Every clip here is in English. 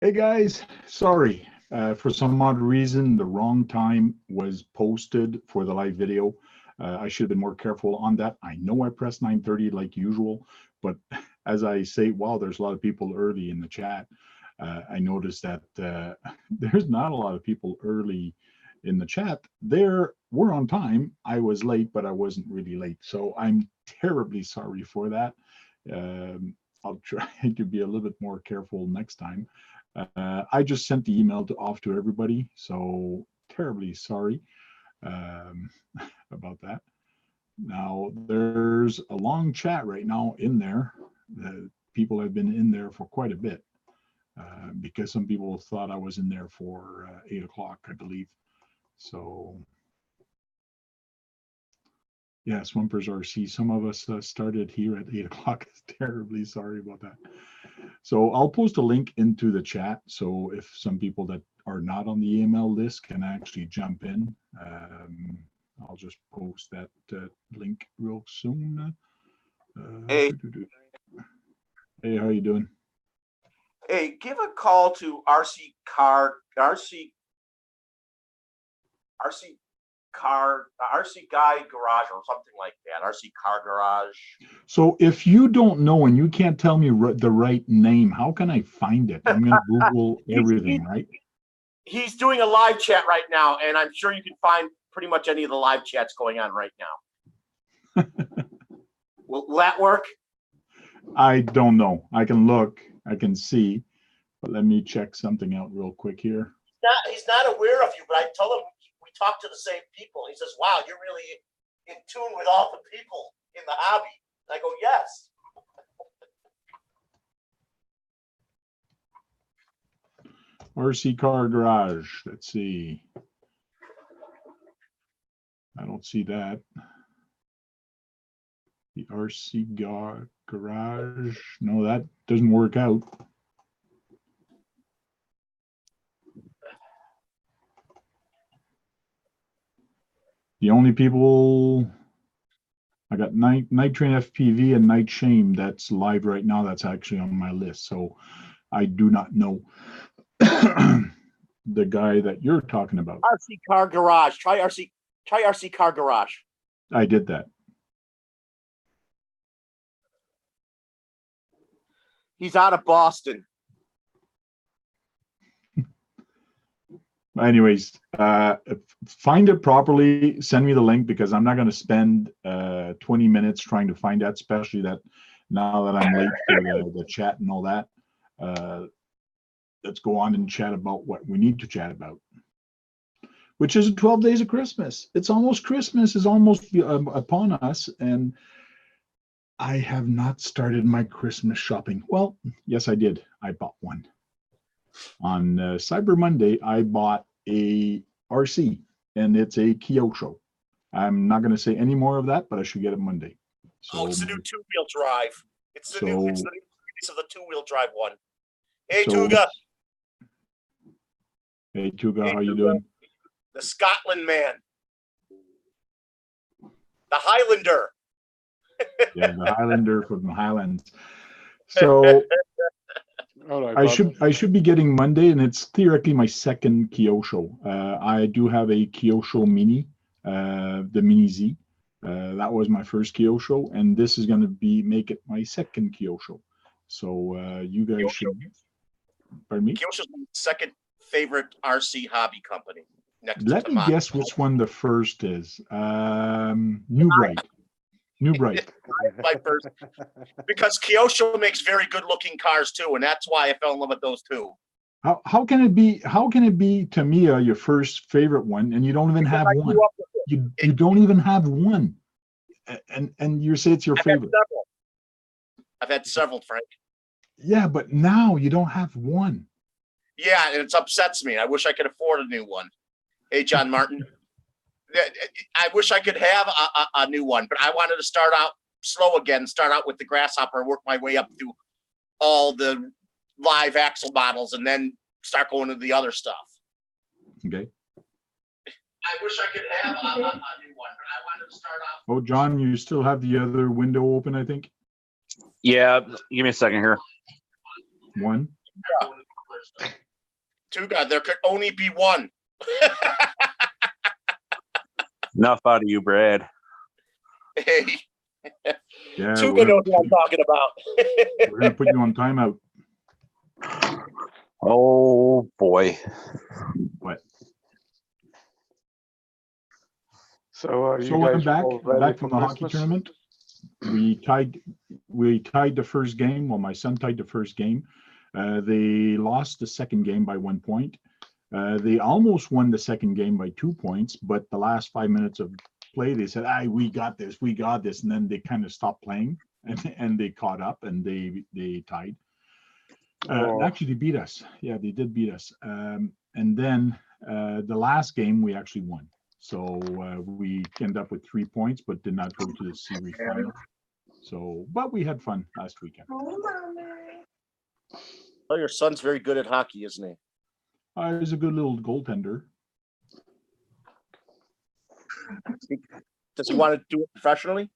Hey guys, sorry. For some odd reason, the wrong time was posted for the live video. I should have been more careful on that. I know I pressed 9:30 like usual, but as I say, wow, there's a lot of people early in the chat. I noticed that there's not a lot of people early in the chat. We're on time. I was late, but I wasn't really late. So I'm terribly sorry for that. I'll try to be a little bit more careful next time. I just sent the email off to everybody, so terribly sorry um, about that. Now, there's a long chat right now in there. People have been in there for quite a bit because some people thought I was in there for 8 o'clock, I believe. So, yeah, Swampers RC. Some of us started here at 8 o'clock. Terribly sorry about that. So I'll post a link into the chat. So if some people that are not on the email list can actually jump in, I'll just post that link real soon. Hey. Hey, how you doing? Hey, give a call to RC Guy Garage or something like that. RC Car Garage. So if you don't know and you can't tell me the right name, how can I find it? I'm going to Google everything, right? He's doing a live chat right now, and I'm sure you can find pretty much any of the live chats going on right now. Will that work? I don't know. I can look. I can see. But let me check something out real quick here. He's not aware of you, but I told him we talk to the same people. He says, wow, you're really in tune with all the people in the hobby. And I go, yes. RC Car Garage. Let's see. I don't see that. The RC Garage. No, that doesn't work out. The only people I got Night Train FPV and Night Shame that's live right now. That's actually on my list. So I do not know the guy that you're talking about. RC Car Garage. Try RC Car Garage. I did that. He's out of Boston. Anyways, find it properly. Send me the link because I'm not going to spend 20 minutes trying to find that, especially that now that I'm late for the chat and all that. Let's go on and chat about what we need to chat about, which is 12 days of Christmas. It's almost Christmas is almost upon us, and I have not started my Christmas shopping. Well, yes, I did. I bought one. On Cyber Monday, I bought a RC, and it's a Kyosho. I'm not going to say any more of that, but I should get it Monday. So, it's the new two-wheel drive. It's the new release of the two-wheel drive one. Hey, Tuga. Hey, Tuga, how you doing? The Scotland man. The Highlander. Yeah, the Highlander from the Highlands. So I should be getting Monday, and it's theoretically my second Kyosho. I do have a Kyosho Mini, the Mini Z. That was my first Kyosho, and this is going to make it my second Kyosho. So you guys Kyosho. should. Pardon me. Kyosho's my second favorite RC hobby company. Let me guess which one the first is. New Bright. New Bright. My first, because Kyosho makes very good-looking cars too, and that's why I fell in love with those two. How can it be? How can it be Tamiya your first favorite one, and you don't even have one? You don't even have one, and you say it's your favorite. I've had several, Frank. Yeah, but now you don't have one. Yeah, and it upsets me. I wish I could afford a new one. Hey, John Martin. I wish I could have a new one, but I wanted to start out slow again, start out with the Grasshopper, work my way up through all the live axle models, and then start going to the other stuff. Okay. I wish I could have a new one, but I wanted to start out. Oh, John, you still have the other window open, I think? Yeah, give me a second here. One. Two guys. There could only be one. Enough out of you, Brad. Hey, Yeah, Tuga knows what I'm talking about. we're gonna put you on timeout. Oh boy. What? So you So guys I'm back all ready back for from the hockey Christmas? tournament. We tied the first game. Well, my son tied the first game. They lost the second game by 1 point. They almost won the second game by 2 points, but the last 5 minutes of play, they said, we got this, and then they kind of stopped playing, and they caught up, and they tied. Oh. Actually, they beat us. Yeah, they did beat us. And then the last game, we actually won. So we ended up with 3 points, but did not go to the series final. So, but we had fun last weekend. Oh, your son's very good at hockey, isn't he? He's a good little goaltender. Does he want to do it professionally?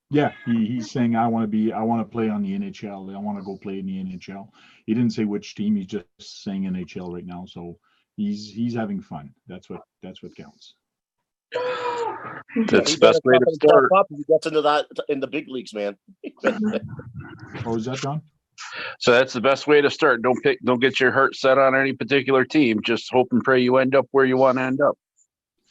Yeah, he's saying I want to play on the NHL. I want to go play in the NHL. He didn't say which team. He's just saying NHL right now. So he's having fun. That's what counts. That's the best way to start. Up if he gets into that in the big leagues, man. Oh, is that John? So that's the best way to start. Don't get your heart set on any particular team. Just hope and pray you end up where you want to end up.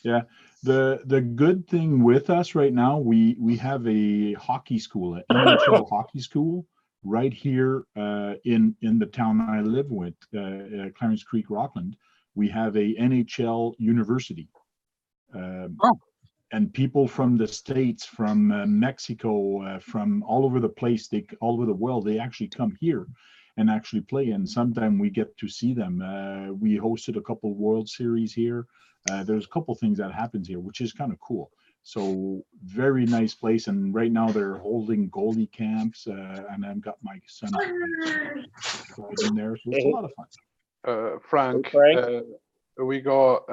Yeah. The good thing with us right now, we have a hockey school, an NHL hockey school, right here in the town I live with, Clarence Creek, Rockland. We have a NHL university. And people from the States, from Mexico, from all over the place, all over the world, they actually come here and actually play. And sometimes we get to see them. We hosted a couple World Series here. There's a couple things that happens here, which is kind of cool. So very nice place. And right now they're holding goalie camps, and I've got my son in there. So it's a lot of fun. Frank, we got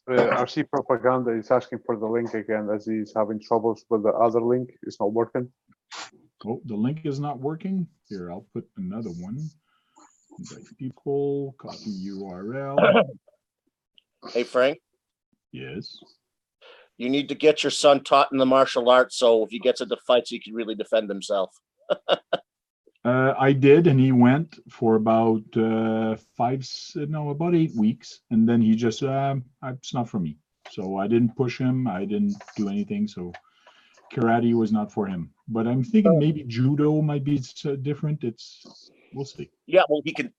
RC Propaganda is asking for the link again, as he's having troubles with the other link. It's not working. Oh, the link is not working. Here, I'll put another one. Invite people, copy URL. Hey, Frank. Yes. You need to get your son taught in the martial arts, so if he gets into fights, he can really defend himself. I did, and he went for about 8 weeks, and then he just it's not for me. So I didn't push him. I didn't do anything. So karate was not for him. But I'm thinking maybe judo might be different. We'll see. Yeah, well, he can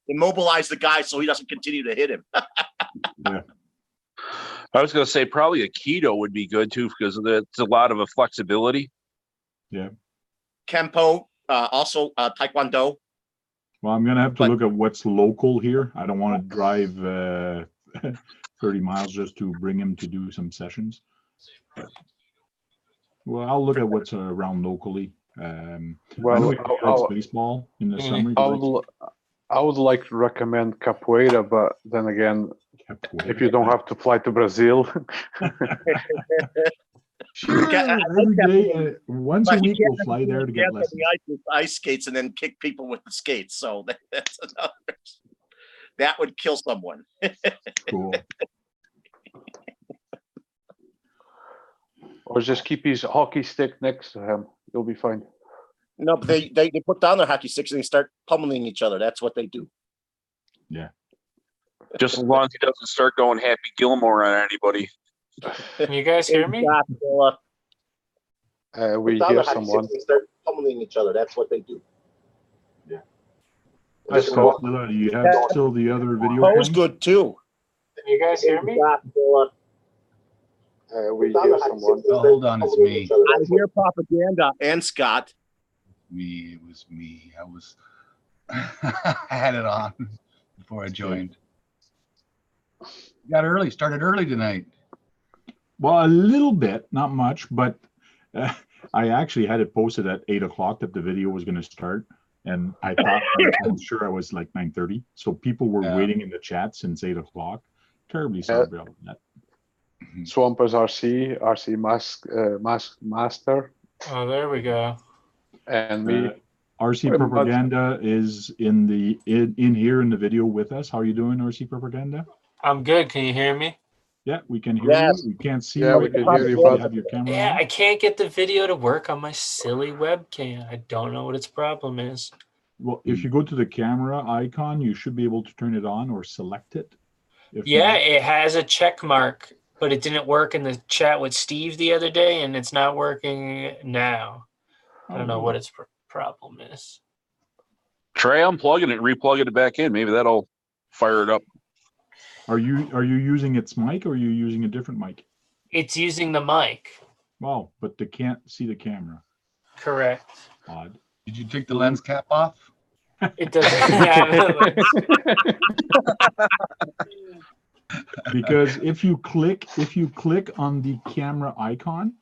immobilize the guy so he doesn't continue to hit him. Yeah. I was going to say probably a Aikido would be good too, because it's a lot of a flexibility. Yeah. Kempo, also Taekwondo. Well, I'm going to have to look at what's local here. I don't want to drive 30 miles just to bring him to do some sessions. Well, I'll look at what's around locally. Well, I know he likes baseball in the summer. I would like to recommend capoeira, but then again, if you don't have to fly to Brazil. Sure, every day, once a week, we'll fly there to get lessons. The ice skates and then kick people with the skates. So that's another. That would kill someone. Cool. Or just keep his hockey stick next to him. You'll be fine. No, but they put down their hockey sticks and they start pummeling each other. That's what they do. Yeah. Just as long as he doesn't start going Happy Gilmore on anybody. Can you guys hear me? We hear someone. Start pummeling each other. That's what they do. Yeah. Hi, Scott. Do you have still the other video? That was good too. Can you guys hear me? We hear someone. Oh, hold on, it's me. I hear propaganda and Scott. It was me. I had it on before I joined. Started early tonight. Well, a little bit, not much, but I actually had it posted at 8 o'clock that the video was going to start. And I thought, I'm sure I was like 9:30. So people were waiting in the chat since 8 o'clock. Terribly sorry about that. Swampers RC Master. Oh, there we go. And me. RC Propaganda is in here in the video with us. How are you doing, RC Propaganda? I'm good. Can you hear me? Yeah, we can hear Yes. you. We can't see Yeah, you. we can because hear you, you bud. have your camera Yeah, on. I can't get the video to work on my silly webcam. I don't know what its problem is. Well, if you go to the camera icon, you should be able to turn it on or select it. If Yeah, not, it has a check mark, but it didn't work in the chat with Steve the other day, and it's not working now. I don't know what its problem is. Try unplugging it and replugging it back in. Maybe that'll fire it up. Are you using its mic or are you using a different mic? It's using the mic. Wow, but they can't see the camera. Correct. Odd. Did you take the lens cap off? It doesn't have Because if you click on the camera icon,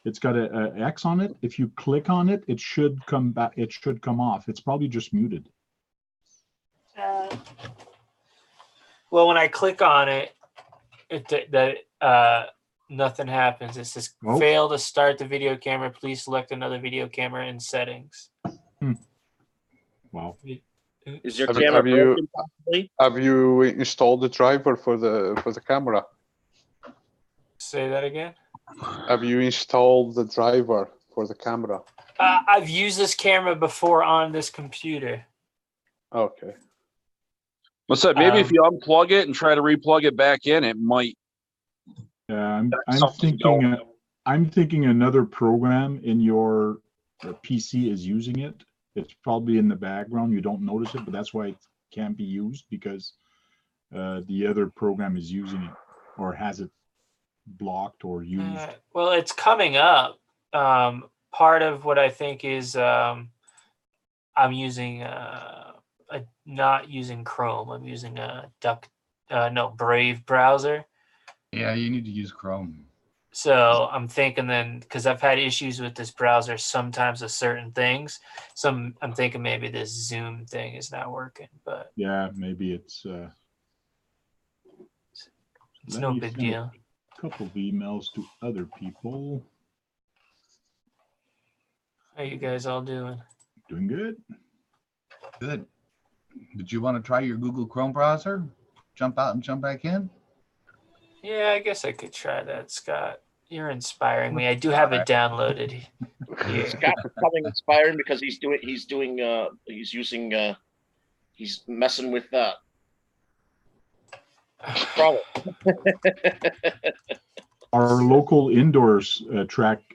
it's got a X on it. If you click on it, it should come back. It should come off. It's probably just muted. Well, when I click on it, nothing happens. It says Oh. fail to start the video camera. Please select another video camera in settings. Wow. Is your Have camera you- broken possibly? Have you installed the driver for the camera? Say that again. Have you installed the driver for the camera? I've used this camera before on this computer. Okay. What's that? Maybe if you unplug it and try to replug it back in, it might. I'm Something thinking another program in your PC is using it. It's probably in the background. You don't notice it, but that's why it can't be used, because the other program is using it or has it blocked or used. Well, it's coming up. Part of what I think is I'm using not using Chrome. I'm using a Brave browser. Yeah, you need to use Chrome. So I'm thinking then, because I've had issues with this browser sometimes with certain things. I'm thinking maybe this Zoom thing is not working, but Yeah, maybe it's it's no big deal. a couple of emails to other people. How you guys all doing? Doing good. Good. Did you want to try your Google Chrome browser? Jump out and jump back in? Yeah, I guess I could try that, Scott. You're inspiring me. I do have it downloaded here. Scott's becoming inspiring because he's messing with throttle. Our local indoors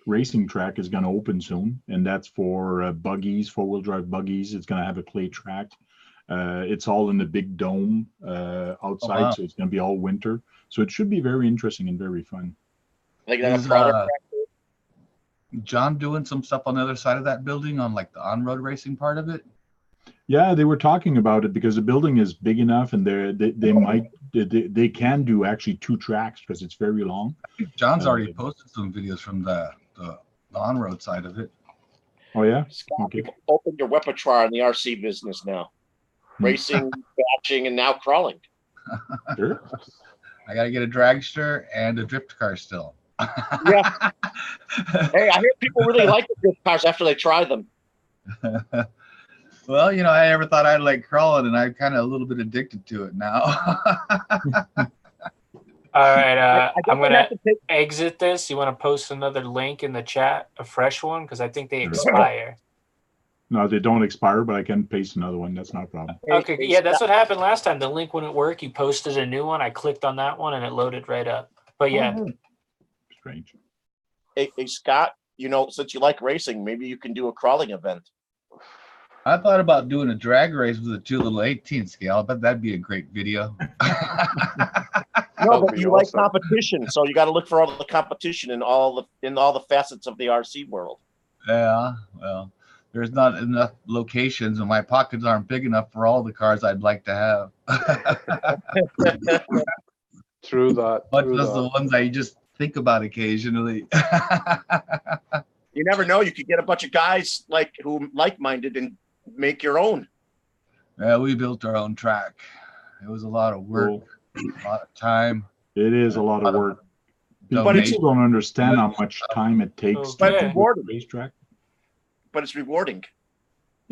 racing track is going to open soon, and that's for buggies, four-wheel drive buggies. It's going to have a clay track. It's all in the big dome outside, wow. so it's going to be all winter. So it should be very interesting and very fun. Like that Is, product. John doing some stuff on the other side of that building on like the on-road racing part of it? Yeah, they were talking about it because the building is big enough, and they can do actually two tracks because it's very long. John's already posted some videos from the on-road side of it. Oh yeah. Scott, Okay. you've opened your repertoire in the RC business now. Racing, batching, and now crawling. Sure. I got to get a dragster and a drift car still. Yeah. Hey, I hear people really like the drift cars after they try them. Well, I never thought I'd like crawling, and I'm kind of a little bit addicted to it now. All right, I'm going have to to take. exit this. You want to post another link in the chat, a fresh one? Because I think they expire. No, they don't expire, but I can paste another one. That's not a problem. Okay, yeah, that's what happened last time. The link wouldn't work. You posted a new one. I clicked on that one, and it loaded right up. But yeah. Strange. Hey, Scott, since you like racing, maybe you can do a crawling event. I thought about doing a drag race with a 2 little 18 scale. I bet that'd be a great video. No, but be you like awesome. competition, so you got to look for all the competition in all the facets of the RC world. Yeah, well, there's not enough locations, and my pockets aren't big enough for all the cars I'd like to have. True that. But true just that. the ones I just think about occasionally. You never know. You could get a bunch of guys like-minded and make your own. Yeah, we built our own track. It was a lot of work, a lot of time. It is a lot of work. But it's- People don't understand how much time it takes But to it's do a rewarding. racetrack. But it's rewarding.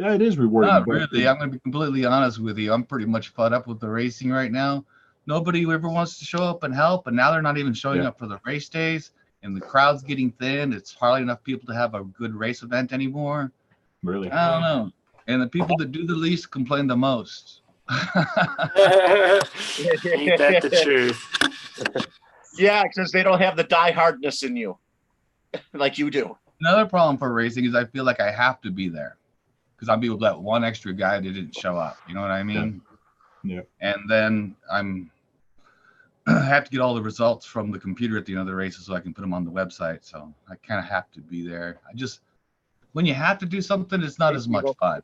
Yeah, it is rewarding. Not but really. I'm going to be completely honest with you. I'm pretty much fed up with the racing right now. Nobody ever wants to show up and help, and now they're not even showing Yeah. up for the race days, and the crowd's getting thin. It's hardly enough people to have a good race event anymore. Really. I don't know. And the people that do the least complain the most. Ain't that the truth? Yeah, because they don't have the die-hardness in you like you do. Another problem for racing is I feel like I have to be there because I'm be with that one extra guy that didn't show up. You know what I mean? Yeah. And then I have to get all the results from the computer at the end of the races so I can put them on the website. So I kind of have to be there. When you have to do something, it's not as much fun.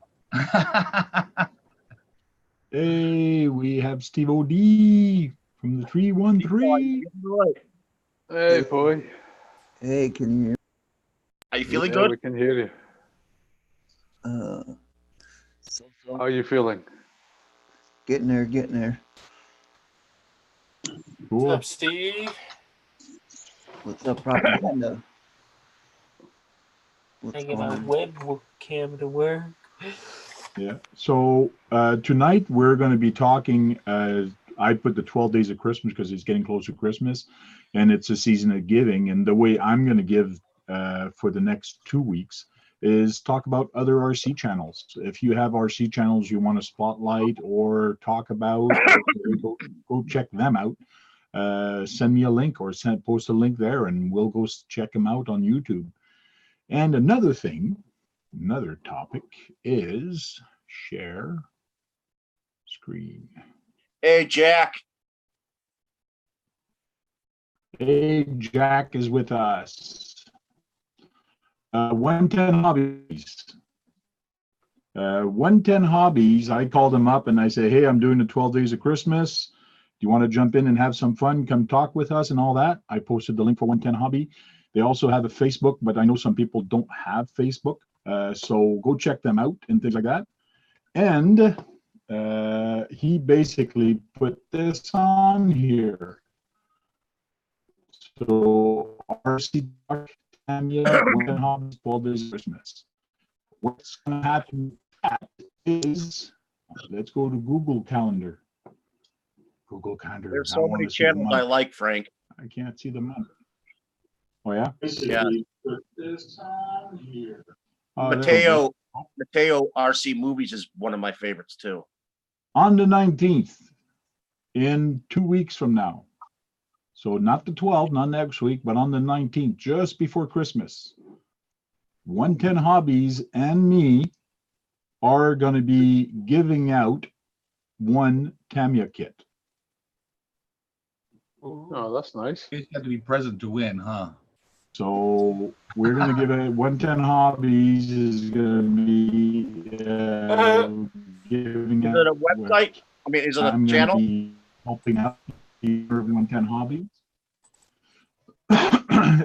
Hey, we have Steve O.D. from the 313. Hey, boy. Hey, can you hear me? Are you feeling Yeah, good? we can hear you. So How are you feeling? getting there, getting there. What's Cool. up, Steve? What's up, propaganda? What's I get going my on? webcam to work. Yeah. So tonight we're going to be talking. I put the 12 days of Christmas because it's getting close to Christmas, and it's a season of giving. And the way I'm going to give for the next 2 weeks is talk about other RC channels. If you have RC channels you want to spotlight or talk about, go check them out. Send me a link or post a link there, and we'll go check them out on YouTube. And another topic is share screen. Hey, Jack. Hey, Jack is with us. 110 Hobbies. 110 Hobbies, I called him up and I say, hey, I'm doing the 12 days of Christmas. Do you want to jump in and have some fun? Come talk with us and all that. I posted the link for 110 Hobby. They also have a Facebook, but I know some people don't have Facebook. So go check them out and things like that. And he basically put this on here. So RC Talk, Tanya, 110 Hobbies, 12 days of Christmas. What's going to happen with that is, let's go to Google Calendar. Google Calendar. There's I so wanna many see the channels I month. like, Frank. I can't see the month. Oh, yeah? Yeah. Put this on here. Oh, there we go. Mateo RC Movies is one of my favorites too. On the 19th, in 2 weeks from now. So not the 12th, not next week, but on the 19th, just before Christmas. 110 Hobbies and me are going to be giving out one Tamiya kit. Oh, that's nice. You have to be present to win, huh? So we're going to give it 110 Hobbies is going to be giving Is out. it a website? I mean, is it a I'm going to channel? be helping out the 110 Hobbies.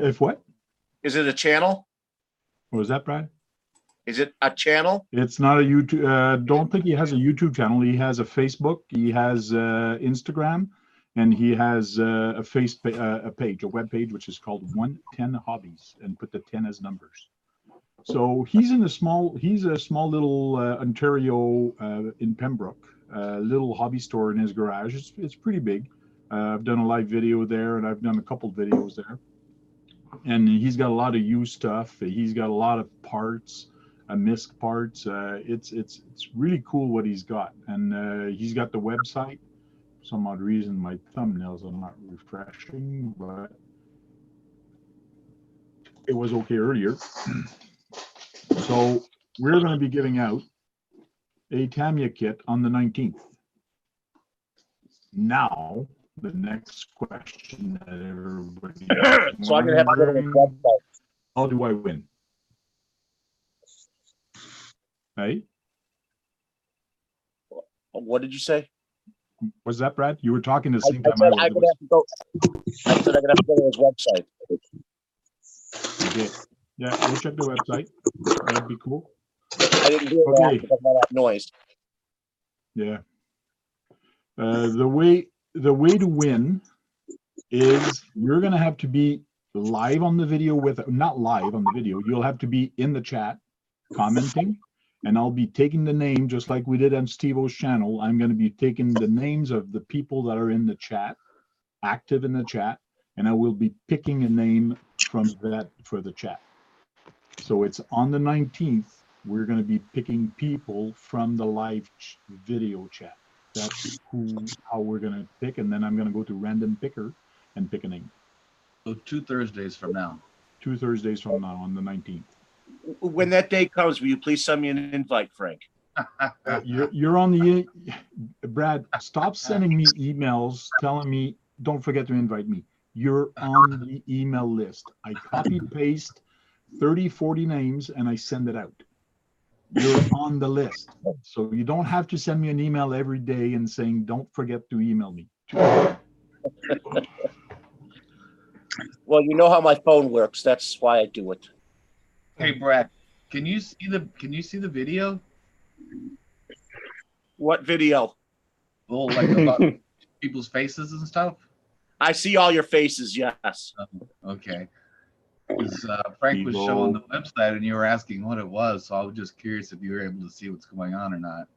If what? Is it a channel? What was that, Brad? Is it a channel? It's not a YouTube. Don't think he has a YouTube channel. He has a Facebook. He has Instagram, and he has a page, a web page, which is called 110 Hobbies, and put the 10 as numbers. So he's a small little Ontario in Pembroke, little hobby store in his garage. It's pretty big. I've done a live video there, and I've done a couple videos there. And he's got a lot of used stuff. He's got a lot of parts, misc parts. It's really cool what he's got, and he's got the website. For some odd reason, my thumbnails are not refreshing, but it was okay earlier. So we're going to be giving out a Tamiya kit on the 19th. Now, the next question that everybody So I'm gonna have to go to the website. how do I win? Hey, What did you say? was that Brad? You were talking at the I same time said I I'm was. gonna have to go. I said I'm gonna have to go to his website. Okay. Yeah, go check the website. That'd be cool. I didn't hear that Okay. because of all that noise. Yeah. The way to win is you're going to have to be live on the video not live on the video. You'll have to be in the chat commenting, and I'll be taking the name, just like we did on Steve-O's channel. I'm going to be taking the names of the people that are in the chat, active in the chat, and I will be picking a name from that for the chat. So it's on the 19th. We're going to be picking people from the live video chat. That's how we're going to pick, and then I'm going to go to random picker and pick a name. So 2 Thursdays from now. 2 Thursdays from now on the 19th. When that day comes, will you please send me an invite, Frank? You're on the, Brad, stop sending me emails telling me, don't forget to invite me. You're on the email list. I copy paste 30, 40 names and I send it out. You're on the list. So you don't have to send me an email every day and saying, don't forget to email me. Well, you know how my phone works. That's why I do it. Hey Brad, can you see the video? What video? Oh, like about people's faces and stuff? I see all your faces, yes. Okay. Because Frank was showing the website and you were asking what it was, so I was just curious if you were able to see what's going on or not.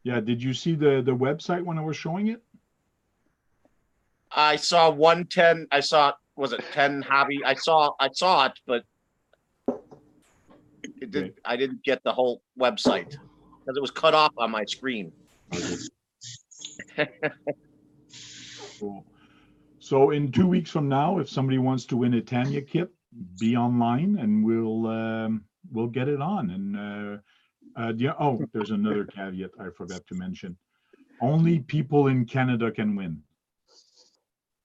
Yeah, did you see the website when I was showing it? I saw 110. I saw, was it 10 hobby? I saw it, but it did, I didn't get the whole website because it was cut off on my screen. Cool. So in 2 weeks from now, if somebody wants to win a Tanya kit, be online and we'll get it on. And yeah, oh, there's another caveat I forgot to mention. Only people in Canada can win.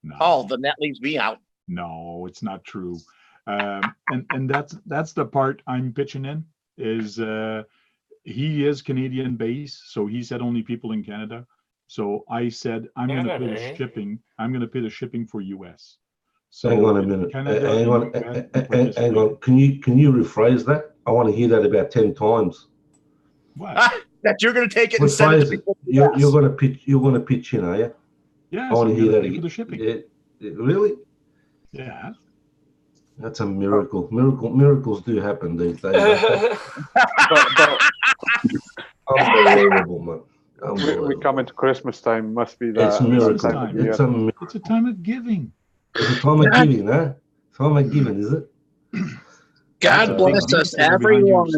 No. Oh, then that leaves me out. No, it's not true. And that's the part I'm pitching in is he is Canadian based, so he said only people in Canada. So I said I'm going to pay the shipping. I'm going to pay the shipping for US. So hang on a minute. Canada hang on. Can you rephrase that? I want to hear that about 10 times. What? That you're going to take it and send it to people. You're going to pitch in, are you? Yeah, I want to hear that again. For the shipping. Really? Yeah. That's a miracle. Miracles do happen these days. Unbelievable, man. We come into Christmas time. Must be that. It's a miracle. It's a time of giving. It's a time of giving, huh? Time of giving, is it? God bless us, everyone.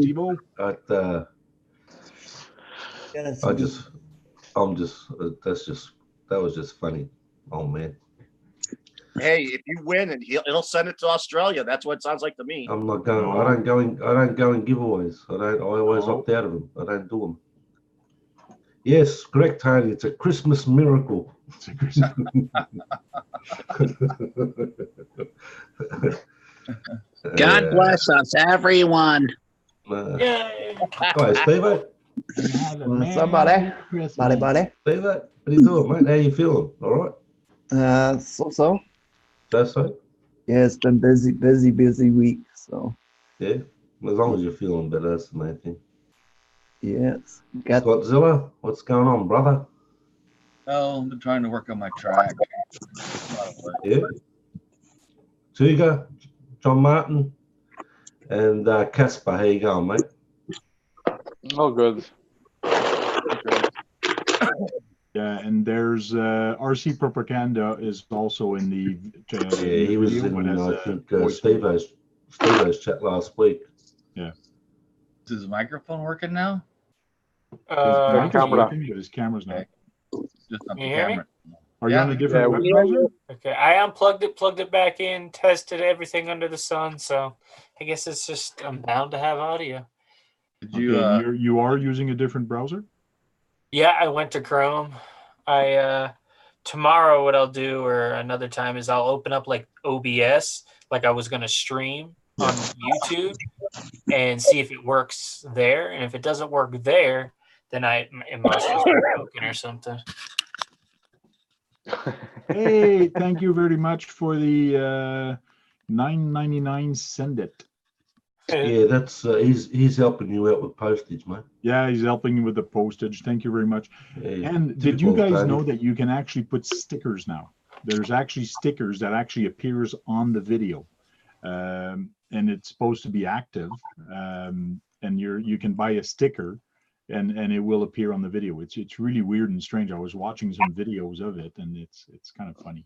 That was just funny. Oh man. Hey, if you win and it'll send it to Australia. That's what it sounds like to me. I'm not going. I don't go in giveaways. I always opt out of them. I don't do them. Yes, correct, Tony. It's a Christmas miracle. It's a Christmas. God bless us, everyone. Yay. Hi, Steve. What's up, buddy? Buddy. Steve, what are you doing, mate? How you feeling? All right? So. That's right. Yeah, it's been busy week. So. Yeah, as long as you're feeling better, that's the main thing. Yes. Scotzilla, what's going on, brother? Oh, I've been trying to work on my track. Yeah. Tuga, John Martin, and Casper. How you going, mate? Oh, good. Yeah, and there's RC Propaganda is also in the. Yeah, he was in. I think Steve-O's chat last week. Yeah. Is his microphone working now? His camera, but his camera's not. Okay. Just not the hear me? camera. Are you on a different web browser? Okay, I unplugged it, plugged it back in, tested everything under the sun. So I guess it's just I'm bound to have audio. Did you? You are using a different browser? Yeah, I went to Chrome. Tomorrow what I'll do or another time is I'll open up like OBS, like I was gonna stream on YouTube, and see if it works there. And if it doesn't work there, then it must just be broken or something. Hey, thank you very much for the $9.99. Send it. Yeah, that's he's helping you out with postage, mate. Yeah, he's helping you with the postage. Thank you very much. Yeah, and did you guys know that you can actually put stickers now? There's actually stickers that actually appears on the video. and it's supposed to be active, and you can buy a sticker, and it will appear on the video. It's really weird and strange. I was watching some videos of it, and it's kind of funny.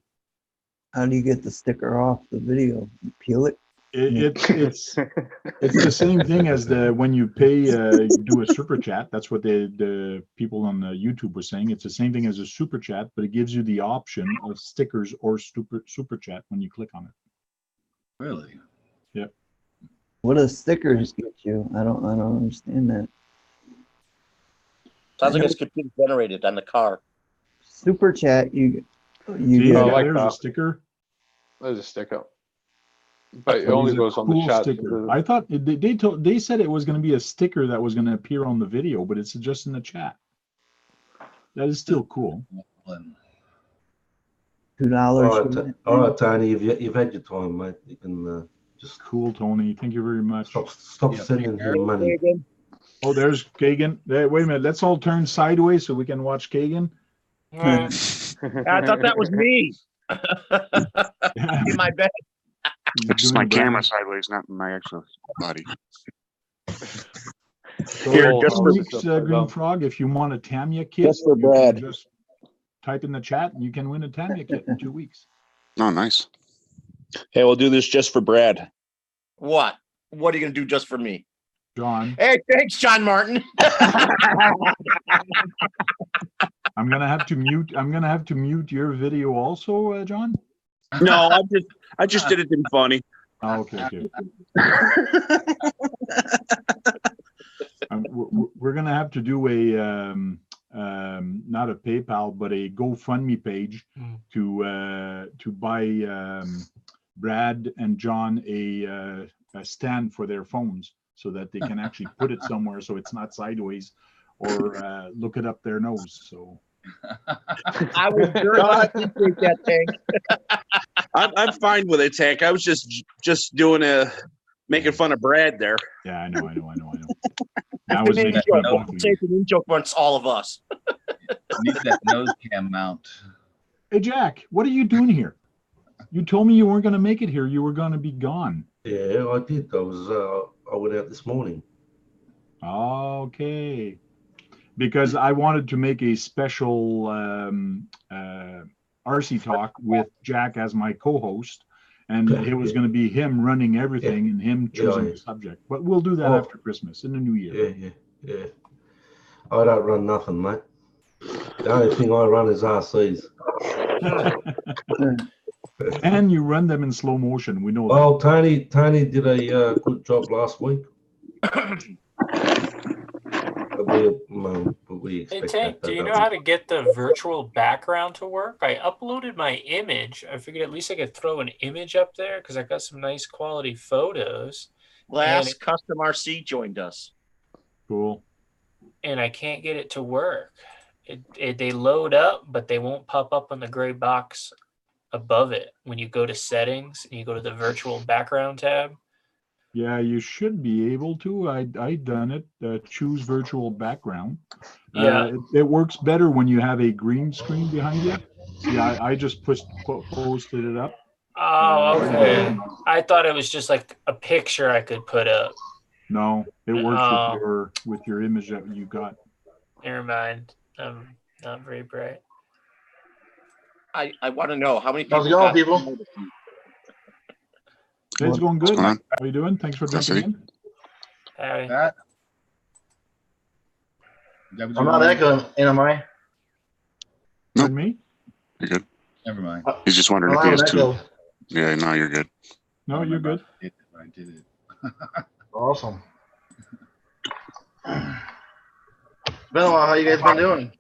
How do you get the sticker off the video? You peel it? It's the same thing as when you pay, you do a super chat. That's what the people on the YouTube were saying. It's the same thing as a super chat, but it gives you the option of stickers or super chat when you click on it. Really? Yep. What does stickers get you? I don't understand that. Sounds like it's computer generated on the car. Super chat, you See, get like there's a that. sticker. There's a sticker. But it only goes on the chat. Sticker. I thought they said it was going to be a sticker that was going to appear on the video, but it's just in the chat. That is still cool. $2. All right, Tony, you've had your time, mate. You can just Cool, Tony. Thank you very much. stop sending him money. Oh, there's Kagan. Wait a minute. Let's all turn sideways so we can watch Kagan. I thought that was me. In my bed. It's just my camera sideways, not my actual body. So Here, just just for for- weeks, Green Frog, if you want a Tamiya kit, Just for you can Brad. just type in the chat and you can win a Tamiya kit in 2 weeks. Oh, nice. Hey, we'll do this just for Brad. What? What are you gonna do just for me? John, Hey, thanks, John Martin. I'm gonna have to mute your video also, John. No, I just did it in funny. Oh, okay. We're gonna have to do a not a PayPal but a GoFundMe page to buy Brad and John a stand for their phones so that they can actually put it somewhere so it's not sideways or look it up their nose. So I would very much appreciate that, Tank. I'm fine with it, Tank. I was just doing making fun of Brad there. yeah, I know. I was making fun of both of you. Take an in-joke amongst all of us. Need that nose cam mount. Hey Jack, what are you doing here? You told me you weren't going to make it here. You were going to be gone. Yeah, I did. I went out this morning. Okay. Because I wanted to make a special RC talk with Jack as my co-host, and it was going to be him running everything and him choosing the subject. But we'll do that after Christmas in the new year. Yeah. I don't run nothing, mate. The only thing I run is RCs. And you run them in slow motion. We know that. Well, Tony did a good job last week. We Hey, expect Tank, that, do you know don't how to get the virtual background to work? I uploaded my image. I figured at least I could throw an image up there because I got some nice quality photos. Last Custom RC joined us. Cool. And I can't get it to work. They load up, but they won't pop up on the gray box above it when you go to settings and you go to the virtual background tab. Yeah, you should be able to. I done it. Choose virtual background. Yeah. It works better when you have a green screen behind you. Yeah, I just posted it up. Oh, okay. I thought it was just like a picture I could put up. No, it works with your image that you got. Never mind. I'm not very bright. I want to know how many people. How's it going, people? It's going good. How are you doing? Thanks for jumping in. Howdy. I'm not echoing, am I? Pardon me? You're good. Never mind. He's just wondering if he has two. Yeah, no, you're good. No, you're good. I did it. Awesome. Been a while. How you guys been doing?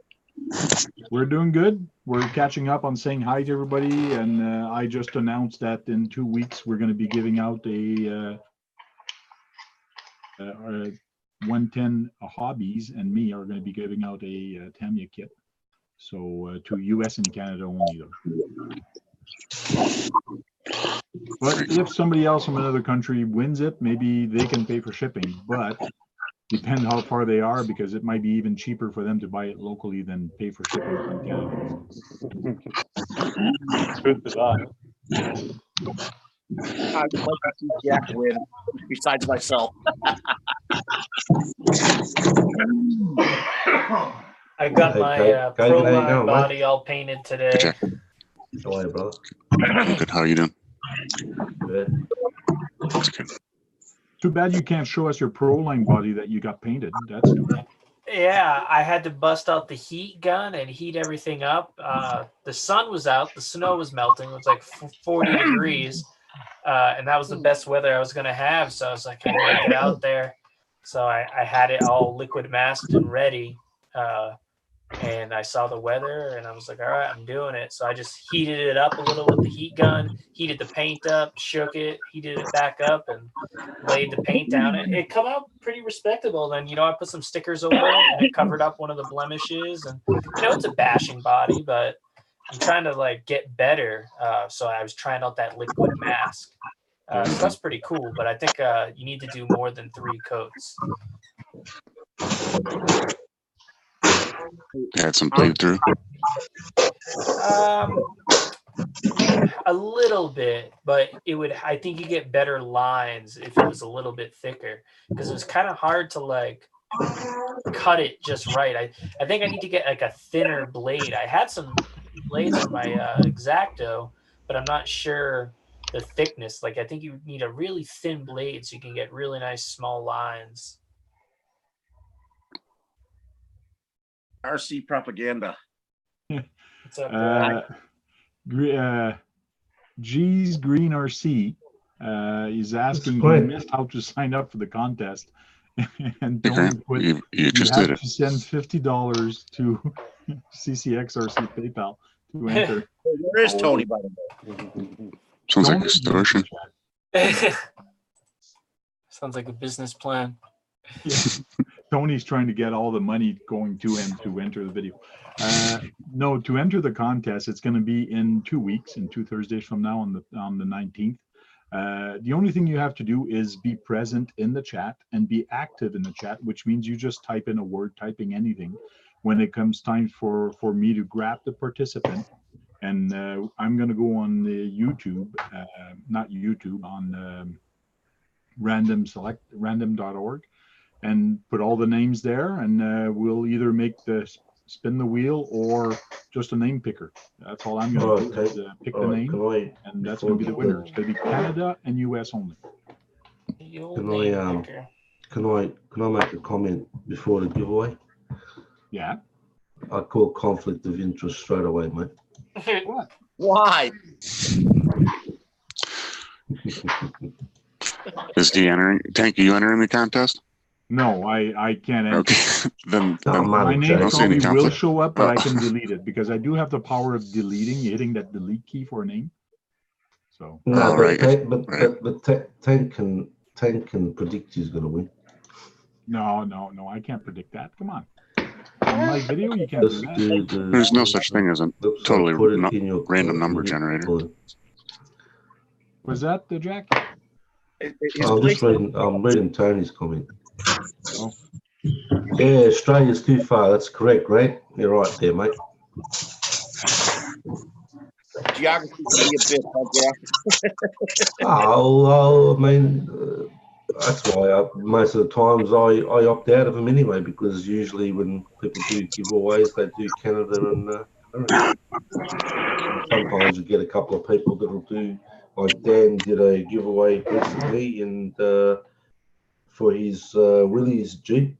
We're doing good. We're catching up on saying hi to everybody, and I just announced that in 2 weeks we're going to be giving out a 110 Hobbies and me are going to be giving out a Tamiya kit. So to US and Canada only though. But if somebody else from another country wins it, maybe they can pay for shipping, but depend how far they are, because it might be even cheaper for them to buy it locally than pay for shipping from Canada. Good design. I'd like to see Jack win, besides myself. I got Hey, my Kate, pro how you line going, mate? body all painted today. How are you, brother? Good. How are you doing? Good. That's good. Too bad you can't show us your pro line body that you got painted. That's too bad. Yeah, I had to bust out the heat gun and heat everything up. The sun was out, the snow was melting. It was like 40 degrees, and that was the best weather I was going to have. So I was like, I got to get out there. So I had it all liquid masked and ready. And I saw the weather and I was like, all right, I'm doing it. So I just heated it up a little with the heat gun, heated the paint up, shook it, heated it back up, and laid the paint down. It come out pretty respectable. Then, I put some stickers over it and it covered up one of the blemishes. And, it's a bashing body, but I'm trying to get better. So I was trying out that liquid mask. So that's pretty cool, but I think you need to do more than 3 coats. Had some playthrough. A little bit, but I think you get better lines if it was a little bit thicker, because it was kind of hard to cut it just right. I think I need to get a thinner blade. I had some blades on my X-Acto, but I'm not sure the thickness. I think you need a really thin blade so you can get really nice small lines. RC propaganda. What's up, G's Green RC is asking, great. he missed how to sign up for the contest. And Okay. don't put, You you just have did it. to send $50 to CCXRC PayPal to enter. Where is Tony, by the way? Sounds like Don't extortion. Sounds like a business plan. Yeah. Tony's trying to get all the money going to him to enter the video. No, to enter the contest, it's going to be in 2 weeks, in 2 Thursdays from now, on the 19th. The only thing you have to do is be present in the chat and be active in the chat, which means you just type in a word, typing anything. When it comes time for me to grab the participant, and I'm going to go on the YouTube, not YouTube, on random.org. and put all the names there, and we'll either make spin the wheel or just a name picker. That's all I'm going to do. Is, pick the name, and that's going to be the winner. It's going to be Canada and US only. Can I make a comment before the giveaway? Yeah. I call conflict of interest straight away, mate. What? Why? Is he entering? Tank, are you entering the contest? No, I can't enter. Okay. then my name I don't see any probably will conflict. show up, but I can delete it because I do have the power of deleting, hitting that delete key for a name. So no, but Tank can predict who's going to win. No, I can't predict that. Come on. On my video, you can't do that. There's no such thing as a totally random number generator. Was that the Jack? I'm reading Tony's comment. Oh. Yeah, Australia's too far. That's correct, right? You're right there, mate. Geography can be a bit, Jack. I mean, that's why most of the times I opt out of them anyway, because usually when people do giveaways, they do Canada and America. Sometimes you get a couple of people that'll do, like Dan did a giveaway recently, and for his Willys Jeep,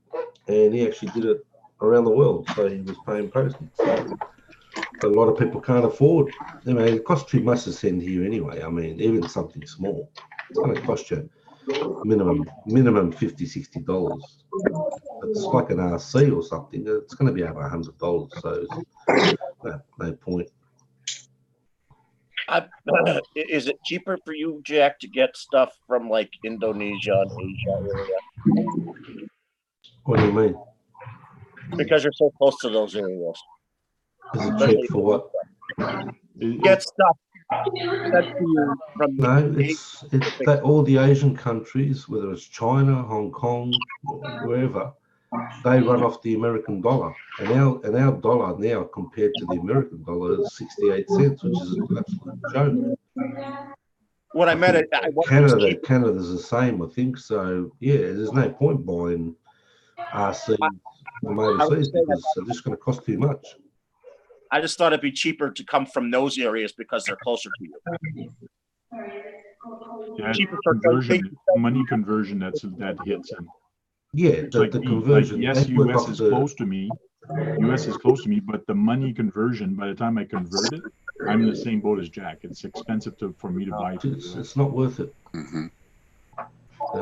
and he actually did it around the world, so he was paying postage. So a lot of people can't afford. I mean, it costs too much to send here anyway. I mean, even something small, it's going to cost you minimum $50, $60. It's like an RC or something. It's going to be over $100. So no point. Is it cheaper for you, Jack, to get stuff from like Indonesia and Asia area? What do you mean? Because you're so close to those areas. Is it cheap for what? Get stuff sent to you from No, it's that all the Asian countries, whether it's China, Hong Kong, wherever, they run off the American dollar, and our dollar now compared to the American dollar is 68 cents, which is an absolute joke. When I met it, think I wonder if it's cheaper. Canada's the same, I think. So yeah, there's no point buying RC from overseas saying because they're just going to cost too much. I just thought it'd be cheaper to come from those areas because they're closer to you. Yeah, Cheaper for conversion, money conversion, that hits in. Yeah, It's like the me, conversion. like, yes, they work US off is the- close to me. US is close to me, but the money conversion, by the time I convert it, I'm in the same boat as Jack. It's expensive for me to buy from the US. It's not worth it. Mm-hmm.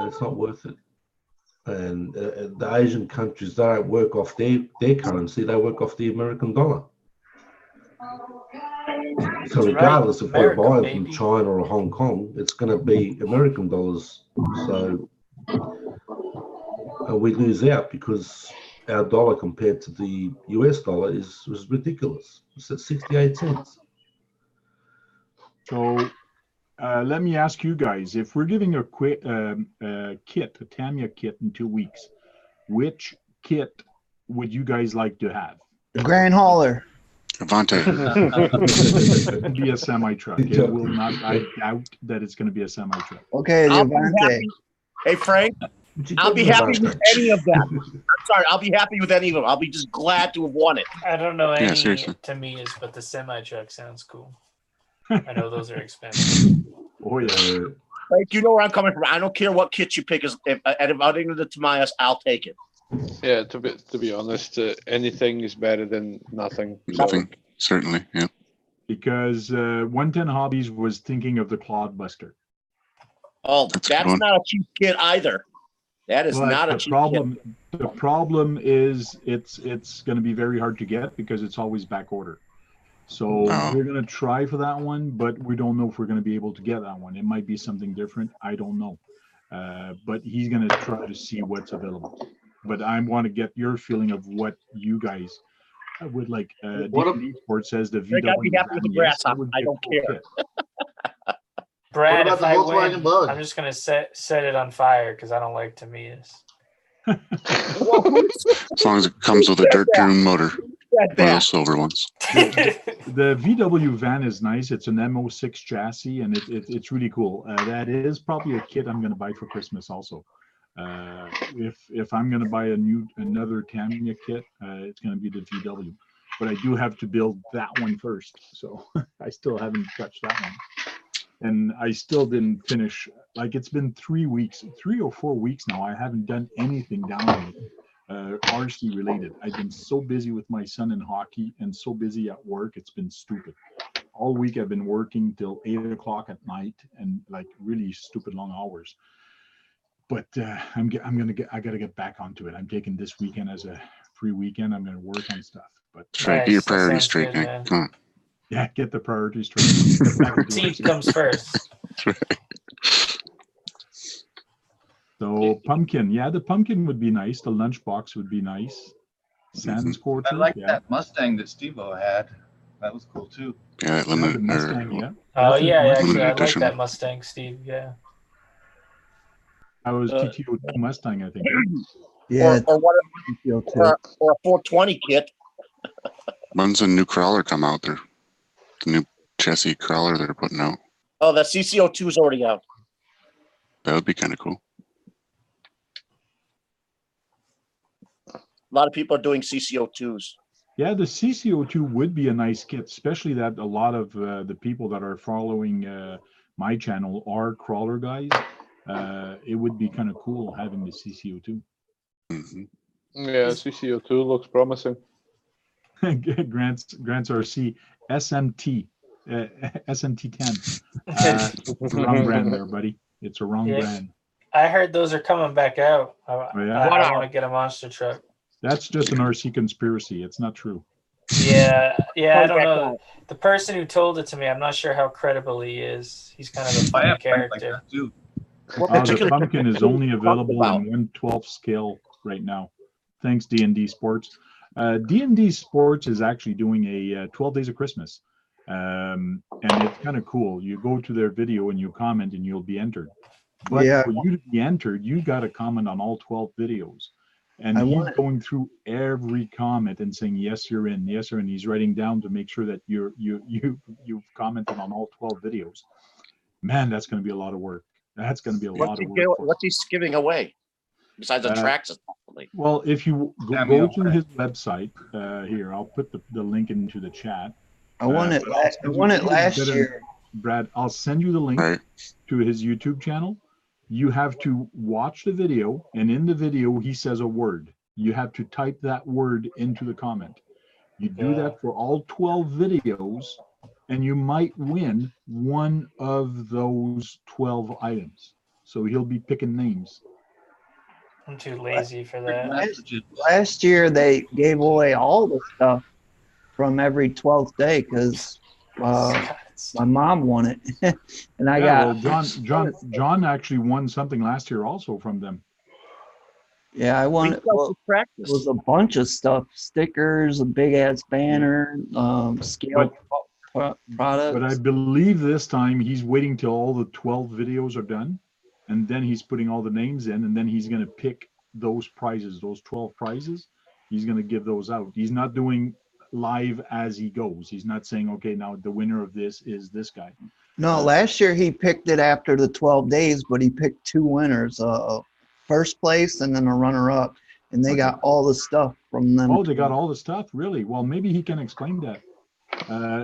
It's not worth it. And the Asian countries, they don't work off their currency. They work off the American dollar. So regardless if we're buying from China or Hong Kong, it's going to be American dollars. So we lose out because our dollar compared to the US dollar was ridiculous. It's at 68 cents. So let me ask you guys, if we're giving a kit, a Tamiya kit in 2 weeks, which kit would you guys like to have? The Grand Hauler. Avante. It'll be a semi-truck. It will not, I doubt that it's going to be a semi-truck. Okay, the Avante. Hey, Frank, I'll be happy with any of that. I'm sorry, I'll be happy with any of them. I'll be just glad to have won it. I don't know any seriously. Tamiya's, but the semi truck sounds cool. I know those are expensive. Oh yeah. Frank, you know where I'm coming from. I don't care what kit you pick. If other than the Tamiya's, I'll take it. Yeah, to be honest, anything is better than nothing. Nothing, certainly, yeah. Because 110 Hobbies was thinking of the Clodbuster. Oh, that's not a cheap kit either. That is not a cheap kit. The problem is it's going to be very hard to get because it's always back order. So we're going to try for that one, but we don't know if we're going to be able to get that one. It might be something different. I don't know. But he's going to try to see what's available. But I want to get your feeling of what you guys would like. D&D Sports says the VW. I'd be happy with the grasshopper. I don't care. Brad, What if about I the Volkswagen win, Bug? I'm just gonna set it on fire because I don't like Tamiya's. As long as it comes with a dirt dune motor. One of those silver ones. The VW van is nice. It's an MO6 chassis, and it's really cool. That is probably a kit I'm going to buy for Christmas also. If I'm going to buy another Tamiya kit, it's going to be the VW. But I do have to build that one first, so I still haven't touched that one. And I still didn't finish. Like, it's been 3 or 4 weeks now. I haven't done anything down RC related. I've been so busy with my son in hockey and so busy at work. It's been stupid. All week I've been working till 8 o'clock at night and like really stupid long hours. But I got to get back onto it. I'm taking this weekend as a free weekend. I'm going to work on stuff. But That's right. Get your priorities straight, Nick. Come on. Yeah, get the priorities straight. Team comes first. That's right. So pumpkin, yeah, the pumpkin would be nice. The lunchbox would be nice. Sans quarter. I like that Mustang that Steve-O had. That was cool too. Yeah, limited. Mustang, yeah. Oh yeah, actually, I like edition. that Mustang, Steve. Yeah. I was TTO2 Mustang, I think. Yeah. Or a 420 kit. When's a new crawler come out there? The new chassis crawler they're putting out. Oh, the CCO2 is already out. That would be kind of cool. A lot of people are doing CCO2s. Yeah, the CCO2 would be a nice kit, especially that a lot of the people that are following my channel are crawler guys. It would be kind of cool having the CCO2. Mm-hmm. Yeah, CCO2 looks promising. Grant's RC SMT SMT10. It's a wrong brand there, buddy. It's a wrong brand. I heard those are coming back out. I want to get a monster truck. That's just an RC conspiracy. It's not true. Yeah, I don't know. The person who told it to me, I'm not sure how credible he is. He's kind of a funny character. The pumpkin is only available in 1/12 scale right now. Thanks, D&D Sports. D&D Sports is actually doing a 12 Days of Christmas. And it's kind of cool. You go to their video and you comment and you'll be entered. But for you to be entered, you got to comment on all 12 videos. And he's going through every comment and saying, yes, you're in, yes, you're in. He's writing down to make sure that you've commented on all 12 videos. Man, that's going to be a lot of work. That's going to be a lot of work. What's he giving away besides the tracks? Well, if you go to his website, here, I'll put the link into the chat. I won it. I won it last year. Brad, I'll send you the link to his YouTube channel. You have to watch the video, and in the video, he says a word. You have to type that word into the comment. You do that for all 12 videos, and you might win one of those 12 items. So he'll be picking names. I'm too lazy for that. Last year, they gave away all the stuff from every 12th day because my mom won it. And I got... Well, John actually won something last year also from them. Yeah, I won it. Well, it was a bunch of stuff, stickers, a big ass banner, scale products. But I believe this time he's waiting till all the 12 videos are done, and then he's putting all the names in, and then he's going to pick those prizes, those 12 prizes. He's going to give those out. He's not doing live as he goes. He's not saying, okay, now the winner of this is this guy. No, last year he picked it after the 12 days, but he picked 2 winners. First place and then a runner-up, and they got all the stuff from them. Oh, they got all the stuff, really? Well, maybe he can explain that.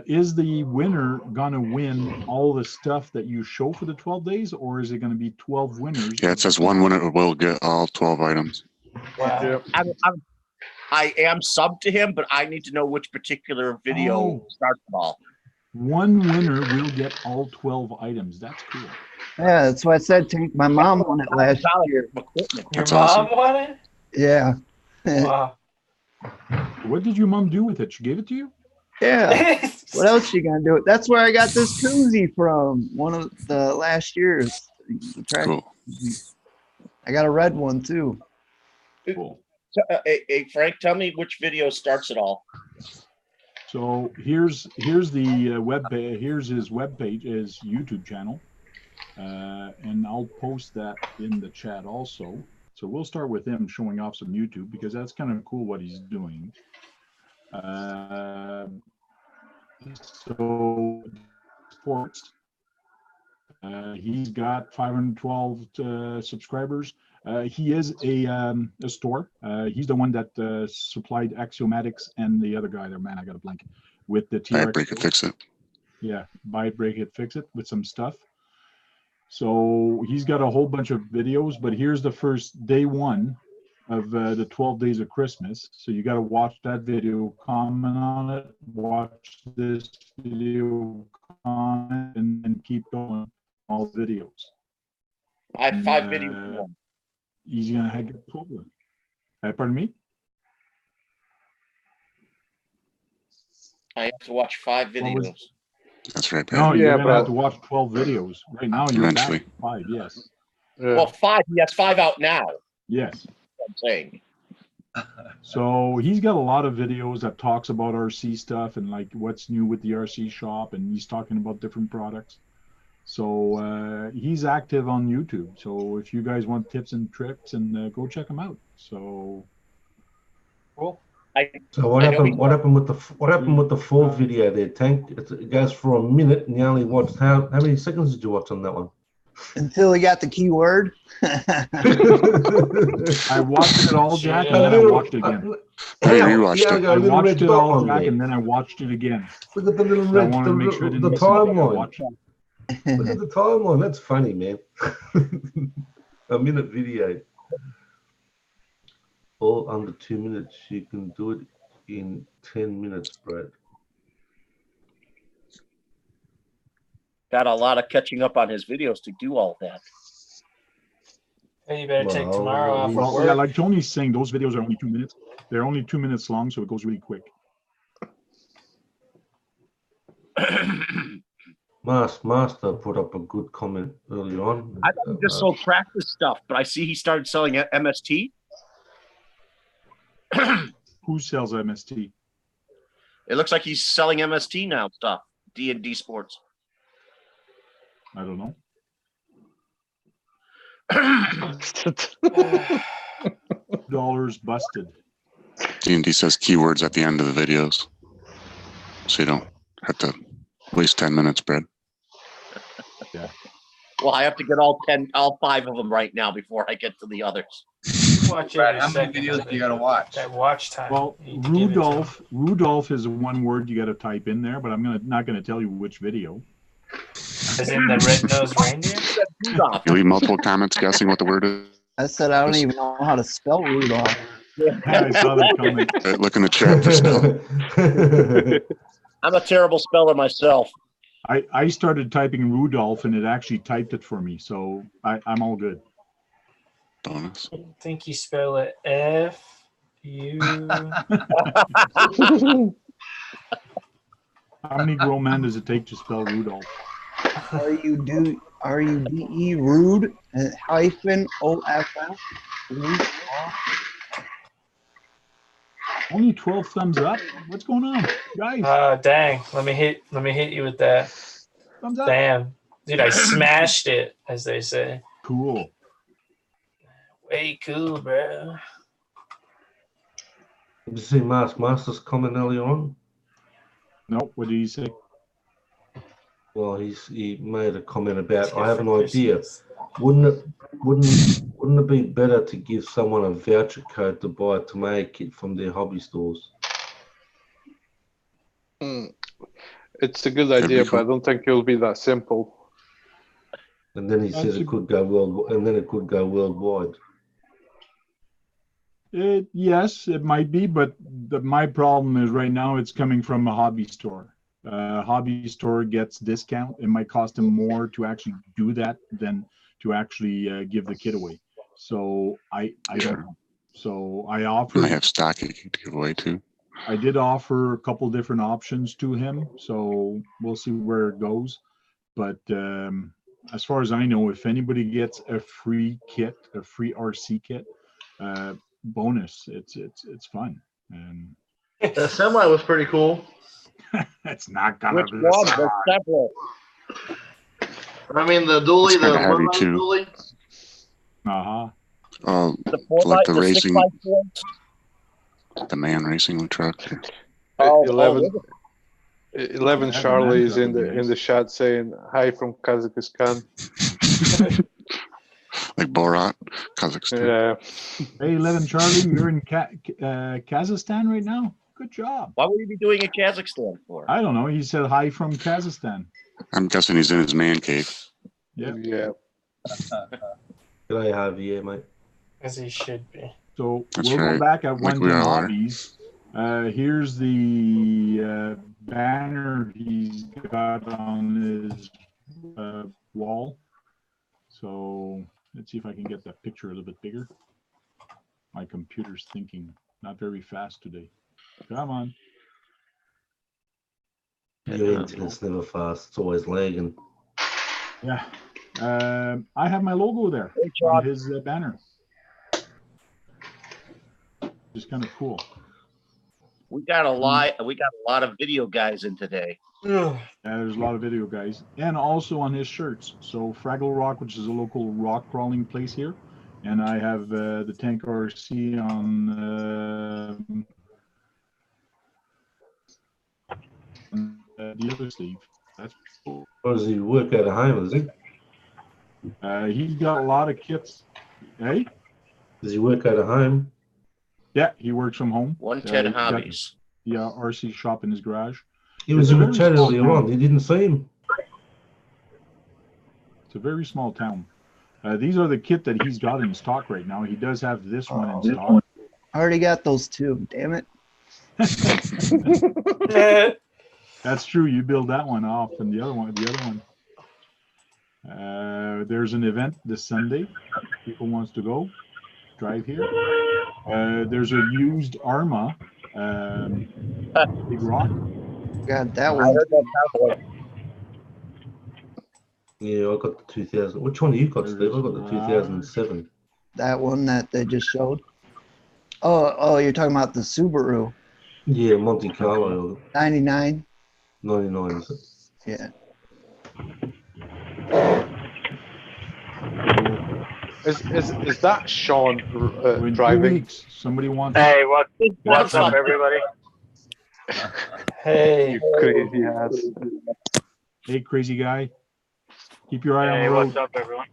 Is the winner gonna win all the stuff that you show for the 12 days, or is it gonna be 12 winners? Yeah, it says one winner will get all 12 items. Wow. I am subbed to him, but I need to know which particular video starts it all. One winner will get all 12 items. That's cool. Yeah, that's what I said. My mom won it last year. Your mom won it? Yeah. Wow. What did your mom do with it? She gave it to you? Yeah. What else she gonna do? That's where I got this koozie from. One of the last year's. Cool. I got a red one too. Cool. Hey, Frank, tell me which video starts it all. So here's the web page. Here's his web page, his YouTube channel, and I'll post that in the chat also. So we'll start with him showing off some YouTube because that's kind of cool what he's doing. So sports. He's got 512 subscribers. He is a store. He's the one that supplied Axiomatics and the other guy there. Man, I got a blank with the TRX. Buy it, break it, fix it. Yeah, buy it, break it, fix it with some stuff. So he's got a whole bunch of videos, but here's the first day one of the 12 days of Christmas. So you got to watch that video, comment on it, watch this video, comment, and keep going all videos. I have 5 videos. He's gonna have it. Pardon me? I have to watch 5 videos. That's right, Brad. No, you're gonna have to watch 12 videos. Right now, you're eventually back 5. Yes. Well, 5. He has 5 out now. Yes. I'm saying. So he's got a lot of videos that talks about RC stuff and like what's new with the RC shop, and he's talking about different products. So he's active on YouTube. So if you guys want tips and tricks, and go check him out. So cool. So what happened with the full video there, Tank? It goes for a minute, and you only watched how many seconds did you watch on that one? Until he got the keyword. I watched it all, Jack, and then I watched it again. I watched it all, Jack, and then I watched it again. Look at the little red, the timeline. Look at the timeline. That's funny, man. A minute video. All under 2 minutes. You can do it in 10 minutes, Brad. Got a lot of catching up on his videos to do all that. Hey, you better take tomorrow off of work. Yeah, like Tony's saying, those videos are only 2 minutes. They're only 2 minutes long, so it goes really quick. Master put up a good comment early on. I thought he just sold practice stuff, but I see he started selling MST. Who sells MST? It looks like he's selling MST now stuff. D&D Sports. I don't know. $2 busted. D&D says keywords at the end of the videos, so you don't have to waste 10 minutes, Brad. Yeah. Well, I have to get all 5 of them right now before I get to the others. Watch Brad, every how many second videos of do you it. gotta watch? That watch time. Well, you need to give it to 'em. Rudolph is one word you got to type in there, but I'm not gonna tell you which video. As in the red-nosed reindeer? Rudolph. You leave multiple comments guessing what the word is. I said I don't even know how to spell Rudolph. I saw that comment. Look in the chat for spelling. I'm a terrible speller myself. I started typing Rudolph and it actually typed it for me, so I'm all good. Bonus. I think you spell it F-U. How many grown men does it take to spell Rudolph? R-U-D-E rude hyphen O-F-F. Only 12 thumbs up. What's going on, guys? Dang! Let me hit you with that. Thumbs up. Damn, dude! I smashed it, as they say. Cool. Way cool, bro. Did you see Mask Master's comment earlier on? No, what did he say? Well, he made a comment about, I have an For idea. Christmas. Wouldn't it be better to give someone a voucher code to buy a tomato kit from their hobby stores? It's a good idea, but I don't think it'll be that simple. And then he says it could go worldwide. Yes, it might be, but my problem is right now it's coming from a hobby store. Hobby store gets discount. It might cost them more to actually do that than to actually give the kit away. So I don't know. So I offered. Might have stock you could give away too. I did offer a couple different options to him, so we'll see where it goes. But as far as I know, if anybody gets a free kit, a free RC kit, bonus, it's fun. And The semi was pretty cool. it's not gonna Which be one? There's several. I mean, the dually, It's the kinda heavy, one-line too. dually. Uh-huh. Oh, The 4 like by the the racing, 6x4. the man racing truck. Oh, 11 Yeah, Charlie's the in man truck would be the nice. chat saying hi from Kazakhstan. Like Borat, Kazakhstan. Yeah. Hey, 11 Charlie, you're in Kazakhstan right now. Good job. What would you be doing in Kazakhstan for? I don't know. He said hi from Kazakhstan. I'm guessing he's in his man cave. Yeah. Yeah. G'day, Javier, mate. As he should be. So That's we'll right. go back at Like 110 we all are. Hobbies. Here's the banner he's got on his wall. So let's see if I can get that picture a little bit bigger. My computer's thinking not very fast today. Come on. Your internet's never fast. It's always lagging. Yeah. I have my logo there on his banner. Just kind of cool. We got a lot of video guys in today. Yeah, there's a lot of video guys, and also on his shirts. So Fraggle Rock, which is a local rock crawling place here, and I have the Tank RC on the other sleeve. That's cool. Or does he work out of home, does he? He's got a lot of kits. Hey? Does he work out of home? Yeah, he works from home. 110 he's got Hobbies. the RC shop in his garage. He was It's a in the very chat small earlier town. on. You didn't see him. It's a very small town. These are the kit that he's got in stock right now. He does have this one in stock. I already got those two. Damn it. That's true. You build that one off, and the other one. There's an event this Sunday. People wants to go drive here. There's a used Arma, Big Rock. Got that I one. heard that cowboy. Yeah, I got the 2000. Which one have you got, Steve? I got the 2007. That one that they just showed. Oh, you're talking about the Subaru Yeah, Monte Carlo. 99. 99, is it? Yeah. Is that Sean In 2 driving? weeks, somebody wants. Hey, what's up, everybody? Hey. You crazy ass. Hey, crazy guy. Keep your eye on Hey, the road. what's up, everyone?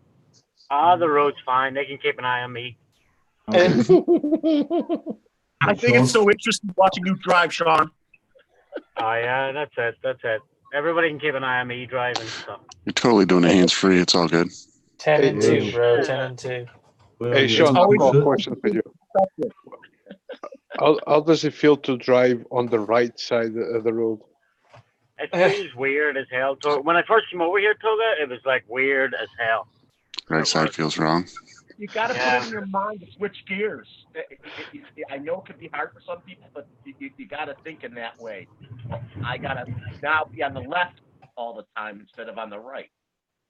The road's fine. They can keep an eye on me. I think it's so interesting watching you drive, Sean. Oh yeah, that's it. That's it. Everybody can keep an eye on me driving. So. You're totally doing it hands free. It's all good. 10 and Hey, 2, bro. 10 and 2. Hey, Sean, I've got a question for you. How does it feel to drive on the right side of the road? It feels weird as hell. When I first came over here, Toga, it was like weird as hell. Right side feels wrong. You got to Yeah. put in your mind to switch gears. I know it can be hard for some people, but you got to think in that way. I got to now be on the left all the time instead of on the right.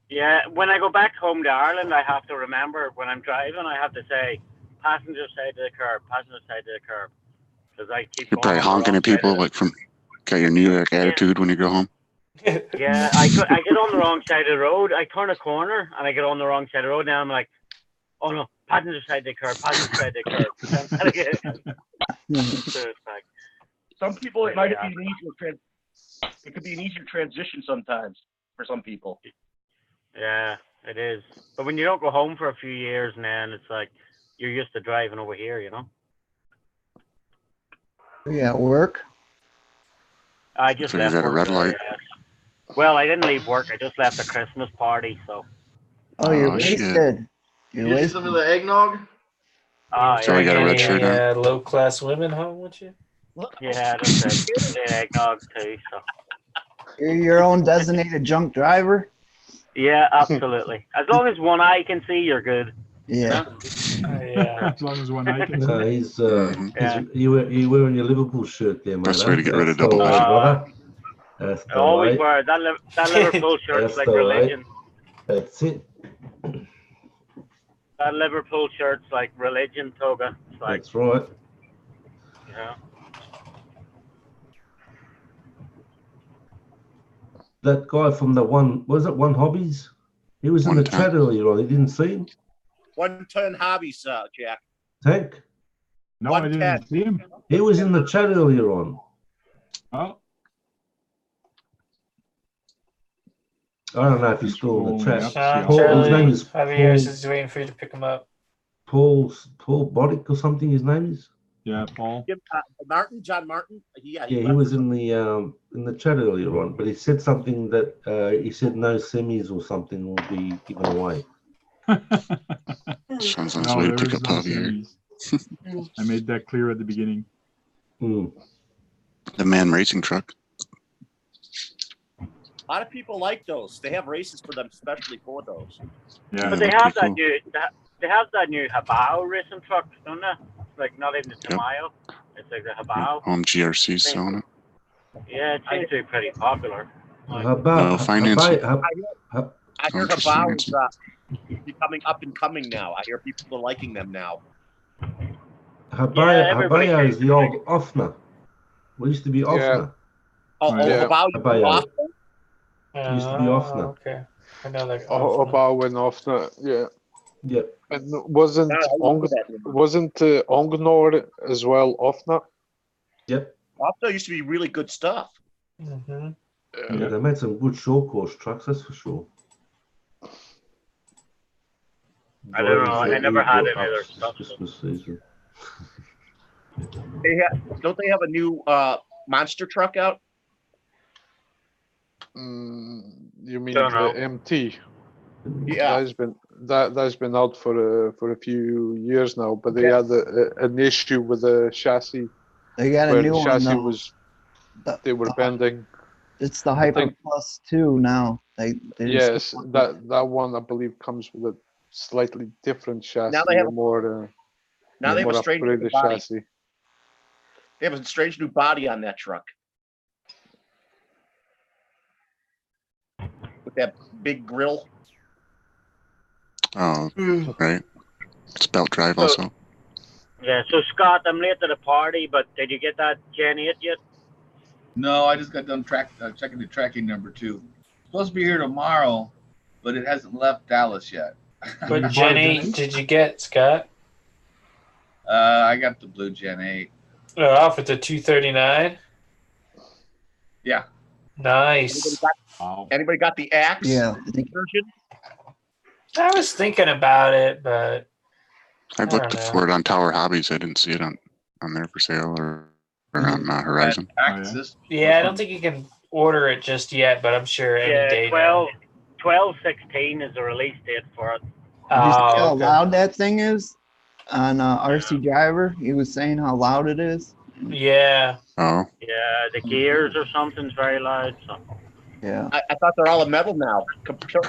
Yeah, when I go back home to Ireland, I have to remember when I'm driving, I have to say passenger side to the curb, passenger side to the curb, because I keep. You're probably honking at people like from got your New York attitude when you go home. Yeah, I get on the wrong side of the road. I turn a corner and I get on the wrong side of the road. Now I'm like, oh no, passenger side of the curb, passenger side of the curb. So it's like, some people it might be an easier it could be an easier transition sometimes for some people. Yeah, it is. But when you don't go home for a few years, man, it's like you're used to driving over here, you know. You at work? I just So left you're at a work. red light. Well, I didn't leave work. I just left a Christmas party, so. Oh, you're shit. wasted. You're You need wasted. some of the eggnog? So I got a red shirt on. Low-class women home with you? Yeah, that's it. Yeah, eggnog too, so. You're your own designated junk driver? Yeah, absolutely. As long as one eye can see, you're good. Yeah. Yeah. As long as one eye can see. No, he's Yeah. you wearing your Liverpool shirt there, mate. Best way to get rid of That's the double way, vision. brother. That's I the always way. wear that Liverpool shirt's That's like the way. religion. That's it. That Liverpool shirt's like religion, Toga. It's like, That's right. you know. That guy from the One Hobbies? He was in One the Ton. chat earlier on. He didn't see him. 110 hobbies, Jack. Tank. No, I didn't see him. He was in the chat earlier on. Oh, I don't know if he's still in the chat. Sean, Paul, his name Charlie, is Javier's is waiting for you to pick him up. Paul Bodick or something. His name is. yeah, Paul. John Martin. Yeah, Yeah, he was in the chat earlier on, but he said something that he said no semis or something will be given away. Sean's on his way to pick up Javier. semis. I made that clear at the beginning. Mm. The man racing truck. A lot of people like those. They have races for them, especially for those. Yeah. But they have that new, they have that new Habao racing truck, don't they? Like not even the Tamayo. It's like the Habao. Home GRC selling it. Yeah, it seems to be pretty popular. Like, No financing. I hear just Habao is financing. becoming up and coming now. I hear people are liking them now. Habaya is the old Offner. We used to be Offner. Habao. Habaya. Used to be Offner. Okay. I know that. About and Offner, yeah. Yep. And wasn't Ongnor as well Offner? Yep. Offner used to be really good stuff. Mm-hmm. Yeah, they made some good short course trucks, that's for sure. I don't know. I never had any of their stuff. Christmas season. Don't they have a new monster truck out? You mean Don't the know. MT? Yeah. That's been out for a few years now, but they had an issue with the chassis. They got a where new the one, chassis though. they were bending. It's the Hyper Plus 2 now. They Yes, that one I believe comes with a slightly different chassis. Now they have more now they have a strange new upgraded body. chassis. They have a strange new body on that truck. With that big grill. Oh, right. It's belt drive also. Yeah, so Scott, I'm late to the party, but did you get that Gen 8 yet? No, I just got done checking the tracking number 2. Supposed to be here tomorrow, but it hasn't left Dallas yet. What Gen 8 did you get, Scott? I got the blue Gen 8. Oh, off at the 239. Yeah. Nice. Anybody got the Axe Yeah. version? I was thinking about it, but I don't looked know. for it on Tower Hobbies. I didn't see it on there for sale or on Horizon. Yeah, I don't think you can order it just yet, but I'm sure any Yeah, day now. 12/16 is the release date for it. Did you see how okay. loud that thing is on RC Driver? He was saying how loud it is. Yeah. Oh. Yeah, the gears or something's very loud. So. Yeah. I thought they're all a metal now.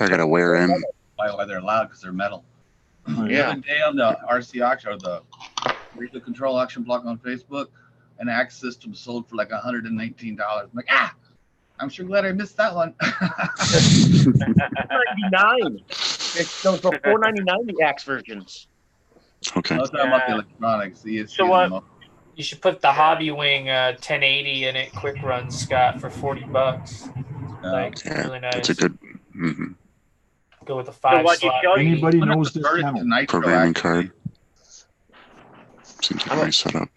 I gotta wear in. Why they're loud? Because they're metal. Oh, The yeah. other day on the RC auction or the radio control auction block on Facebook, an axe system sold for like $119. I'm like, I'm sure glad I missed that one. $499. Those were $499 the axe versions. Okay. I was talking about the electronics. So what? You should put the Hobby Wing 1080 in it, quick run, Scott, for $40. Like, Yeah, really nice. that's a good. Mm-hmm. Go with the 5 slot. Anybody knows this channel? Programming card. Seems like a nice setup.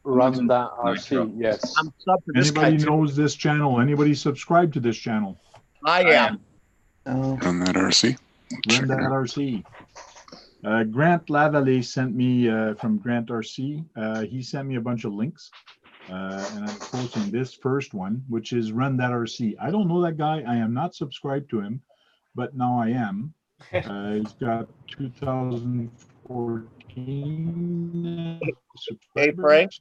Run that RC, yes. I'm sub to this Anybody guy too. knows this channel? Anybody subscribe to this channel? I am. Run that RC. Run that RC. Grant Lavalley sent me from Grant RC. He sent me a bunch of links, and I'm posting this first one, which is Run That RC. I don't know that guy. I am not subscribed to him, but now I am. He's got 2014 Hey Frank.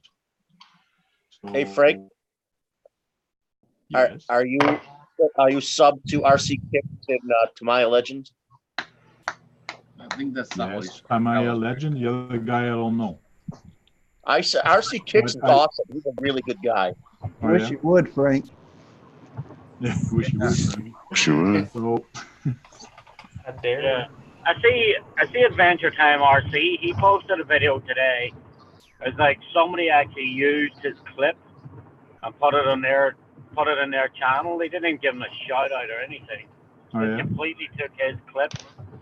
So, Hey Frank. yes. Are you sub to RC Kicks in Tamaya Legends? I think that's not what Yes. Am I a legend? The other guy I don't know. RC Kicks is awesome. He's a really good guy. Oh, Wish yeah? you would, Frank. Yeah, wish you would. Frank. Wish you would. So, I dare. Yeah. I see Adventure Time RC. He posted a video today. It's like somebody actually used his clip and put it in their channel. They didn't even give him a shout out or anything. oh, They yeah. completely took his clip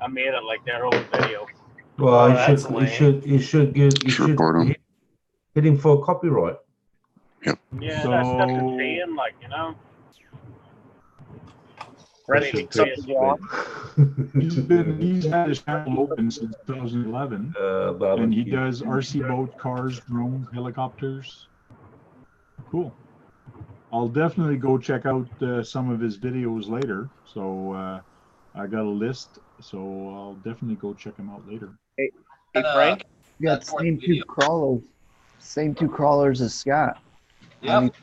and made it like their own video. Well, that's you should hit him for copyright. Yep. Yeah, So- that's insane, like, you know. Ready to take He's had his channel open since 2011, and he does RC boat, cars, drones, helicopters. Cool. I'll definitely go check out some of his videos later. So I got a list, so I'll definitely go check him out later. Hey Frank. You got same two crawlers as Scott. Yep.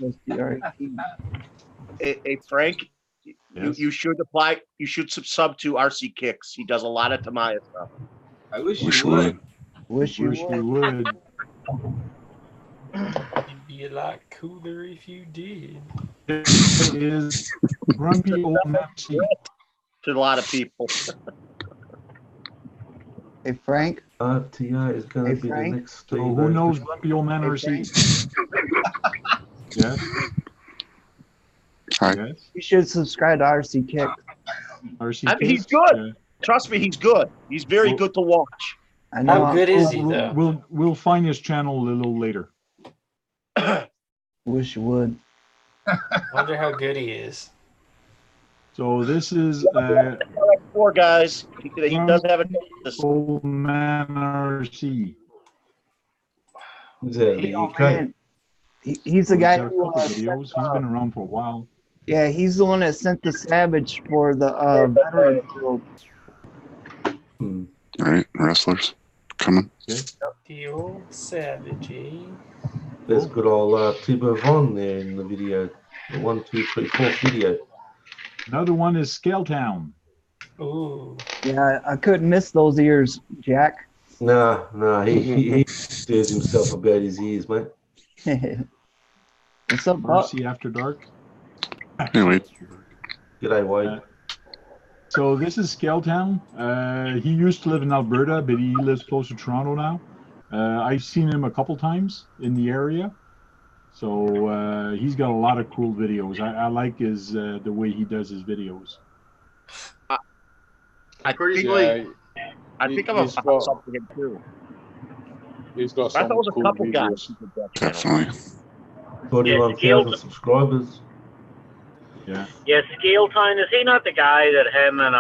Hey Frank. Yes. You should apply. You should sub to RC Kicks. He does a lot of Tamaya stuff. I wish Wish you would. Wish you would. It'd be a lot cooler if you did. It is Grumpy Old Maxi. To a lot of people. Hey, Frank. RTA is going to Hey, be Frank. the next. So who knows Grumpy Old Man RC? Yes. Hi. Yes. You should subscribe to RC Kick. RC I mean, he's Kicks? good. Trust me, he's good. He's very good to watch. I know. How good is he, though? We'll find his channel a little later. Wish you would. Wonder how good he is. So this is Four guys. He does have a Old Man RC. Is that the UK? He's the He's guy got a who. couple videos. He's been around for a while. Yeah, he's the one that sent the Savage for the veteran field. All right, wrestlers coming. The old Savage, eh? There's good old Thibaut Von there in the video. The 1, 2, 3, 4th video. Another one is Scale Town. Ooh. Yeah, I couldn't miss those ears, Jack. No, he stirs himself about his ears, mate. What's up, Buck? RC After Dark. Hey, wait. G'day, Wade. So this is Scale Town. He used to live in Alberta, but he lives close to Toronto now. I've seen him a couple times in the area. So he's got a lot of cool videos. I like his the way he does his videos. I think I'm a something him too. He's got I some thought it was a cool couple videos. guys. who did that channel. Definitely. 41,000 subscribers. Yeah. Yeah, Scale Town, is he not the guy that him and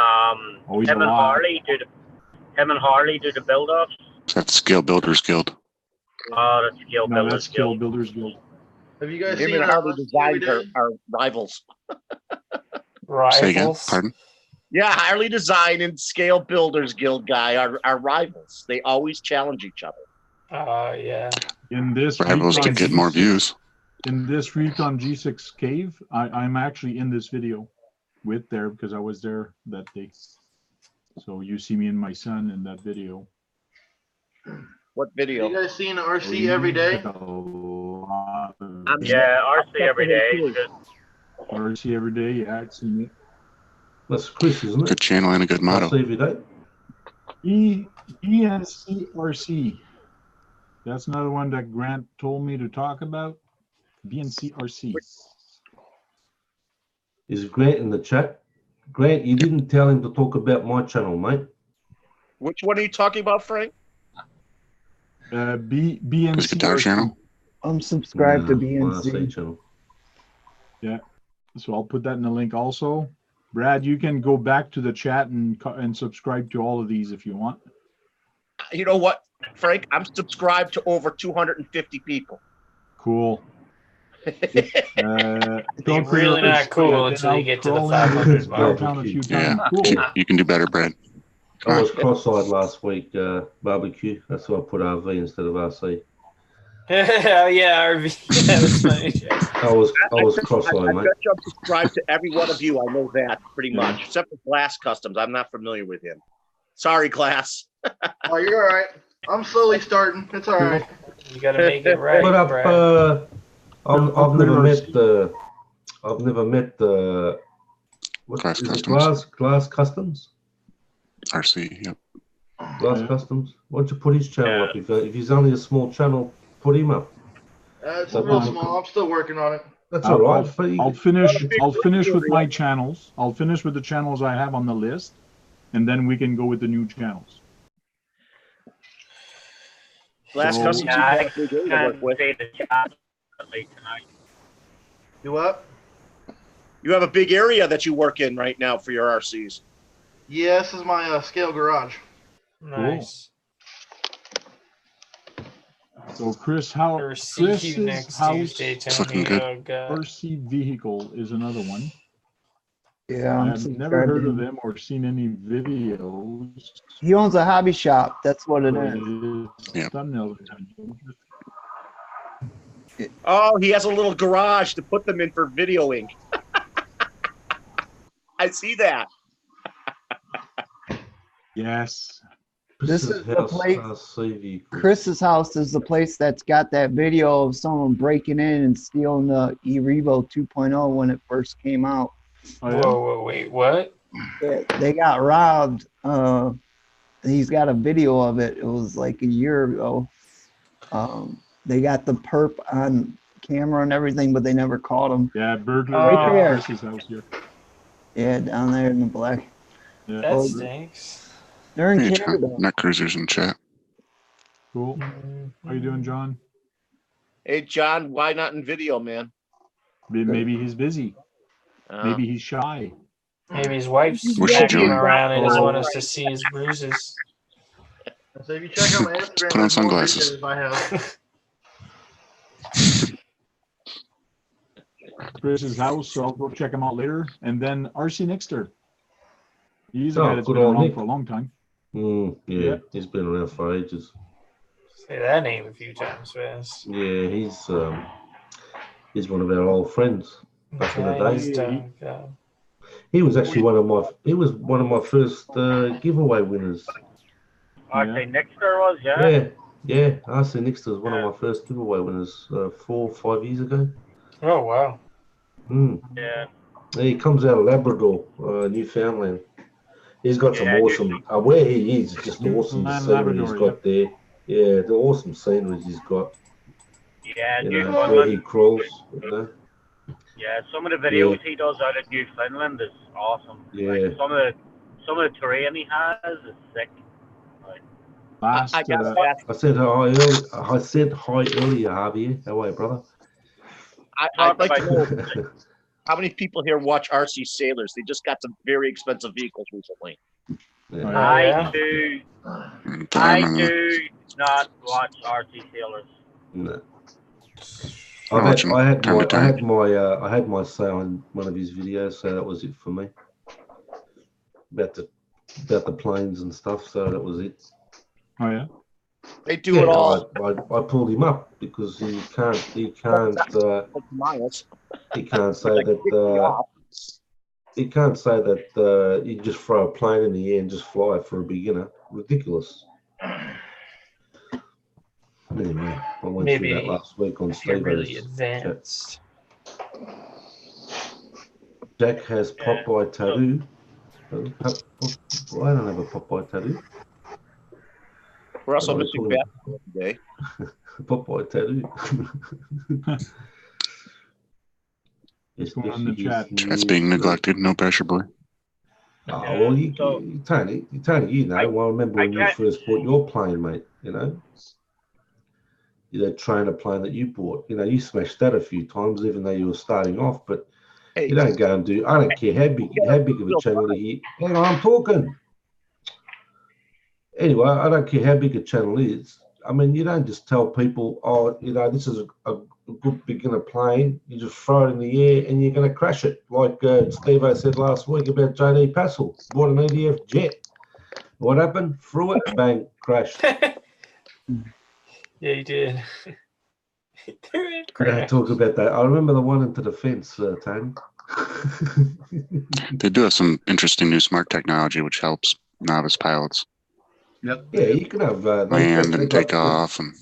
he's him and alive. Harley do Him and Harley do the build-offs. That's Scale Builders Guild. Oh, that's Skill No, Builders that's Skill Guild. Builders Guild. Have you guys Him seen and Harley RC Designs every day? are rivals. Say again. Rivals. Pardon. Yeah, Harley Design and Scale Builders Guild guy are rivals. They always challenge each other. Yeah. In this Rivals week to on get more G6 views. In this week on G6 Cave, I'm actually in this video with there because I was there that day. So you see me and my son in that video. What Have video? you guys seen RC every day? Yeah, RC every day. It's good. RC every day, yeah, I've seen it. That's Chris, isn't it? Good channel and a good motto. RC every day. BNCRC. That's another one that Grant told me to talk about. BNCRC. Is Grant in the chat? Grant, you didn't tell him to talk about my channel, mate. Which one are you talking about, Frank? BNC guitar channel. I'm subscribed to My BNC. RC channel. Yeah, so I'll put that in the link also. Brad, you can go back to the chat and subscribe to all of these if you want. You know what, Frank? I'm subscribed to over 250 people. Cool. You're really not cool until you get to the 500 mark. Yeah, you can do better, Brad. I was cross-eyed last week, barbecue. That's why I put RV instead of RC. Yeah, RV. That was funny. I was cross-eyed, I mate. bet you I'm subscribed to every one of you. I know that pretty much, except for Glass Customs. I'm not familiar with him. Sorry, Glass. Oh, you're all right. I'm slowly starting. It's all right. You gotta make it right, Put up. Brad. I've never met the. What Glass is it? Customs. Glass Customs. RC. Yep. Glass Customs. Why don't you put his channel up? If he's only a small channel, put him up. It's real small. I'm still working on it. That's all right. I'll finish with my channels. I'll finish with the channels I have on the list, and then we can go with the new channels. Glass So- Customs. Yeah, I you got a big area to can't work with. say the chat late tonight. You what? You have a big area that you work in right now for your RCs. Yeah, this is my scale garage. Nice. So Chris, how Or see you Chris's next house Tuesday, looking Tony. good. Oh god. RC vehicle is another one. Yeah, I I'm have subscribed never to heard of him. them or seen any videos. He owns a hobby shop. That's what it is. Yeah. Thumbnail. Oh, he has a little garage to put them in for videoing. I see that. Yes. This is the place. RC vehicle. Chris's house is the place that's got that video of someone breaking in and stealing the eRevo 2.0 when it first came out. Oh, yeah? Whoa, wait, what? They got robbed. He's got a video of it. It was like a year ago. They got the perp on camera and everything, but they never caught him. Yeah, burglary Right there. at Chris's house here. Yeah, down there in the black. Yeah. That Oh, stinks. They're in Hey, Canada. John. Net Cruisers in chat. Cool. How you doing, John? Hey, John, why not in video, man? Maybe he's busy. Uh, Maybe he's shy. Maybe his wife's What's she backing doing? around and doesn't want us to see his bruises. So if you check out my Instagram, Put on there's more sunglasses. videos I have. Chris's house, so I'll go check him out later. And then RC Nixter. He's a Oh, guy that's good been old around Nick. for a long time. Yeah, Yeah. he's been around for ages. Say that name a few times fast. Yeah, he's one of our old friends back in the Guys, day. don't. He was actually one of my first giveaway winners. RC Nixter was, yeah. Yeah. RC Nixter was one of my first giveaway winners 4 or 5 years ago. Oh wow. Yeah. He comes out of Labrador, Newfoundland. He's got some Yeah, awesome. Where he is, just awesome Newfoundland, scenery he's Labrador, got there. Yeah, the awesome sceneries he's got. Yeah, You know, Newfoundland. where he crawls. You know? Yeah, some of the videos he does out of Newfoundland is awesome. Yeah. Like some of the terrain he has is sick. Like, Last, I gotta ask. I said hi earlier, Javier. How are you, brother? I'd like to know how many people here watch RC Sailors. They just got some very expensive vehicles recently. Yeah. yeah. I do not watch RC Sailors. No. I watch him I had time to time. my say on one of his videos, so that was it for me. About the planes and stuff, so that was it. Oh yeah. They do it all. I pulled him up because he can't say that he can't say that you just throw a plane in the air and just fly for a beginner. Ridiculous. Anyway, I went through that last week on If you're Steve. really advanced. Jack has Popeye tattoo. I don't have a Popeye tattoo. We're also missing basketball today. Popeye tattoo. What's going on in the chat? Chat's being neglected. No pressure, boy. Oh, well, Tony, you know, well, I remember when you first bought your plane, mate, you know, that trainer plane that you bought, you know, you smashed that a few times, even though you were starting off, but you don't go and do, I don't care how big of a channel he, hang on, I'm talking. Anyway, I don't care how big a channel is. I mean, you don't just tell people, oh, you know, this is a good beginner plane. You just throw it in the air and you're going to crash it. Like Steve-O said last week about JD Passel. Bought an EDF jet. What happened? Threw it, bang, crashed. Yeah, you did. Yeah, talk about that. I remember the one into the fence, Tony. They do have some interesting new smart technology, which helps novice pilots. Yep. Yeah, you can have land and take off and.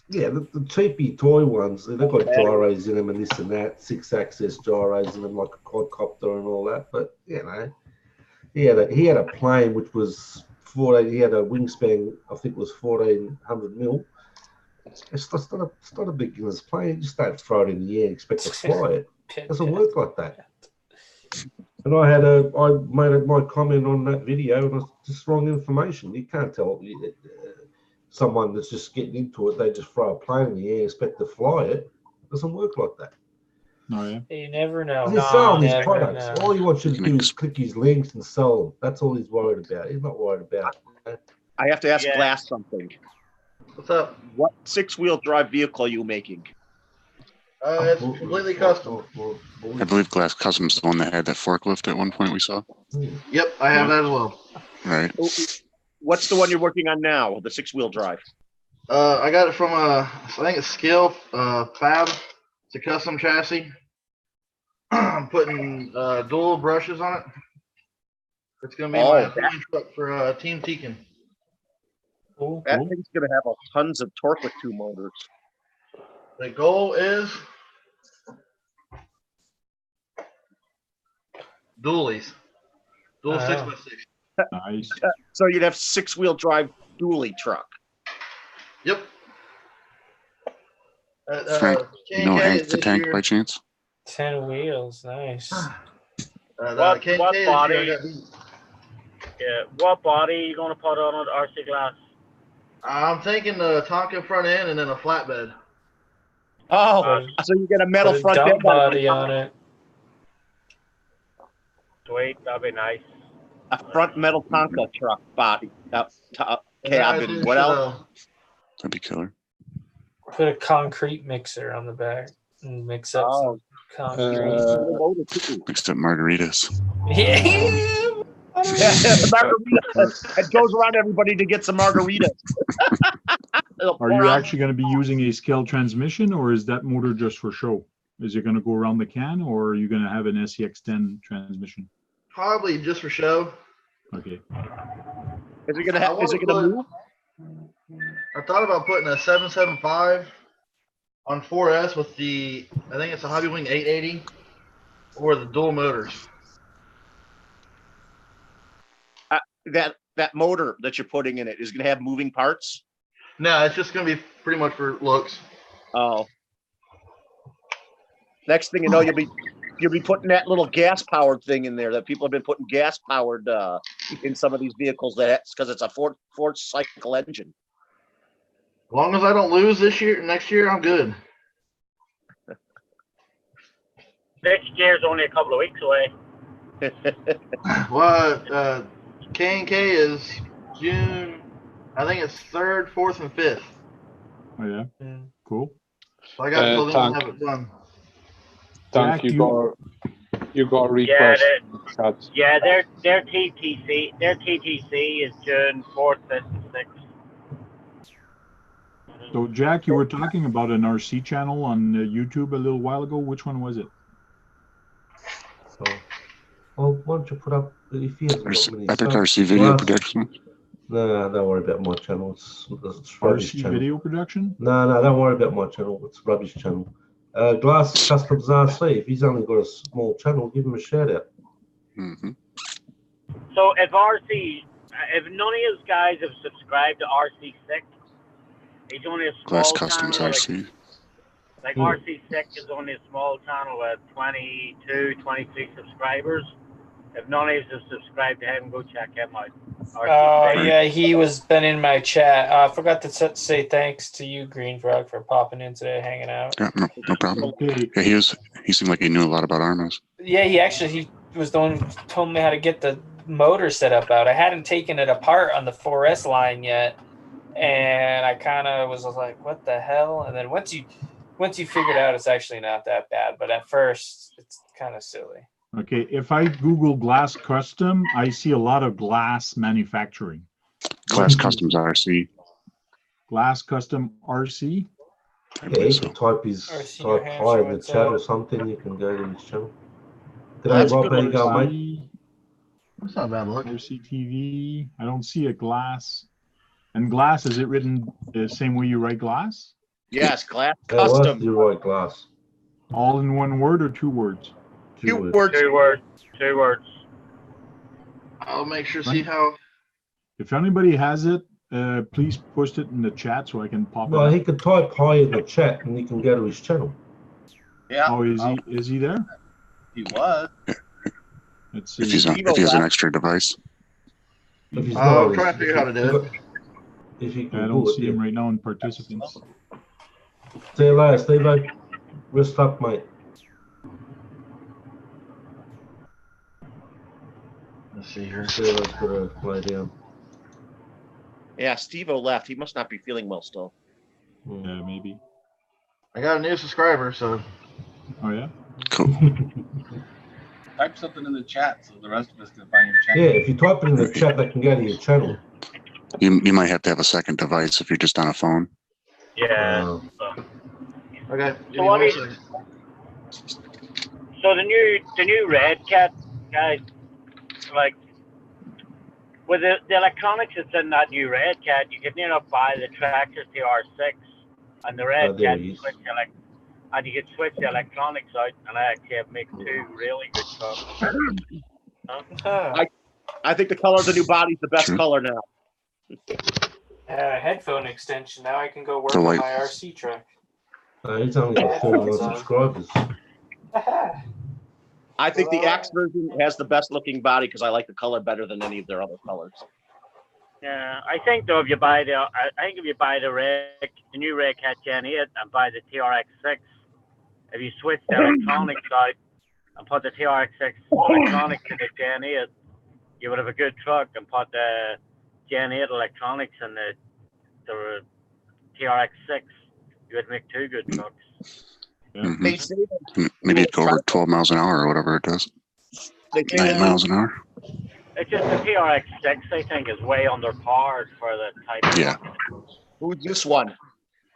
Yeah, the cheapy toy ones, they've got gyros in them and this and that, 6-axis gyros in them like a quadcopter and all that. But you know, he had a plane which was 14. He had a wingspan, I think it was 1400 mil. It's not a beginner's plane. You just don't throw it in the air and expect to fly it. It doesn't work like that. And I made my comment on that video, and it's just wrong information. You can't tell someone that's just getting into it, they just throw a plane in the air, expect to fly it. It doesn't work like that. Oh yeah. You never know. He's selling his products. All he wants you to do is click his links and sell them. That's all he's worried about. He's not worried about. I have to ask Glass something. What's up? What 6-wheel drive vehicle are you making? It's completely custom. I believe Glass Custom's the one that had that forklift at one point we saw. Yep, I have that as well. Right. What's the one you're working on now? The 6-wheel drive. I got it from I think it's Skill Fab. It's a custom chassis. I'm putting dual brushes on it. It's gonna be my opinion truck for Team Tekin. That thing's gonna have tons of torque with 2 motors. The goal is dualies. Dual 6x6. Nice. So you'd have 6-wheel drive dually truck. Yep. Frank, you know Hank the Tank by chance? 10 wheels, nice. What body? Yeah, what body are you gonna put on it, RC Glass? I'm taking the Tonka front end and then a flatbed. Oh, so you get a metal Put a front dump end body on it. Sweet, that'd be nice. A front metal Tonka truck body, cabin. What else? That'd be killer. Put a concrete mixer on the back and mix up some concrete. Mixed up margaritas. Yeah. Margarita. It goes around everybody to get some margaritas. Are you actually going to be using a scale transmission, or is that motor just for show? Is it going to go around the can, or are you going to have an SEX10 transmission? Probably just for show. Okay. Is it gonna move? I thought about putting a 775 on 4S with I think it's a Hobby Wing 880 or the dual motors. That motor that you're putting in it is gonna have moving parts? No, it's just gonna be pretty much for looks. Oh. Next thing you know, you'll be putting that little gas powered thing in there that people have been putting gas powered in some of these vehicles because it's a Ford cycle engine. As long as I don't lose next year, I'm good. Next year's only a couple of weeks away. Well, K&K is June, I think it's 3rd, 4th, and 5th. Oh yeah, Mm. cool. So I got until then to Tank. have it done. Tank, Jack, you got a Yeah, request. Chats. yeah, their TTC is June 4th, 5th, and 6th. So Jack, you were talking about an RC channel on YouTube a little while ago. Which one was it? So, well, why don't you put up if he hasn't got many Epic subs, RC video Glass- production. No, don't worry about my channel. It's rubbish RC channel. video production? No, don't worry about my channel. It's a rubbish channel. Glass Customs RC. If he's only got a small channel, give him a shout out. Mm-hmm. So if none of you guys have subscribed to RC6, he's only a small Glass Customs channel. RC. Like RC6 is only a small channel with 22, 23 subscribers. If none of you have subscribed to him, go check him out. RC6. Yeah, he was been in my chat. I forgot to say thanks to you, Green Frog, for popping in today, hanging out. Yeah, no problem. Okay. Yeah, he seemed like he knew a lot about Armas. Yeah, he was the one who told me how to get the motor set up out. I hadn't taken it apart on the 4S line yet, and I kind of was like, "What the hell?" And then once you figure it out, it's actually not that bad. But at first, it's kind of silly. Okay, if I Google Glass Custom, I see a lot of glass manufacturing. Glass Customs RC. Glass Custom RC? Yeah, you can type hi in the chat or something. You can go to his channel. G'day, Rob. How you going, mate? That's not a bad look. RCTV. I don't see a glass. And glass, is it written the same way you write glass? Yes, Glass How else Custom. do you write glass? All in one word or two words? Two words. Two words. I'll make sure see how. If anybody has it, please post it in the chat so I can pop Well, it he up. could type hi in the chat and you can go to his channel. Yeah. Oh, is he there? He was. Let's see. If he has an extra device. If he's I'm not, trying to figure out how to do it. If he I can don't do it, see him right now in participants. Say hello, Steve. Wrist up, mate. Let's see here. Steve's got to lay down. Yeah, Steve-O left. He must not be feeling well still. Yeah, maybe. I got a new subscriber, so. Oh, yeah? Cool. Type something in the chat so the rest of us can find your channel. Yeah, if you type it in the chat, they can go to your channel. You might have to have a second device if you're just on a phone. Yeah. Okay. So what is? So the new Red Cat guys, like with the electronics that's in that new Red Cat, you can buy the Tractor TR6 and the Red Cat switch and you can switch the electronics out, and I actually have made two really good trucks. I think the color of the new body is the best color now. Headphone extension. Now I can go work on my RC truck. He's only got 49 subscribers. I think the X version has the best looking body because I like the color better than any of their other colors. Yeah, I think though if you buy the new Red Cat Gen 8 and buy the TRX6, if you switch the electronics out and put the TRX6 electronics in the Gen 8, you would have a good truck, and put the Gen 8 electronics in the TRX6, you would make two good trucks. Mm-hmm. They say Maybe it'd go over 12 miles an hour or whatever it does. 9 miles an hour. It's just the TRX6, I think, is way underpowered for the type. Yeah. Who's this one?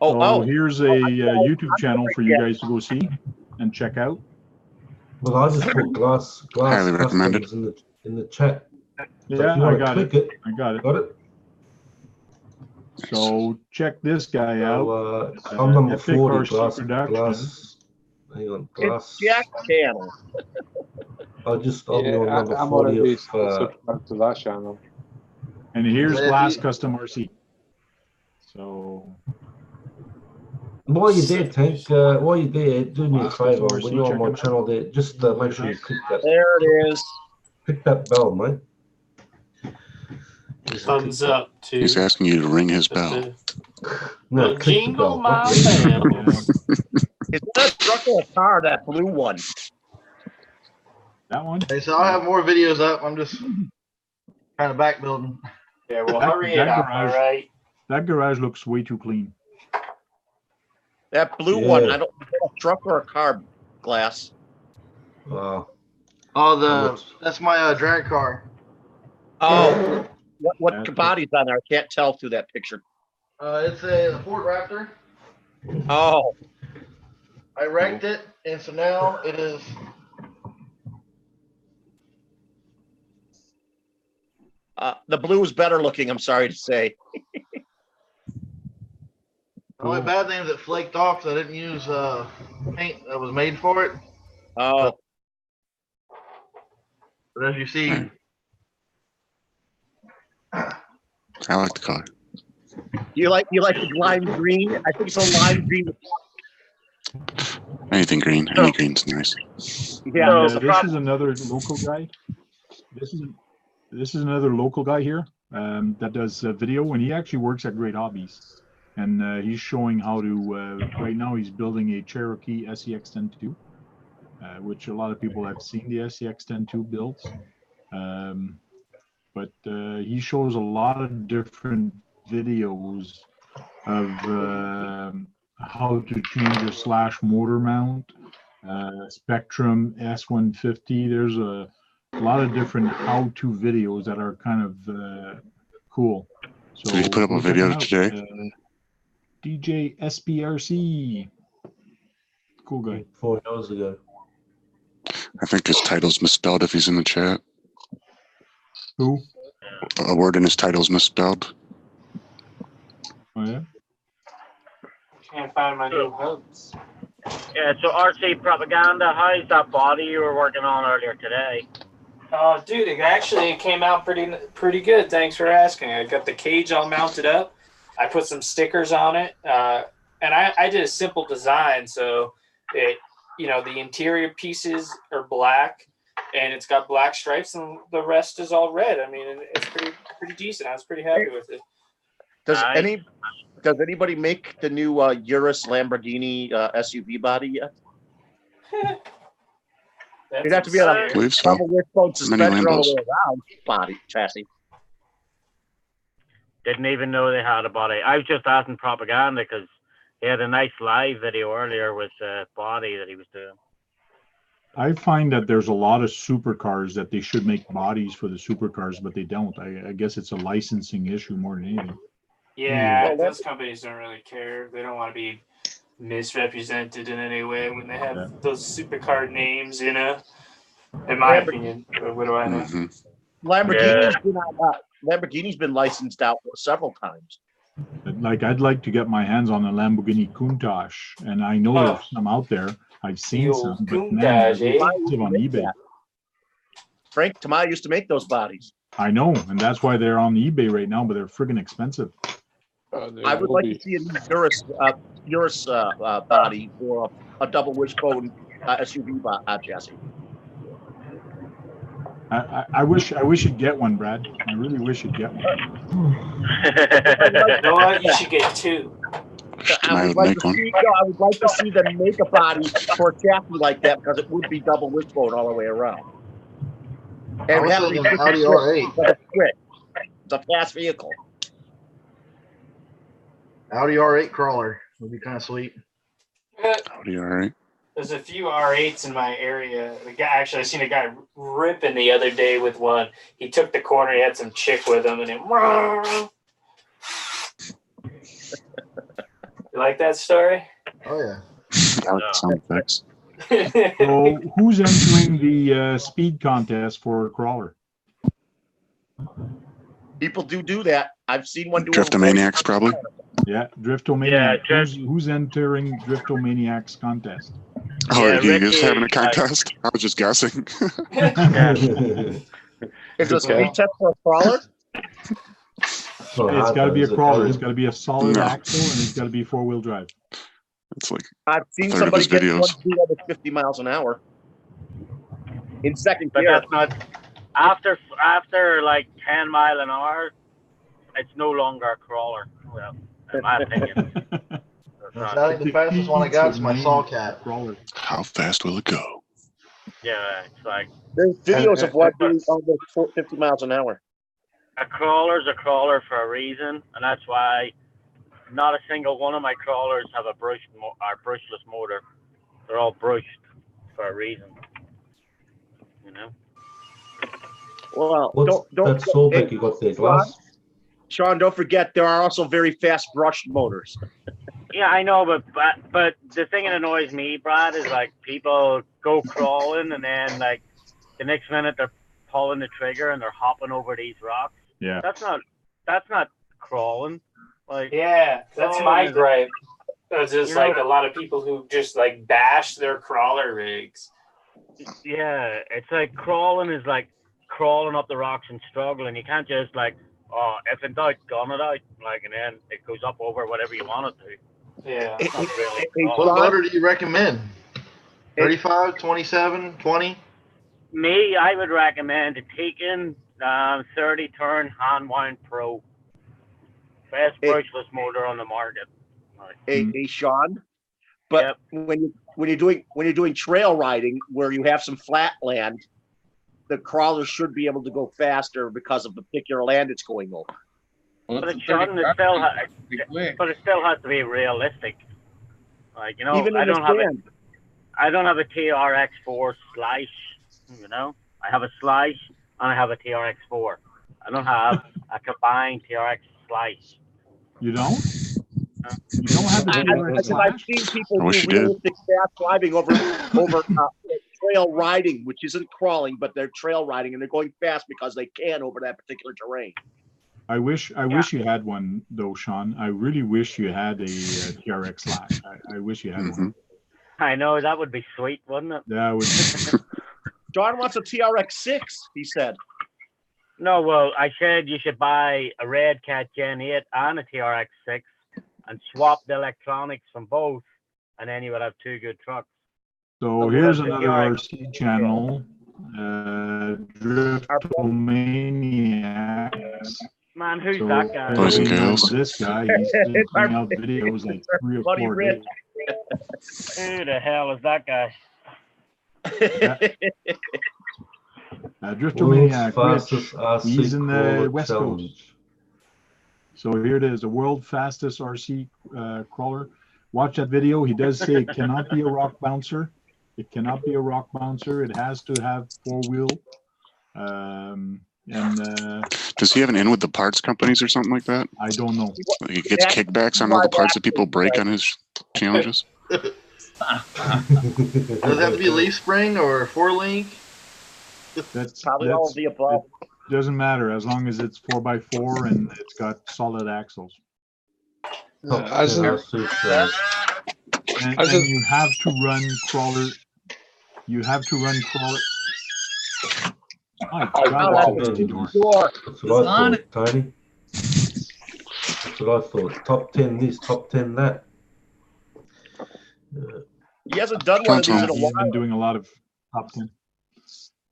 So here's a YouTube channel for you guys to go see and check out. Well, I just put glass Highly recommended. customs in the chat. So Yeah, if you I want got to it. click it. I got it. Got it? So check this guy out. So, I'm number Epic 40, RC glass. Hang on, glass. It's Jack channel. I'll be on number I'm 40 already of. subscribed to that channel. And here's Yeah, Glass he- Custom RC. So While you're there, Tank, while you're there, do me a Glass favour. Custom When you're RC, on my check him channel there, just make sure you click that. There it is. Click that bell, mate. Thumbs up to He's asking you to ring his bell. No, click the jingle bell. my not bells. Is that a truck or a car, that blue one? that one. Okay, so I'll have more videos up. I'm just Kind of back building. Yeah, well, hurry it up, all right? That garage looks way too clean. That blue one, I don't know, a truck or a car glass. Oh, that's my drag car. Oh, what body's on there? I can't tell through that picture. It's a Ford Raptor. Oh. I wrecked it, and so now it is. The blue is better looking, I'm sorry to say. The only bad thing is it flaked off because I didn't use paint that was made for it. Oh. But as you see, I like the color. You like the lime green? I think it's a lime green. Anything green, any green's nice. Yeah. This is another local guy. This is another local guy here that does video, and he actually works at Great Hobbies, and he's showing how to. Right now, he's building a Cherokee SEX 10.2, which a lot of people have seen the SEX 10.2 builds, but he shows a lot of different videos of how to change a slash motor mount, Spectrum S150. There's a lot of different how-to videos that are kind of cool. So did he put up a video today? DJ SBRC, cool guy. 4 hours ago. I think his title's misspelled if he's in the chat. Who? A word in his title's misspelled. Oh yeah. Can't find my new hubs. Yeah, so RC Propaganda, how's that body you were working on earlier today? Oh, dude, it came out pretty good. Thanks for asking. I got the cage all mounted up. I put some stickers on it, and I did a simple design. So the interior pieces are black, and it's got black stripes, and the rest is all red. I mean, it's pretty decent. I was pretty happy with it. Does anybody make the new Urus Lamborghini SUV body yet? It'd have to be on a double wishbone suspension all the way around body chassis. Didn't even know they had a body. I was just asking Propaganda because he had a nice live video earlier with the body that he was doing. I find that there's a lot of supercars that they should make bodies for the supercars, but they don't. I guess it's a licensing issue more than anything. Yeah, those companies don't really care. They don't want to be misrepresented in any way when they have those supercar names, in my opinion. What do I know? Lamborghini's been licensed out several times. Like, I'd like to get my hands on a Lamborghini Countach, and I know there's some out there. I've seen some, but man, they're expensive on eBay. Frank Tamai used to make those bodies. I know, and that's why they're on eBay right now, but they're friggin' expensive. I would like to see a new Urus body for a double wishbone SUV chassis. I wish you'd get one, Brad. I really wish you'd get one. You know what? You should get two. I would like to see them make a body for a chassis like that because it would be double wishbone all the way around. And have an Audi R8. It's a fast vehicle. Audi R8 crawler would be kind of sweet. Audi R8. There's a few R8s in my area. I seen a guy ripping the other day with one. He took the corner. He had some chick with him, and it. You like that story? Oh yeah. I like the sound effects. So, who's entering the speed contest for crawler? People do that. I've seen one do. Driftomaniacs, probably. Yeah, Driftomaniacs. Who's entering Driftomaniacs contest? Oh, yeah, he is having a contest? I was just guessing. Is it a speed test for a crawler? It's got to be a crawler. It's got to be a solid axle, and it's got to be 4-wheel drive. It's like I've seen somebody get one do over 50 miles an hour in second gear. But that's not after like 10 mile an hour. It's no longer a crawler. Well, in my opinion. The fastest one I got is my Saw Cat. How fast will it go? Yeah, it's like there's videos of one doing almost 50 miles an hour. a crawler's a crawler for a reason, and that's why not a single one of my crawlers have a brushless motor. They're all brushed for a reason. You know. Well, What's don't that sawback you got there, Glass? Sean, don't forget there are also very fast brushed motors. Yeah, I know, but the thing that annoys me, Brad, is like people go crawling and then like the next minute they're pulling the trigger and they're hopping over these rocks. Yeah. That's not crawling. Like Yeah, that's my gripe. It's just You know- like a lot of people who just like bash their crawler rigs. yeah, it's like crawling is like crawling up the rocks and struggling. You can't just like, oh, if in doubt, gun it out, like, and then it goes up over whatever you want it to. Yeah. It's not really What crawling. motor do you recommend? 35, 27, 20? Me, I would recommend a Taken 30 turn hand wound pro. Best brushless motor on the market. Hey, Sean. But when you're doing trail riding where you have some flat land, the crawler should be able to go faster because of the particular land it's going over. But it shouldn't. It still has to be realistic. Like, you know, Even in I the don't have sand. I don't have a TRX4 Slash. You know, I have a Slash and I have a TRX4. I don't have a combined TRX Slash. You don't? You don't have a TRX I've seen people I wish do you did. realistic fast driving over trail riding, which isn't crawling, but they're trail riding, and they're going fast because they can over that particular terrain. I wish you had one though, Sean. I really wish you had a TRX Slash. I wish you had one. I know, that would be sweet, wouldn't it? That would. John wants a TRX6, he said. No, well, I said you should buy a Red Cat Gen 8 and a TRX6 and swap the electronics from both, and then you would have two good trucks. So here's another RC channel, Driftomaniacs. Man, who's So, that guy? Boys and girls. This guy, he's putting out videos like 3 or 4 days. Who the hell is that guy? Driftomaniac, World's Rich, fastest he's RC in the crawler West challenge. Coast. So here it is, the world fastest RC crawler. Watch that video. He does say it cannot be a rock bouncer. It cannot be a rock bouncer. It has to have 4-wheel. Does he have an in with the parts companies or something like that? I don't know. Like he gets kickbacks on all the parts that people break on his challenges? Does it have to be leaf spring or 4-link? That's Probably all of the above. It doesn't matter as long as it's 4x4 and it's got solid axles. As in- And As a- you have to run crawler. You have to run crawler. My God, that's a busy door. That's what I thought, Tony. That's what I thought. Top 10 this, top 10 that. He hasn't done one of these in a He's while. been doing a lot of top 10.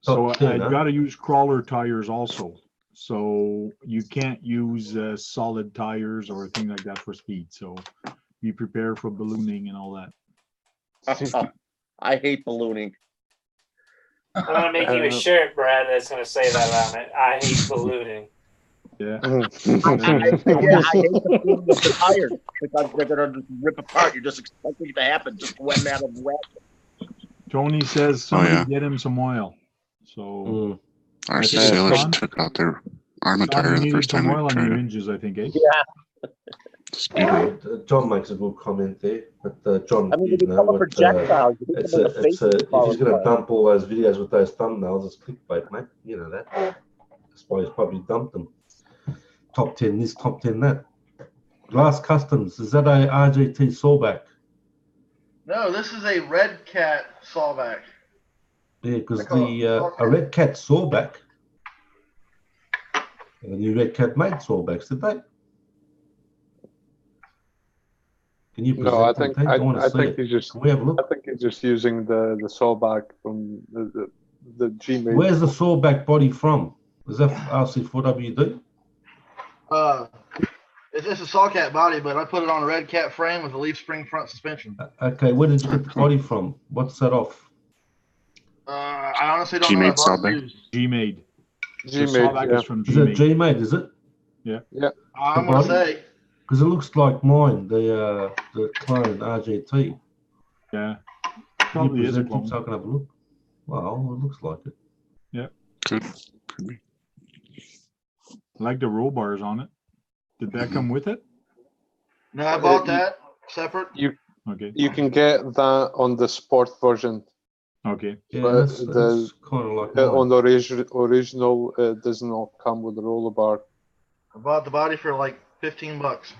So Top 10, I huh? got to use crawler tires also. So you can't use solid tires or a thing like that for speed. So be prepared for ballooning and all that. I hate ballooning. I'm gonna make you a shirt, Brad, that's gonna say that on it. I hate ballooning. Yeah. I hate the feeling of the tires because they're gonna just rip apart. You're just expecting it to happen just when that is wet. Tony says somebody yeah. get him some oil. So RC Okay, Sailors Sean? took out their armor Sean, tire you the needed first some time oil we on tried your it. hinges, I think, eh? Yeah. Speedway. John makes a good comment there, but John, I mean, you they know, become a what, projectile. You hit it's them in a, the face it's a, with if the power he's going to plant. dump all those videos with those thumbnails, it's clickbait, mate. You know that. That's why he's probably dumped them. Top 10 this, top 10 that. Glass Customs, is that a RGT sawback? No, this is a Red Cat sawback. Yeah, because They call it a Red Cat sawback, the new Red Cat made sawbacks, did they? Can you present No, I them, think Tate? I want to see think it. he's just. Can we have a look? I think he's just using the sawback from the Gmail. Where's the sawback body from? Is that RC4WD? It's just a saw cat body, but I put it on a Red Cat frame with a leaf spring front suspension. Okay, where did you get the body from? What's that off? I honestly don't G-made know. I bought it sawback? used. G-made. The G-Mate, Sawback yeah. is from Is that G-Mate. G-Mate, is it? Yeah. Yeah. I'm The gonna body? say Because it looks like mine, the clone RGT. Yeah. Can you Probably is a present it so clone. I can have a look? Well, it looks like it. Yeah. Could be. I like the roll bars on it. Did that come with it? no, I bought that separate. Okay. You can get that on the sport version, Okay. Yeah, but that's kind of like on mine. the original, it does not come with the roller bar. I bought the body for like $15.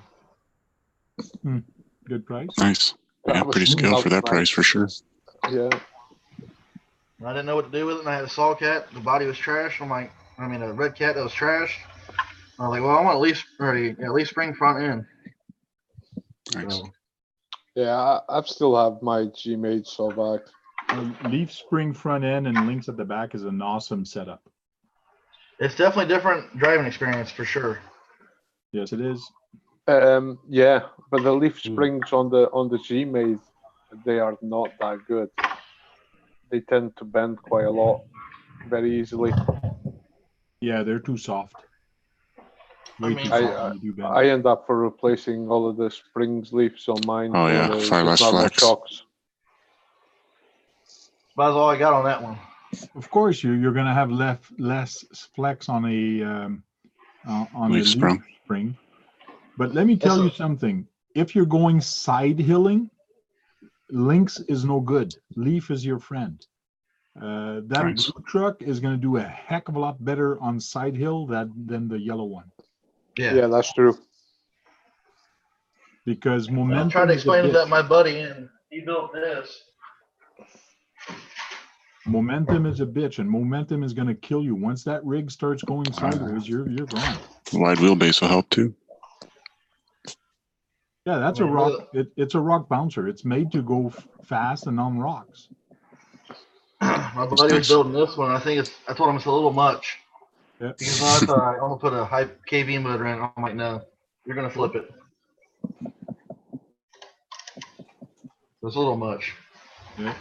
Good price. Nice. That Yeah, was- pretty scale that for was that price nice. for sure. Yeah. I didn't know what to do with it, and I had a saw cat. The body was trash. I'm like, I mean, a red cat that was trash. I was like, well, I want at least spring front end. Nice. So, Yeah, I still have my G-Mate Sawback. Leaf spring front end and links at the back is an awesome setup. it's definitely different driving experience for sure. Yes, it is. Yeah, but the leaf springs on the G-Mate, they are not that good. They tend to bend quite a lot, very easily. Yeah, they're too soft. Way too I, soft when you do bend. I end up for replacing all of the springs leaves on mine. Oh, for yeah, the far less normal flex. shocks. That's all I got on that one. Of course, you're going to have less flex on a Leaf sprung. spring. But let me tell you something. If you're going side hilling, Lynx is no good. Leaf is your friend. That Nice. blue truck is going to do a heck of a lot better on side hill than the yellow one. Yeah, that's true. Because I momentum tried to is a explain to bitch. that my buddy, and he built this. Momentum is a bitch, and momentum is going to kill you. Once that rig starts going sideways, you're gone. Wide wheelbase will help too. Yeah, that's a rock. It's a rock bouncer. It's made to go fast and on rocks. My buddy was building this one. I told him it's a little much. Yeah. Because I thought I'm gonna put a high KV motor in. I'm like, no, you're gonna flip it. It's a little much. Yeah.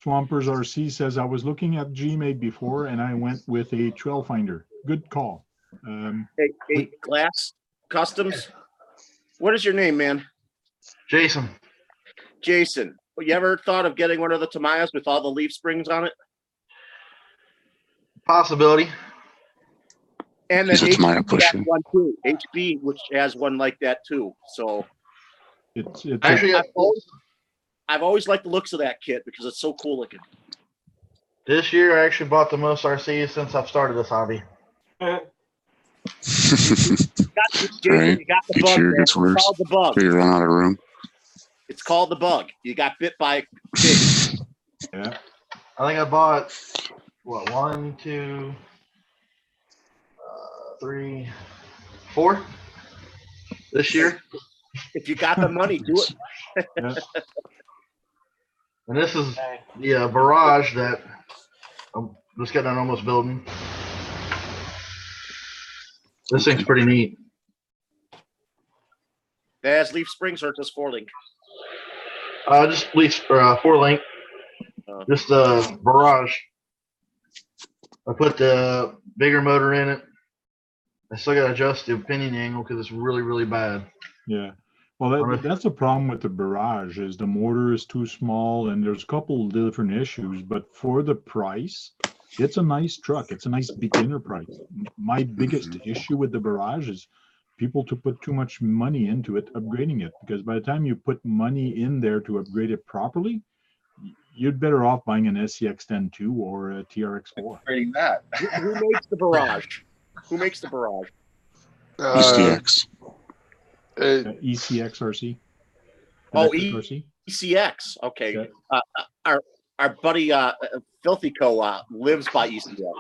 Swampers RC says, I was looking at G-Mate before and I went with a trail finder. Good call. Hey, Glass Customs. What is your name, man? Jason. Jason. You ever thought of getting one of the Tamayas with all the leaf springs on it? Possibility. And then He's a Tamaya HB has pusher. one too. HB, which has one like that too. So it's Actually, I've always liked the looks of that kit because it's so cool looking. this year I actually bought the most RCs since I've started this hobby. Right. You got the Each bug, year man. gets worse. It's called the bug. You run out of room. It's called the bug. You got bit by a pig. Yeah. I think I bought what 1, 2, 3, 4 this year. If you got the money, do it. Yeah. And this is the barrage that I'm just getting on almost building. This thing's pretty neat. It has leaf springs or just 4-link? Just leaf 4-link. Just the barrage. I put the bigger motor in it. I still got to adjust the pinion angle because it's really, really bad. Yeah. Well, that's a problem with the Barrage is the motor is too small and there's a couple of different issues, but for the price, it's a nice truck. It's a nice beginner price. My biggest issue with the Barrage is people to put too much money into it, upgrading it, because by the time you put money in there to upgrade it properly, you'd better off buying an SCX-10 or a TRX-4. Upgrading that. Who makes the Barrage? Who makes the Barrage? ECX. ECX-RC. Oh, RC? ECX. Okay. Yeah. Our buddy Filthy Co lives by ECX.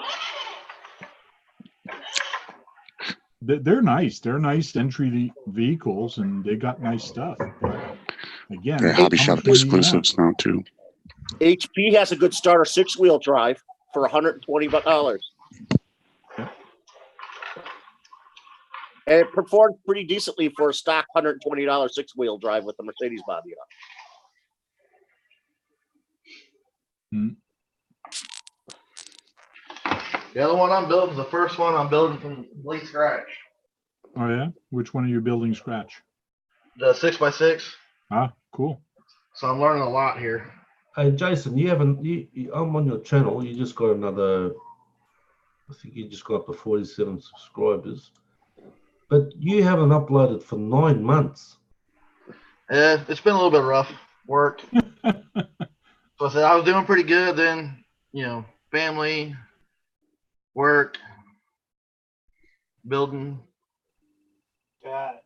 They're nice. They're nice entry vehicles, and they got nice stuff. But again, They're hobby shop exclusives now too. HP has a good starter 6-wheel drive for $120. And it performed pretty decently for a stock $120 6-wheel drive with the Mercedes body on. Hmm. The other one I'm building, the first one I'm building from complete scratch. Oh yeah, which one are you building scratch? The 6x6. Ah, cool. So I'm learning a lot here. Hey Jason, you haven't. I'm on your channel. You just got another. I think you just got up to 47 subscribers, but you haven't uploaded for 9 months. Yeah, it's been a little bit rough. Work. So I said I was doing pretty good. Then family, work, building. Got it.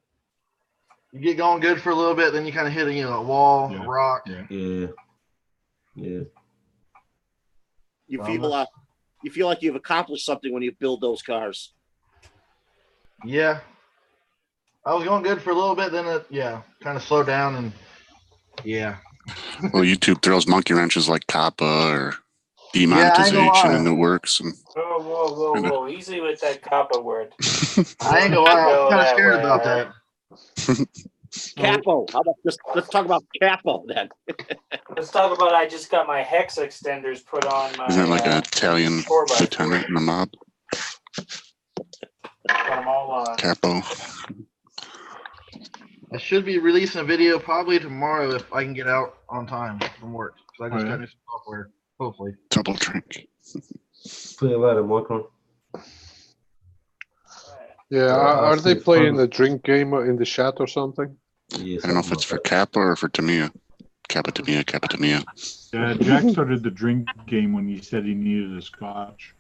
You get going good for a little bit, then you kind of hit a wall, a rock. Yeah. You feel like you've accomplished something when you build those cars. Yeah. I was going good for a little bit, then it kind of slowed down, and Well, YouTube throws monkey wrenches like COPPA or demonetization and it works. And Whoa. Easy with that copper word. I ain't gonna lie, I'm kind of scared about that. Capo. How about let's talk about Capo then. Let's talk about I just got my hex extenders put on my. Isn't that like an Italian lieutenant in the mob? Got them all on. Capo. I should be releasing a video probably tomorrow if I can get out on time from work. So I just got new software, hopefully. Double drink. See you later, Micron. Yeah, are they playing the drink game in the chat or something? I don't know if it's for Kappa or for Tamiya. Kappa Tamiya. Yeah, Jack started the drink game when he said he needed a scotch.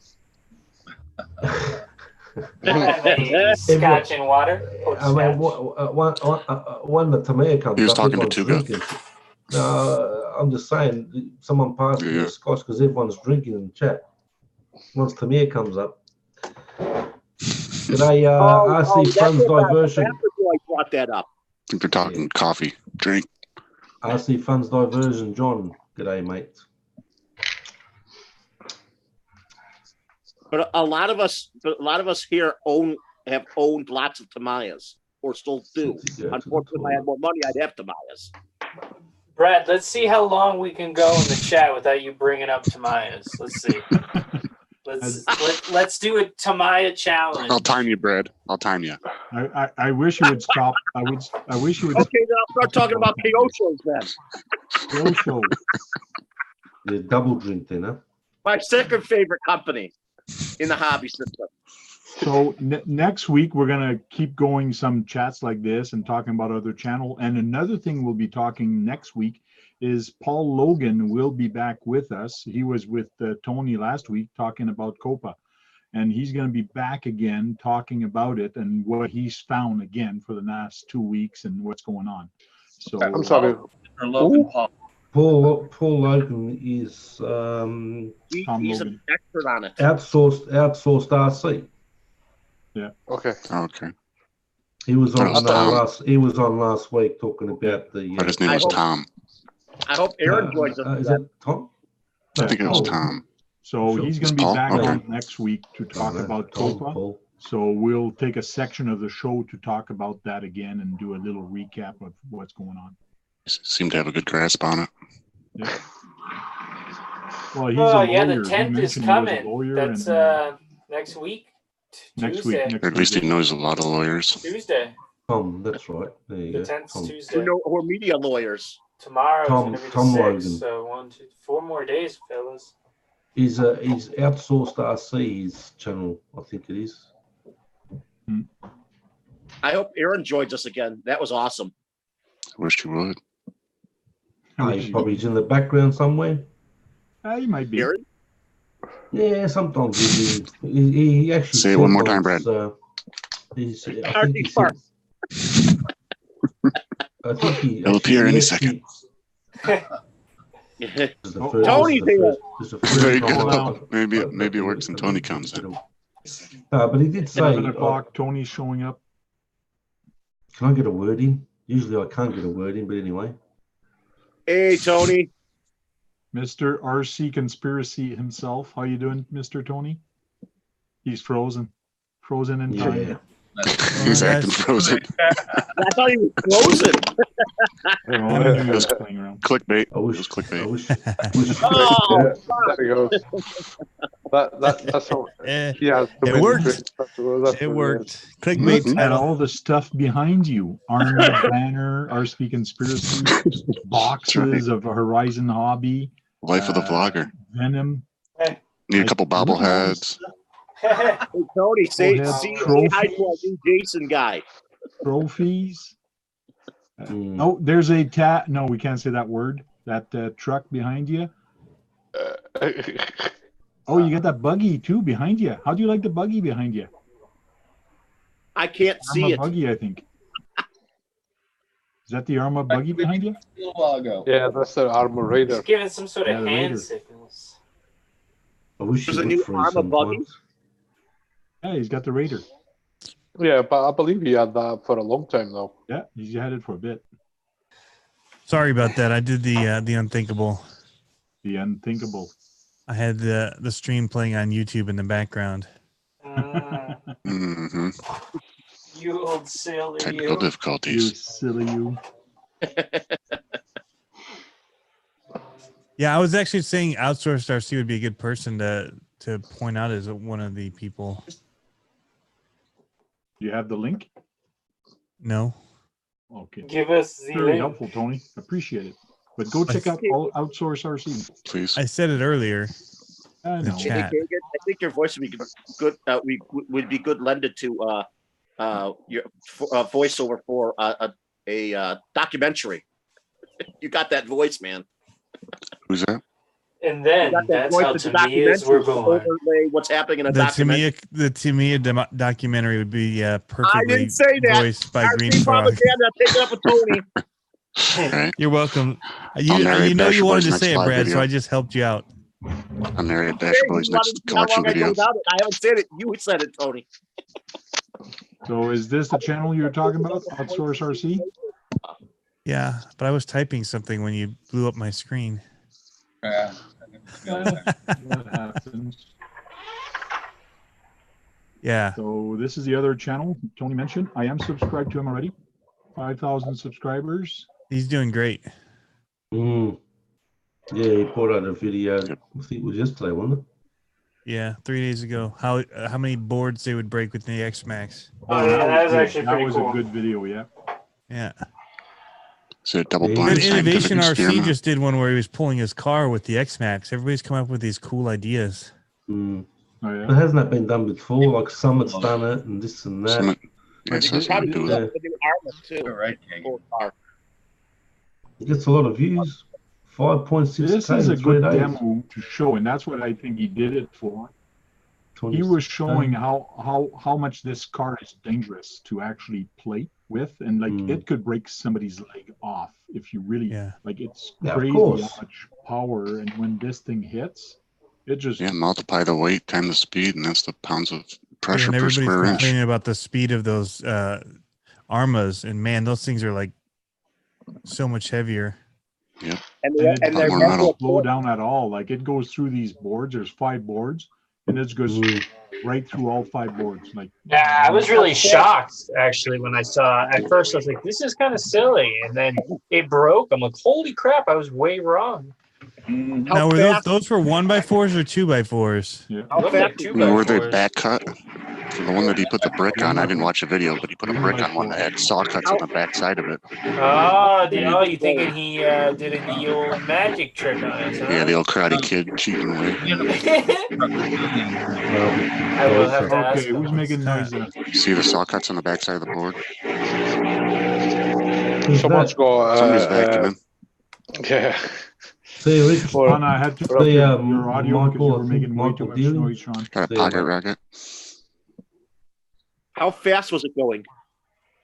Scotch and water. I mean, when the Tamiya comes He was up, talking to everyone's Tuga. drinking. No, I'm just saying, someone passed me the scotch because everyone's drinking in the chat. Once Tamiya comes up. G'day, RC Funds Diversion. I brought that up. I think they're talking coffee, drink. RC Funds Diversion, John. G'day, mate. But a lot of us here have owned lots of Tamayas, or still do. Unfortunately, if I had more money, I'd have Tamayas. Brad, let's see how long we can go in the chat without you bringing up Tamayas. Let's see. Let's do a Tamiya challenge. I'll time you, Brad. I'll time you. I wish you would stop. I wish you would. Okay, then I'll start talking about Kyoshos then. Kyosho. The double drink then, huh? My second favorite company in the hobby system. So next week we're gonna keep going some chats like this and talking about other channel. And another thing we'll be talking next week is Paul Logan will be back with us. He was with Tony last week talking about Copa, and he's going to be back again talking about it and what he's found again for the last 2 weeks and what's going on. So I'm sorry. Or Logan Paul. Paul Logan is He's an expert on it. outsourced RC. Yeah. Okay. Okay. He was on Tom. He was on last week talking about the. But his name was Tom. I hope Aaron joins us. Is that Tom? I think it was Tom. So he's going to be Paul? back Okay. on next week to talk about Tom, Copa. Paul. So we'll take a section of the show to talk about that again and do a little recap of what's going on. Seem to have a good grasp on it. Yeah. Well, he's a lawyer. The 10th is coming. That's next week. Next Tuesday. week. Or at least he knows a lot of lawyers. Tuesday. Tom, that's right. There you The go. 10th Tom. is Tuesday. We're media lawyers. Tomorrow's Tom- going to be the Tom 6th. Logan. So 1, 2, 4 more days, fellas. He's outsourced RC's channel, I think it is. I hope Aaron joins us again. That was awesome. I wish you would. He's in the background somewhere. He might be. Aaron? Yeah, sometimes he actually Say it one more time, Brad. I think he He'll appear any second. Tony's here. There you go. Maybe it works and Tony comes in. But he did say 7 o'clock, Tony's showing up. Can I get a word in? Usually I can't get a word in, but anyway. Hey, Tony. Mr. RC Conspiracy himself. How you doing, Mr. Tony? He's frozen. Frozen in time. He's Well, acting that's- frozen. I thought he was frozen. He was playing around. Clickbait. I wish. It was clickbait. I wish. wish Oh, There he goes. That's how. Eh, He has too it many worked. tricks. That's what It worked. Look Clickbait at title. all the stuff behind you. Army banner, RSP Conspiracy, boxes of Horizon Hobby, Life of the vlogger. Venom. Need a couple look at all bobbleheads. Hey, Tony, say Go ahead. say hi to our new Jason guy. Trophies. Mm. Oh, there's a cat. No, we can't say that word. That truck behind you. Oh, you got that buggy too behind you. How do you like the buggy behind you? I can't see Arma it. buggy, I think. Is that the Arma buggy behind you? A little while ago. Yeah, that's the Armor Raider. He's giving some sort of Yeah, the hand Raider. signals. I wish There's you a would new freeze Arma buggy? sometimes. Yeah, he's got the Raider. Yeah, but I believe he had that for a long time though. Yeah, he's had it for a bit. Sorry about that. I did the unthinkable. The unthinkable. I had the stream playing on YouTube in the background. Mm-hmm. You old sailor, Technical you. You difficulties. silly you. Yeah, I was actually saying Outsourced RC would be a good person to point out as one of the people. You have the link? No. Okay. Give us the Very link. helpful, Tony. Appreciate it. But go check out Outsource RC. Please. I said it earlier. I in the know. Hey, chat. Kagan, I think your voice would be good. We would be good lended to your voiceover for a documentary. You got that voice, man. Who's that? And then You got that that's voice how for the Tamiya's were documentary to born. overlay what's happening in a The documentary. Tamiya documentary would be I perfectly didn't say that. voiced by Green RC Frog. propaganda. Take it up with Tony. Right. You're welcome. I'll You narrate know Basher you wanted Boy's to next say it, live Brad, video. so I just helped you out. I'll narrate Hey, Basher you Boy's wanted next to see how collection long I go video. without it. I haven't said it. You said it, Tony. So is this the channel you're talking about? Outsource RC? Yeah, but I was typing something when you blew up my screen. Yeah. That happens. Yeah. So this is the other channel Tony mentioned. I am subscribed to him already. 5,000 subscribers. He's doing great. Mm. Yeah, he put out a video. I think it was yesterday, wasn't it? Yeah, 3 days ago. How many boards they would break with the X Max. Oh, yeah, that was good. actually That pretty was cool. a good video, yeah. Yeah. Is it double Good blind Good scientific Innovation RC experiment? just did one where he was pulling his car with the X Max. Everybody's come up with these cool ideas. Mm. Oh, yeah. But hasn't that been done before? Like Summit's done it and this and that. Summit. Yes, has something to do with Yeah. it. The new Arma, too. You're right, Kagan. Full car. It gets a lot of views. 5.6K This is a in 3 good days. demo to show, and that's what I think he did it for. He 26K. was showing how much this car is dangerous to actually play with, and like it could break somebody's leg off if you really like. It's Yeah, of crazy course. how much power, and when this thing hits, it just Yeah, multiply the weight times the speed, and that's the pounds of pressure And per everybody's square inch. complaining about the speed of those Armas, and man, those things are like so much heavier. Yep. And and it and they're doesn't more metal. slow down at all. Like it goes through these boards. There's 5 boards, and it goes right through all 5 boards. Like Yeah, I was really shocked actually when I saw. At first, I was like, "This is kind of silly," and then it broke. I'm like, "Holy crap! I was way wrong." Now, were those were 1x4s or 2x4s? Yeah. Look at two Were they by fours. back cut? For the one that he put the brick on, I didn't watch the video, but he put a brick on one that had saw cuts on the back side of it. Oh, you thinking he did the old magic trick on us? Huh? Yeah, the old Karate Kid cheating way. I will have to ask okay, who's him. making noise? See the saw cuts on the back side of the board? Someone's got Somebody's vacuuming. yeah. See, Rick, Sean, I had to See, cut your audio because you Michael, were I making think way Michael too much Deary. noise, Sean. Got a pocket rocket. How fast was it going?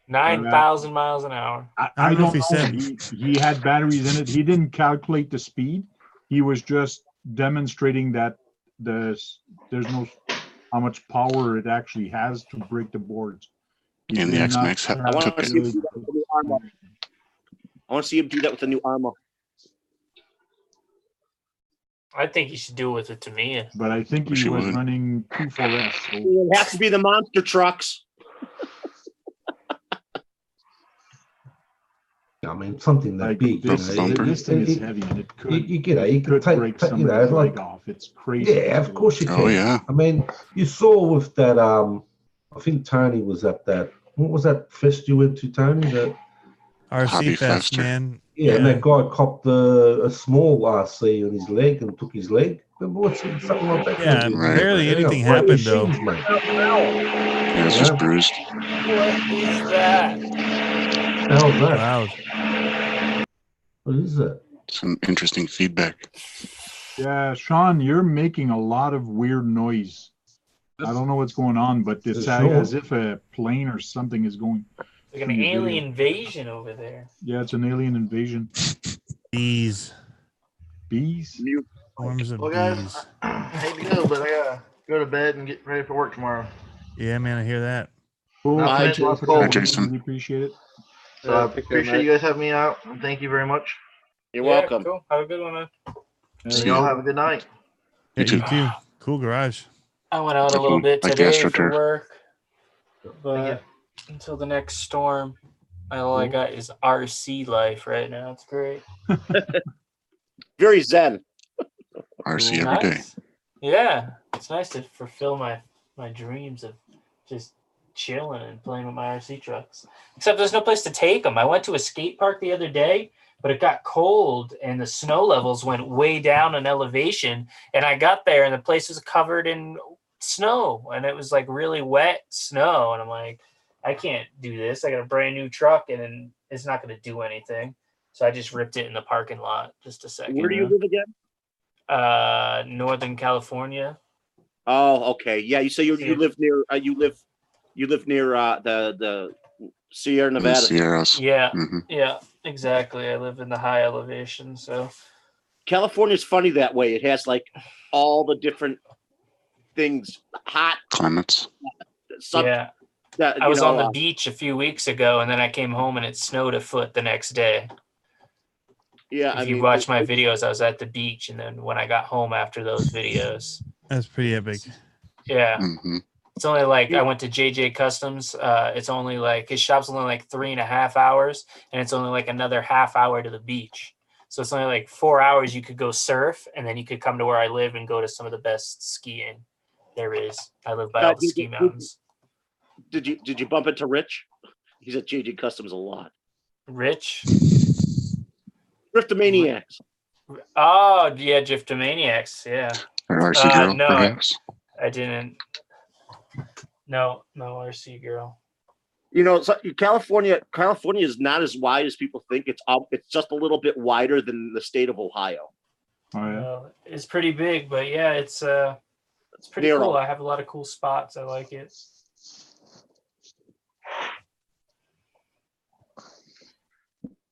9,000 miles an hour. I don't know if he know. said. He had batteries in it. He didn't calculate the speed. He was just demonstrating that there's no how much power it actually has to break the boards. He And the did X-Max not I want took to it. see him do that with the new Arma. I want to see him do that with the new Arma. I think you should do it with a Tamiya. But I think Wish he he was would. running 2.4S. So It has to be the monster trucks. I mean, something that Like big. this, this thing is heavy, and it could. You could break somebody's leg off. It's crazy. Yeah, of course you can. Oh, yeah. I mean, you saw with that. I think Tony was at that. What was that fest you went to, Tony? The RC Fest, man. Yeah, and that guy copped a small RC on his leg and took his leg. Remember what's something like that? Yeah, barely anything happened though. Mate. Yeah, it's just bruised. What is that? How's that? Loud. What is that? Some interesting feedback. Yeah, Sean, you're making a lot of weird noise. I don't know what's going on, but it's as if a plane or something is going. Like an alien invasion over there. Yeah, it's an alien invasion. Bees. Bees? Swarms of Well, guys, bees. I hate to go, but I gotta go to bed and get ready for work tomorrow. Yeah, man, I hear that. Cool. Not Thanks a lot it's for cold. calling. Jason. Really appreciate it. So I appreciate you guys having me out, and thank you very much. You're welcome. Cool. Have a good one, man. And y'all have a good night. Yeah, you too. Cool garage. I went out a little bit Like today for AstroTurf. work, but until the next storm, all I got is RC life right now. It's great. Very zen. RC every day. Nice. Yeah, it's nice to fulfill my dreams of just chilling and playing with my RC trucks. Except there's no place to take them. I went to a skate park the other day, but it got cold and the snow levels went way down in elevation. And I got there and the place was covered in snow and it was like really wet snow. And I'm like, I can't do this. I got a brand new truck and it's not going to do anything. So I just ripped it in the parking lot just a second. Where do you live again? Northern California. Oh, okay. Yeah, you say you live near you live near the Sierra Nevada. Sierras. Yeah, yeah, exactly. I live in the high elevation, so California's funny that way. It has like all the different things, hot climates. Yeah. I was on the beach a few weeks ago, and then I came home and it snowed a foot the next day. Yeah, if you watch my videos, I was at the beach, and then when I got home after those videos, that's pretty epic. Yeah, it's only like I went to JJ Customs. It's only like his shop's only like 3.5 hours, and it's only like another half hour to the beach. So it's only like 4 hours you could go surf, and then you could come to where I live and go to some of the best skiing there is. I live by all the ski mountains. Did you bump into Rich? He's at JJ Customs a lot. Rich? Driftomaniacs. Oh yeah, Driftomaniacs. Yeah. RC girl, no, perhaps. I didn't. No RC girl. You know, California is not as wide as people think. It's just a little bit wider than the state of Ohio. Oh yeah. It's pretty big, but yeah, it's pretty cool. I have a lot of cool spots. I like it.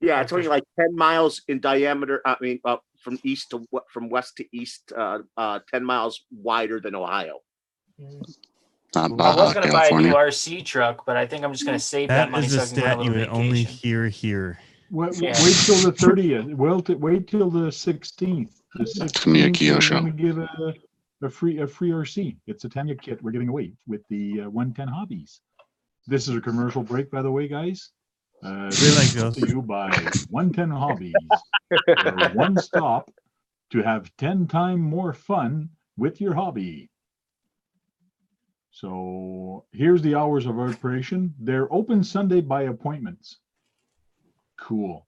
Yeah, it's only like 10 miles in diameter. I mean, from west to east, 10 miles wider than Ohio. I was going to buy a new RC truck, but I think I'm just going to save that money. That is a stat you would only hear here. Wait till the 30th. Wait till the 16th. The 16th, we're going to give a free RC. It's a Tanya kit we're giving away with the 110 Hobbies. This is a commercial break, by the way, guys. To you by 110 Hobbies. One stop to have 10 times more fun with your hobby. So here's the hours of operation. They're open Sunday by appointments. Cool.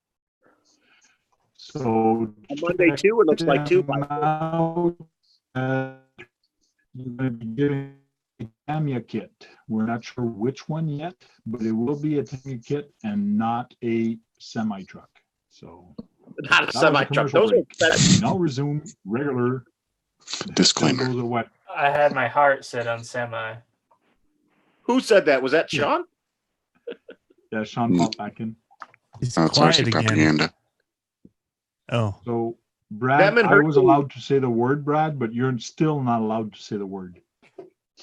So on Monday too, it looks like too. You're going to be giving a Tamiya kit. We're not sure which one yet, but it will be a Tamiya kit and not a semi truck. So not a semi truck. Those are better. Now resume regular disclaimer. I had my heart set on semi. Who said that? Was that Sean? Yeah, Sean popped back in. It's quiet again. Propaganda. Oh. So Brad, I was allowed to say the word, Brad, but you're still not allowed to say the word.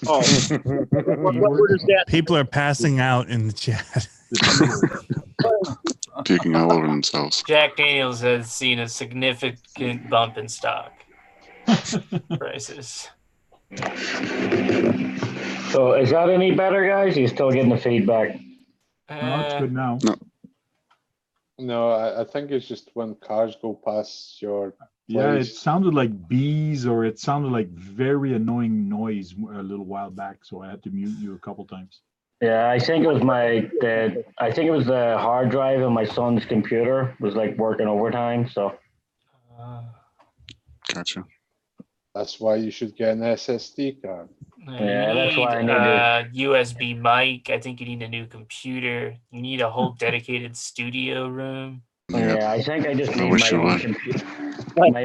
Oh, what word is that? People are passing out in the chat. Puking all over themselves. Jack Daniels has seen a significant bump in stock prices. So is that any better, guys? You're still getting the feedback? No, it's good now. No. No, I think it's just when cars go past your Yeah, it place. sounded like bees, or it sounded like very annoying noise a little while back, so I had to mute you a couple times. Yeah, I think it was the hard drive of my son's computer was like working overtime. So Gotcha. That's why you should get an SSD card. Yeah, you that's need why I need a USB mic. I think you need a new computer. You need a whole dedicated studio room. Yeah, I think I just I need wish my you own would. computer.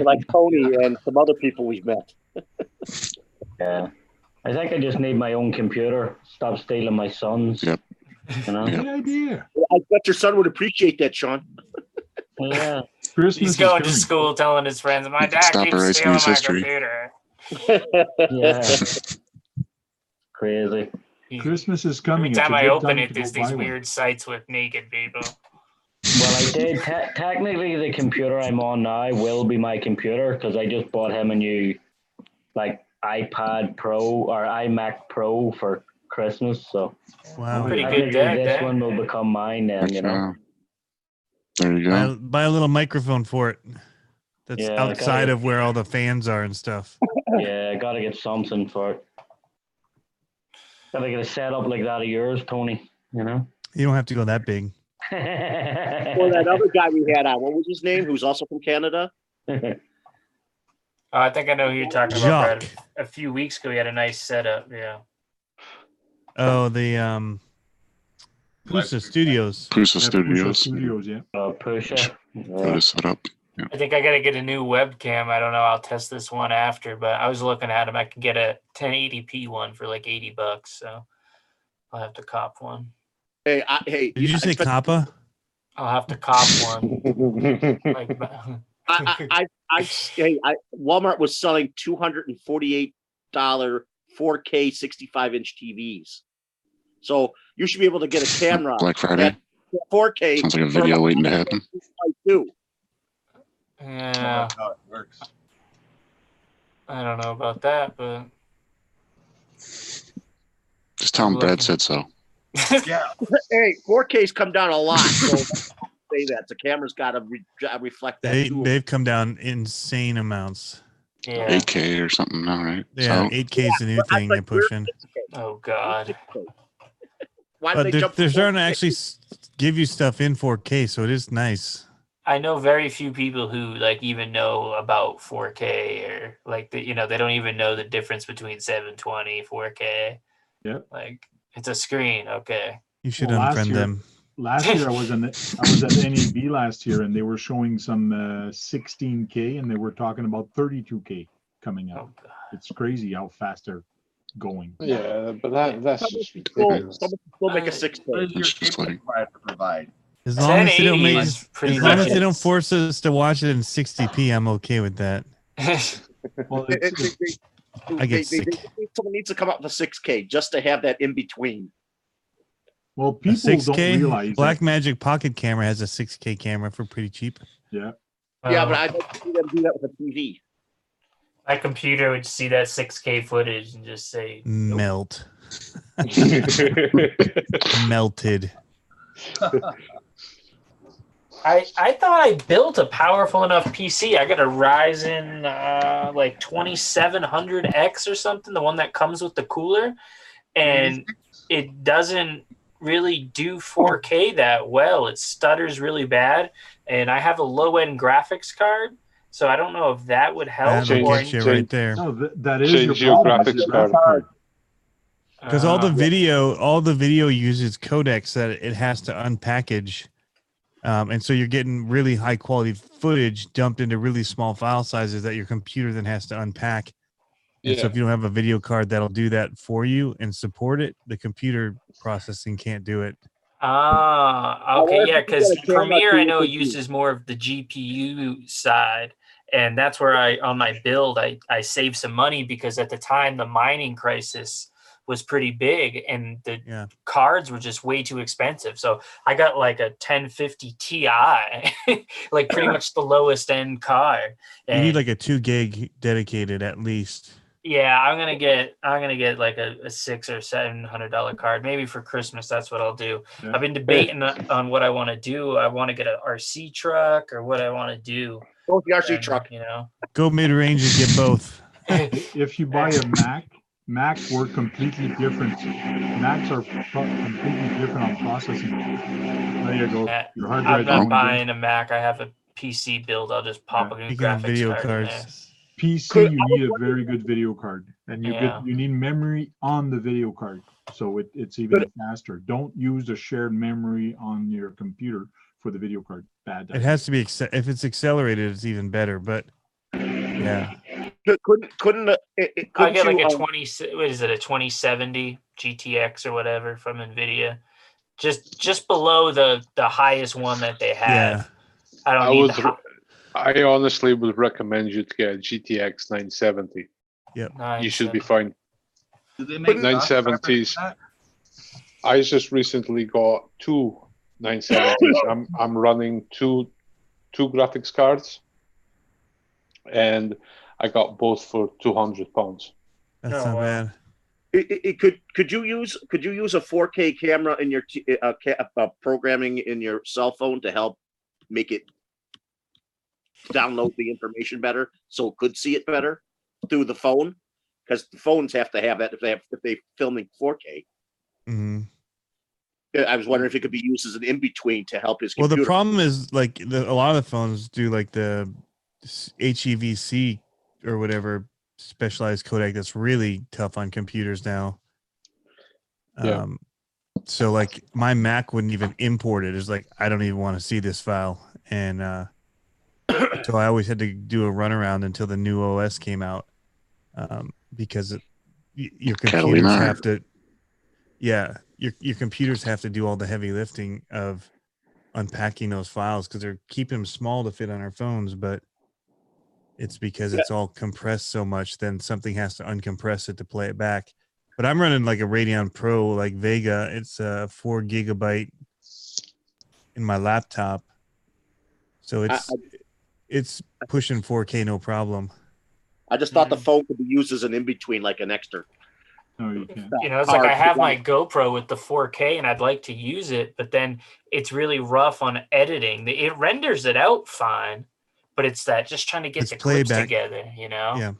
Like Tony and some other people we've met. Yeah, I think I just need my own computer. Stop stealing my son's. Yep. You know? Good idea. I bet your son would appreciate that, Sean. Yeah. Christmas He's is going to coming. school telling his friends, "My You can dad stop keeps erasing stealing his my history." computer." Yeah. Crazy. Christmas is Every coming. It's a time I good open time it, to there's go these buy one. weird sites with naked people. Well, I did. Technically, the computer I'm on now will be my computer because I just bought him a new, like, iPad Pro or iMac Pro for Christmas. So Wow. Pretty good technically, dad, this Dad. one will become mine then. You know. Yeah. There you Buy, go. buy a little microphone for it. That's Yeah, outside gotta- of where all the fans are and stuff. Yeah, gotta get something for it. Gotta get a setup like that of yours, Tony. You know. You don't have to go that big. Or that other guy we had on. What was his name? Who's also from Canada? I think I know who you're talking about, Jacques. Brad. A few weeks ago, he had a nice setup. Yeah. Oh, the Pusa Studios. Pusa Yeah, Pusa Studios. Studios, yeah. Pusha. Got it set up. Yeah. I think I got to get a new webcam. I don't know. I'll test this one after, but I was looking at them. I can get a 1080p one for like $80, so I'll have to cop one. Hey, Did you say Kappa? I'll have to cop one. Like, Walmart was selling $248 4K 65-inch TVs. So you should be able to get a camera. Black Friday. 4K. Sounds like a video waiting to happen. yeah, How it works. I don't know about that, but Just tell him Brad said so. Yeah. Hey, 4K's come down a lot. So say that the camera's got to reflect that too. They've come down insane amounts. yeah. 8K or something now, right? Yeah, So 8K is the new thing they're pushing. Oh God. Why did But they they're, jump? they're to starting to 4K? actually give you stuff in 4K, so it is nice. I know very few people who like even know about 4K or like they don't even know the difference between 720, 4K. Yep. Like it's a screen. Okay. You should Well, unfriend them. Last year I was at NEB last year, and they were showing some 16K, and they were talking about 32K coming out. Oh, God. It's crazy how fast they're going. Yeah, but that's just We'll ridiculous. make a 6K. What does your It's just cable like- provider provide? As long as they don't 1080 make, is pretty as long as much they don't it. force us to watch it in 60p, I'm okay with that. Well, I get sick. Someone needs to come up with a 6K just to have that in between. well, A people don't 6K realize Blackmagic Pocket Camera has a 6K camera for pretty cheap. that. Yeah. Yeah, but I'd like to see them do that with a TV. My computer would see that 6K footage and just say Melt. Melted. I thought I built a powerful enough PC. I got a Ryzen like 2700X or something, the one that comes with the cooler, and it doesn't really do 4K that well. It stutters really bad, and I have a low-end graphics card, so I don't know if that would help. That'll or get you right there. No, that is Change your your problem. graphics It's your card. Because all the video uses codecs that it has to unpackage. And so you're getting really high quality footage dumped into really small file sizes that your computer then has to unpack. And so Yeah. if you don't have a video card that'll do that for you and support it, the computer processing can't do it. Okay, yeah, because Well, if you got a camera Premiere I too, know it could be- uses more of the GPU side, and that's where on my build I saved some money because at the time the mining crisis was pretty big and the cards were just way too expensive. So I got like a 1050 Ti, like pretty much the lowest end card. You need like a 2 gig dedicated at least. Yeah, I'm gonna get like a $600 or $700 card. Maybe for Christmas, that's what I'll do. Yeah. I've been debating on what I want to do. I want to get an RC truck or what I want to do. Go with the RC truck. You know, Go mid range and get both. If you buy a Macs work completely different. Macs are completely different on processing. There you go. Your hard I'm drive. not buying a Mac. I have a PC build. I'll just pop a new Speaking of graphics video card in there. cards, PC, you need a very good video card, and you need memory on the video card, so it's even faster. Don't use a shared memory on your computer for the video card. Bad. it has to be if it's accelerated, it's even better. But yeah, Couldn't I get like a 20. What is it? A 2070 GTX or whatever from NVIDIA, just below the highest one that they have. I don't need I honestly would recommend you to get a GTX 970. Yep. You should be fine. Do they make 970s? I just recently got two 970s. I'm running two graphics cards, and I got both for £200. That's not bad. Could you use a 4K camera in your programming in your cell phone to help make it download the information better, so it could see it better through the phone? Because the phones have to have that if they're filming 4K. Mm-hmm. I was wondering if it could be used as an in between to help his Well, computer. the problem is like a lot of the phones do like the HEVC or whatever specialized codec that's really tough on computers now. Yeah. So like my Mac wouldn't even import it. It's like I don't even want to see this file, and so I always had to do a runaround until the new OS came out, because your computers have to. Yeah, your computers have to do all the heavy lifting of unpacking those files because they're keeping them small to fit on our phones, but it's because it's all compressed so much, then something has to uncompress it to play it back. But I'm running like a Radeon Pro, like Vega. It's 4 gigabyte in my laptop, so it's pushing 4K no problem. I just thought the phone could be used as an in between, like an extra. No, you can't. You know, it's like I have my GoPro with the 4K and I'd like to use it, but then it's really rough on editing. It renders it out fine, but it's that just trying to get the clips together, you know? Yeah.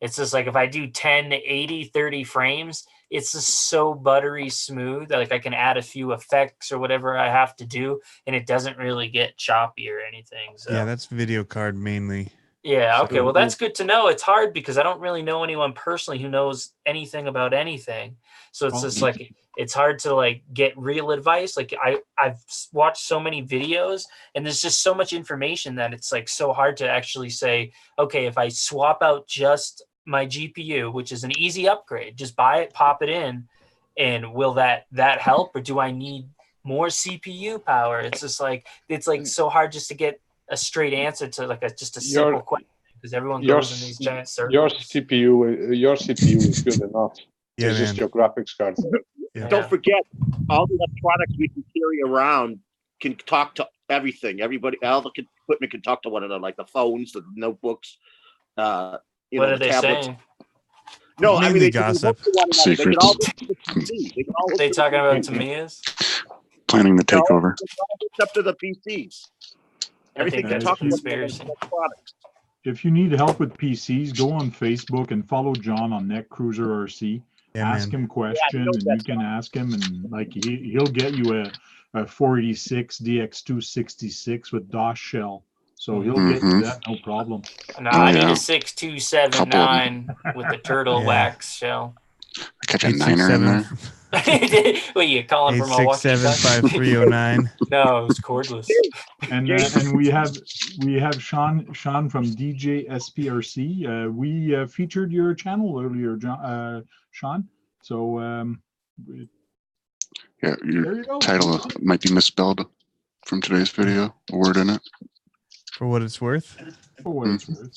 It's just like if I do 10, 80, 30 frames, it's just so buttery smooth that like I can add a few effects or whatever I have to do, and it doesn't really get choppy or anything. So Yeah, that's video card mainly. yeah, okay. Well, that's good to know. It's hard because I don't really know anyone personally who knows anything about anything. So it's just like it's hard to like get real advice. Like I've watched so many videos and there's just so much information that it's like so hard to actually say, okay, if I swap out just my GPU, which is an easy upgrade, just buy it, pop it in, and will that help, or do I need more CPU power? It's just like so hard just to get a straight answer to like just a simple question, because everyone goes in these giant circles. Your CPU is good enough. Yeah, it's just your graphics card. Yeah. Don't forget, all the electronics we can carry around can talk to everything. Everybody, all the equipment can talk to one another, like the phones, the notebooks. What know, are the they tablets. saying? No, I mean Mainly they can gossip. look to one another. They can all look to the PC. They can all look They to the talking about PC. Tamiya's? Planning the takeover. It's up to the PCs. Everything I can think talk that's to one another. conspiracy. Products. If you need help with PCs, go on Facebook and follow John on NetCruiser RC. Yeah, ask man. him question, and you can ask him, and like he'll get you a 486 DX266 with DOS shell. So he'll get you that, no problem. No, I need a 6279 with the turtle Yeah. wax shell. Catch a niner in there. What you calling from Milwaukee? 867-5309. No, it was cordless. And we have Sean from DJ SPRC. We featured your channel earlier, Sean. So Yeah, there you go. your title might be misspelled from today's video. A word in it. For what it's worth. For what it's worth.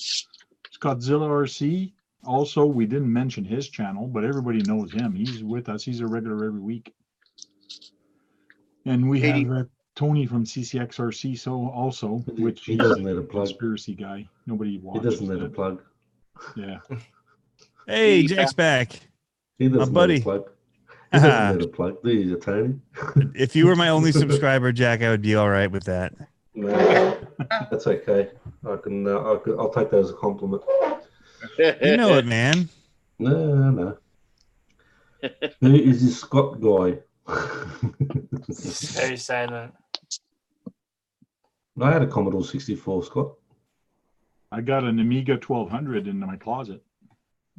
Scottzilla RC. Also, we didn't mention his channel, but everybody knows him. He's with us. He's a regular every week. And we have Tony from CCXRC, so also, which he doesn't need a plug. Conspiracy guy. Nobody watches. He doesn't need a plug. Yeah. Hey, Jack's back. He My doesn't buddy. need a plug. He doesn't need a plug, do you, Tony? If you were my only subscriber, Jack, I would be all right with that. No, that's okay. I'll take that as a compliment. You know it, man. No. Who is this Scott guy? It's very silent. I had a Commodore 64, Scott. I got an Amiga 1200 in my closet.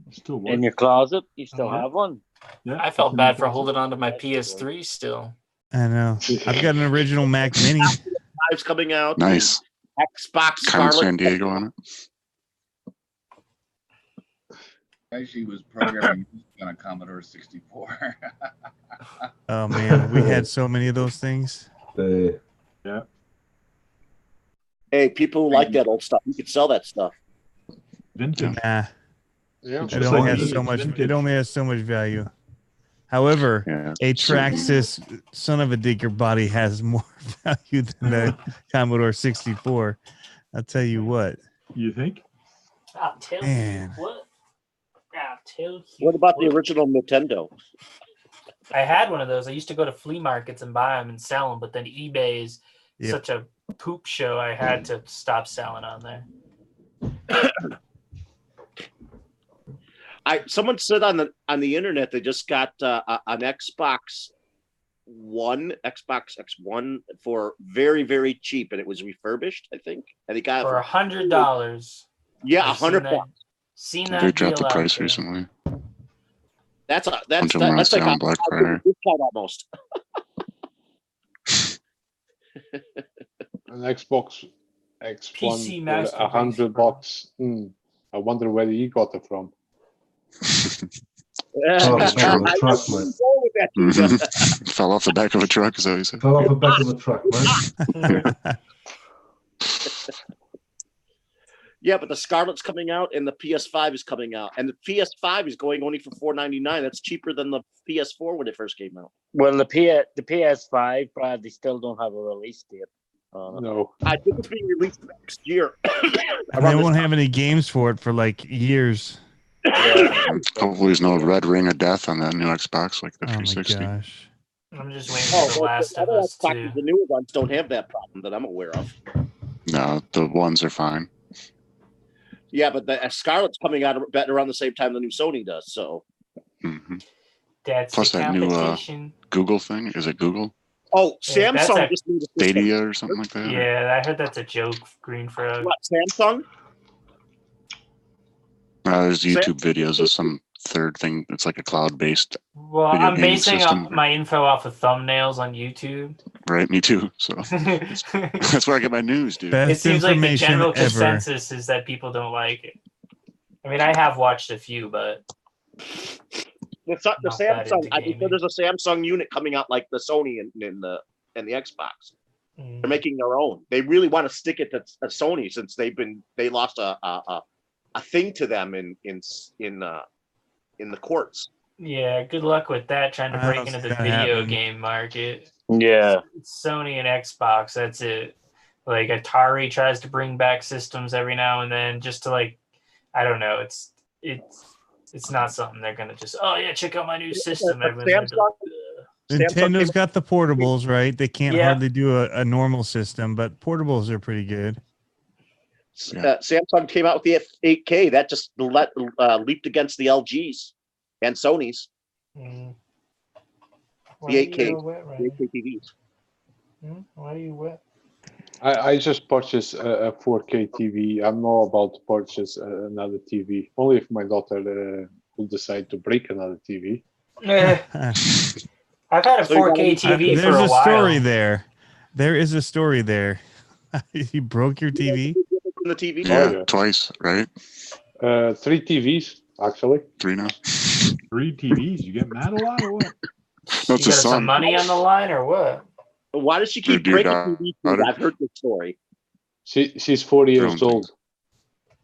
It still works. In your closet, you still Uh-huh. have one. Yeah, I felt bad for holding on to my PS3 still. I know. I've got an original Mac Mini. Live's coming out. Nice. Xbox Carmen Scarlet. San Diego on it. Actually, was programming on a Commodore 64. Oh man, we had so many of those things. Yeah. Hey, people who like that old stuff, you could sell that stuff. Vintage. Nah. Yeah. It only has so much. It only has so much value. However, a Traxxas son of a digger body has more value than the Commodore 64. I'll tell you what. You think? I'll tell Man. you what. I'll tell you. What about the original Nintendo? I had one of those. I used to go to flea markets and buy them and sell them, but then eBay is Yep. such a poop show. I had to stop selling on there. Someone said on the internet they just got an Xbox X1 for very, very cheap, and it was refurbished, I think. And he got it For $100. Yeah, I've seen $100. that- Seen that They dropped deal the out price there. recently. That's Bunch of them are on that's like sale a on Black Friday. discount almost. An Xbox PC X1 Master for $100. I wonder where he got it from. Fell off the back of a truck, mate. Fell off the back of a truck, is that what you said? Fell off the back of a truck, mate. Yeah, but the Scarlet's coming out and the PS5 is coming out, and the PS5 is going only for $499. That's cheaper than the PS4 when it first came out. Well, the PS5, Brad, they still don't have a release date. No. I think it's being released next year. And they won't have any games for it for like years. Hopefully there's no red ring of death on that new Xbox like the Oh my 360. gosh. I'm just waiting for The Last of Us 2. The newer ones don't have that problem that I'm aware of. No, the ones are fine. Yeah, but the Scarlet's coming out around the same time the new Sony does. So. hmm That's Plus the that new competition. Google thing. Is it Google? Oh, Yeah, that's Samsung a- just made a system. Stadia or something like that? Yeah, I heard that's a joke, Green Frog. What, Samsung? There's YouTube videos of some third thing. It's like a cloud-based Well, video I'm gaming basing system. up my info off of thumbnails on YouTube. Right, me too. So that's where I get my news, dude. It seems like the information general ever. consensus is that people don't like it. I mean, I have watched a few, but The Not that Samsung. into I think there's a Samsung unit coming out like the Sony and the Xbox. They're making their own. They really want to stick it to Sony since they lost a thing to them in the courts. yeah, good luck with that. Trying to I break don't into see the that video happening. game market. Yeah. It's Sony and Xbox. That's it. Like Atari tries to bring back systems every now and then, just to like, I don't know. It's not something they're gonna just. Oh yeah, check out my new system. Everyone's gonna be like, Nintendo's got the portables, right? They can't Yeah. hardly do a normal system, but portables are pretty good. Samsung came out with the 8K. That just leaped against the LGs and Sony's. Why The are 8K, you wet, the Ryan? 8K TVs. Why are you wet? I just purchased a 4K TV. I'm not about to purchase another TV. Only if my daughter will decide to break another TV. I've had a 4K TV for There's a a while. story there. There is a story there. You broke your TV? The TV. Yeah, twice, right? 3 TVs, actually. 3 now. 3 TVs. You get mad a lot or what? That's You a got some son. money on the line or what? Why does she keep Dude, breaking got TVs? it. I've heard this story. She's 40 years old.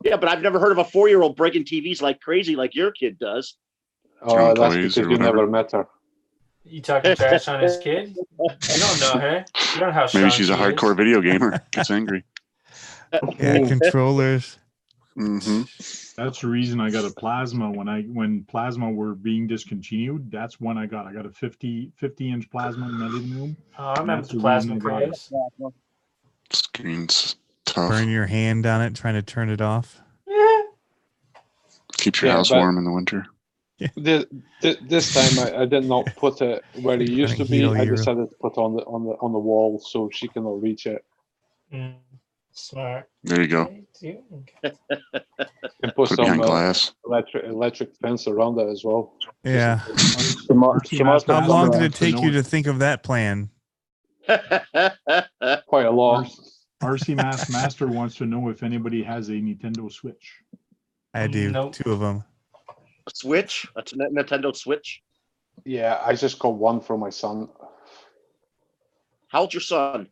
Yeah, but I've never heard of a 4-year-old breaking TVs like crazy, like your kid does. That's employees because or you whatever. never met her. You talking trash on his kid? You don't know her. You don't know how strong Maybe she's a she is. hardcore video gamer. Gets angry. Yeah, controllers. Mm-hmm. That's the reason I got a plasma when plasma were being discontinued. That's when I got a 50-inch plasma in my living room. Oh, I remember That's the the plasma reason I got it. Prius. Screen's tough. Burn your hand on it trying to turn it off. Keeps your Yeah, house but- warm in the winter. This time I did not put it where it used to Heat be. all I year. decided to put on the wall so she cannot reach it. Smart. There you go. And put Put it some behind glass. electric fence around it as well. Yeah. She must How have long come did around it take you to think of that plan? Quite a lot. RC Master wants to know if anybody has a Nintendo Switch. I do. Nope. 2 of them. A Switch? A Nintendo Switch? Yeah, I just got one for my son. How old's your son?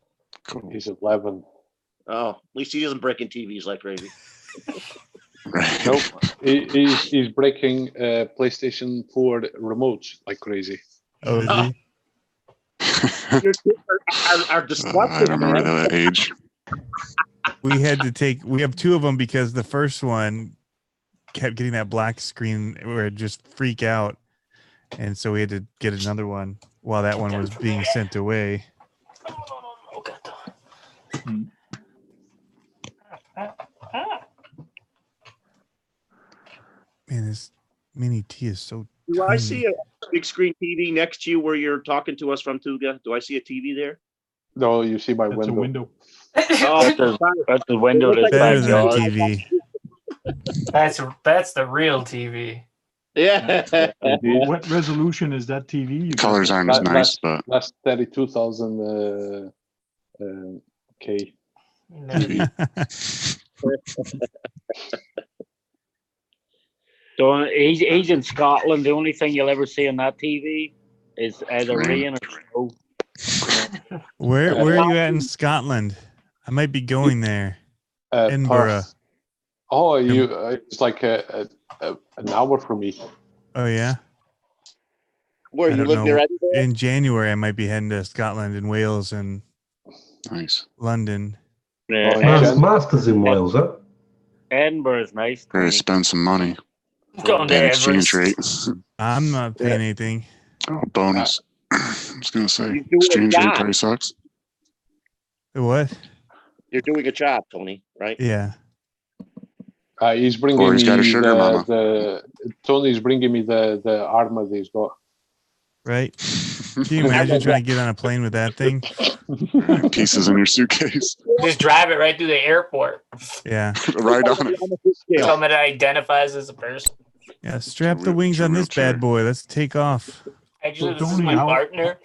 Cool. He's 11. Oh, at least he isn't breaking TVs like crazy. Nope. He's breaking PlayStation 4 remotes like crazy. Oh, is he? Your kids are disgusting. I don't remember man. that age. We have 2 of them because the first one kept getting that black screen where it just freak out. And so we had to get another one while that one was being sent away. Man, this mini T is so Do I tiny. see a big screen TV next to you where you're talking to us from, Tuga? Do I see a TV there? No, you see my That's a window. Oh, That's the window to his Better than a backyard. TV. That's the real TV. yeah. What resolution is that TV? You got? Colors aren't as nice, but That's 32,000 K. So he's in Scotland. The only thing you'll ever see on that TV is either rain or snow. Where are you at in Scotland? I might be going there. Edinburgh. Perth. Oh, it's like an hour from me. Oh yeah. Where I you don't live near know. Edinburgh? In January, I might be heading to Scotland and Wales and nice. London. Masters in Wales, huh? Edinburgh is nice. Ready to spend some money. Going to Pay an exchange rate. Everest. I'm not paying anything. Oh, bonus. I was gonna say You're doing a exchange rate job. probably sucks. What? You're doing a job, Tony, right? Yeah. He's bringing Or he's got a me sugar mama. Tony's bringing me the armor that he's got. Right? Can you imagine trying to get on a plane with that thing? Pieces in your suitcase. Just drive it right through the airport. Yeah. Right on it. Tell me it identifies as a person. Yeah. Strap the wings on this bad boy. Let's take off. Actually, So, this is Tony, my how- partner.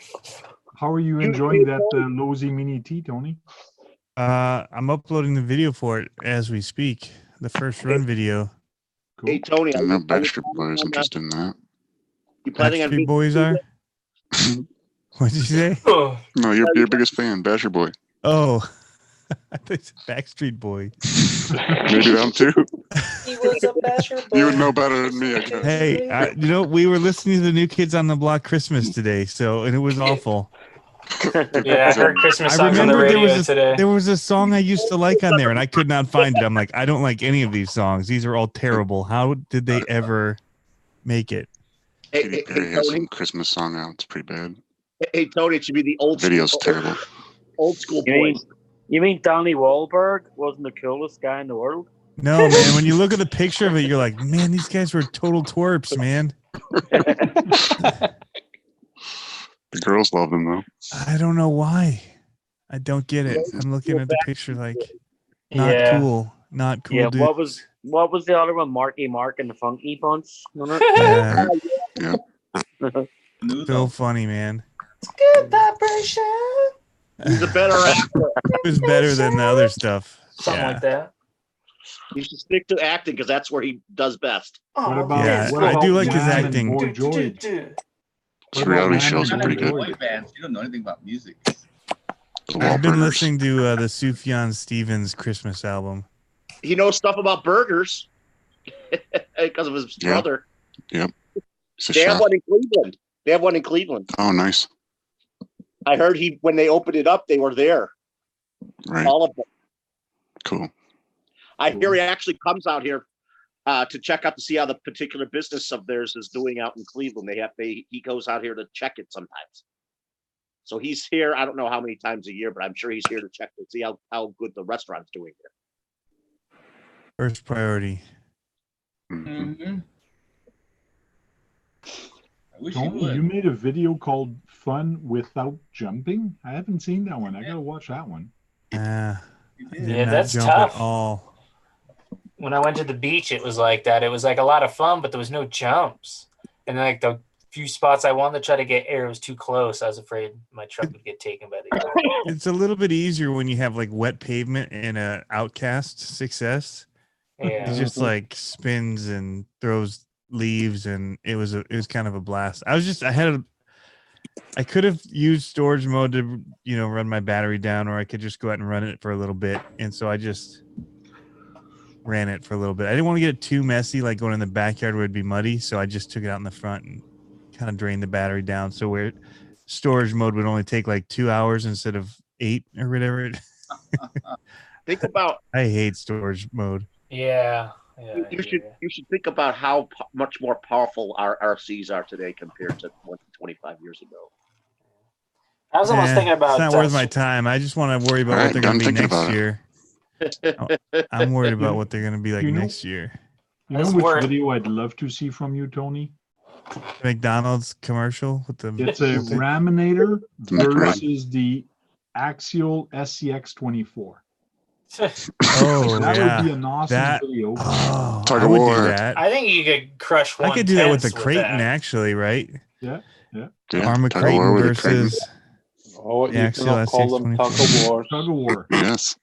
How are you enjoying that Lozy Mini T, Tony? I'm uploading the video for it as we speak. The first run video. Hey, Tony, I know Backstreet Boys interested in that. you planning on Backstreet Boys are? What'd you say? No, you're your biggest fan, Basher Boy. Oh, I thought you said Backstreet Boy. Maybe them too. He was a basher boy. You would know better than me, I guess. Hey, we were listening to the New Kids on the Block Christmas today, and it was awful. Yeah, I heard Christmas I songs on the remember radio today. there was a song I used to like on there, and I could not find it. I'm like, I don't like any of these songs. These are all terrible. How did they ever make it? Katy Perry has some Christmas song out. It's pretty bad. Hey, Tony, it should be the old Video's school, terrible. old school You mean, boys. you mean Danny Wahlberg wasn't the coolest guy in the world? No, man. When you look at the picture of it, you're like, man, these guys were total twerps, man. The girls love them though. I don't know why. I don't get it. I'm looking at the picture like, not Yeah. cool. Not cool, Yeah, dude. what was the other one? Marky Mark and the Funky Bunch? Yeah. Yeah. So funny, man. Good vibration. He's a better actor. It was better than the other stuff. Something Yeah. like that. You should stick to acting because that's where he does best. What about Yeah, what I about do like his Lamb and acting. Boy Joy? His reality shows are pretty good. Boy bands. You don't know anything about music. The I've been Wahlburgers. listening to the Sufjan Stevens Christmas album. He knows stuff about burgers because of his Yeah. brother. Yep. He's a They have chef. one in Cleveland. They have one in Cleveland. Oh, nice. I heard when they opened it up, they were there. Right. All of them. Cool. I hear he actually comes out here to check out to see how the particular business of theirs is doing out in Cleveland. He goes out here to check it sometimes. So he's here. I don't know how many times a year, but I'm sure he's here to check to see how good the restaurant's doing here. First priority. I wish he Tony, would. you made a video called "Fun Without Jumping." I haven't seen that one. I gotta watch that one. I did Yeah, not that's jump tough. at all. When I went to the beach, it was like that. It was like a lot of fun, but there was no jumps. And then, like the few spots I wanted to try to get air, it was too close. I was afraid my truck would get taken by the car. It's a little bit easier when you have like wet pavement in a Outcast 6S. Yeah. He just like spins and throws leaves, and it was kind of a blast. I could have used storage mode to run my battery down, or I could just go out and run it for a little bit. And so I just ran it for a little bit. I didn't want to get it too messy, like going in the backyard where it'd be muddy. So I just took it out in the front and kind of drained the battery down. So where storage mode would only take like 2 hours instead of 8 or whatever. Think about. I hate storage mode. Yeah. You should think about how much more powerful our RCs are today compared to 25 years ago. I was almost thinking about. It's not worth my time. I just want to worry about what they're going to be next year. I'm worried about what they're going to be like next year. You know which video I'd love to see from you, Tony? The McDonald's commercial with the. It's a Raminator versus the Axial SCX24. Oh, that yeah. would be an awesome video. Oh, Tug I of would war. do that. I think you could crush one. I could do that with the Creighton, actually, right? Yeah. Armor tug of war Creighton with a Creighton. versus. Oh, the you Axial cannot call them tug of war. Tug of war. Yes.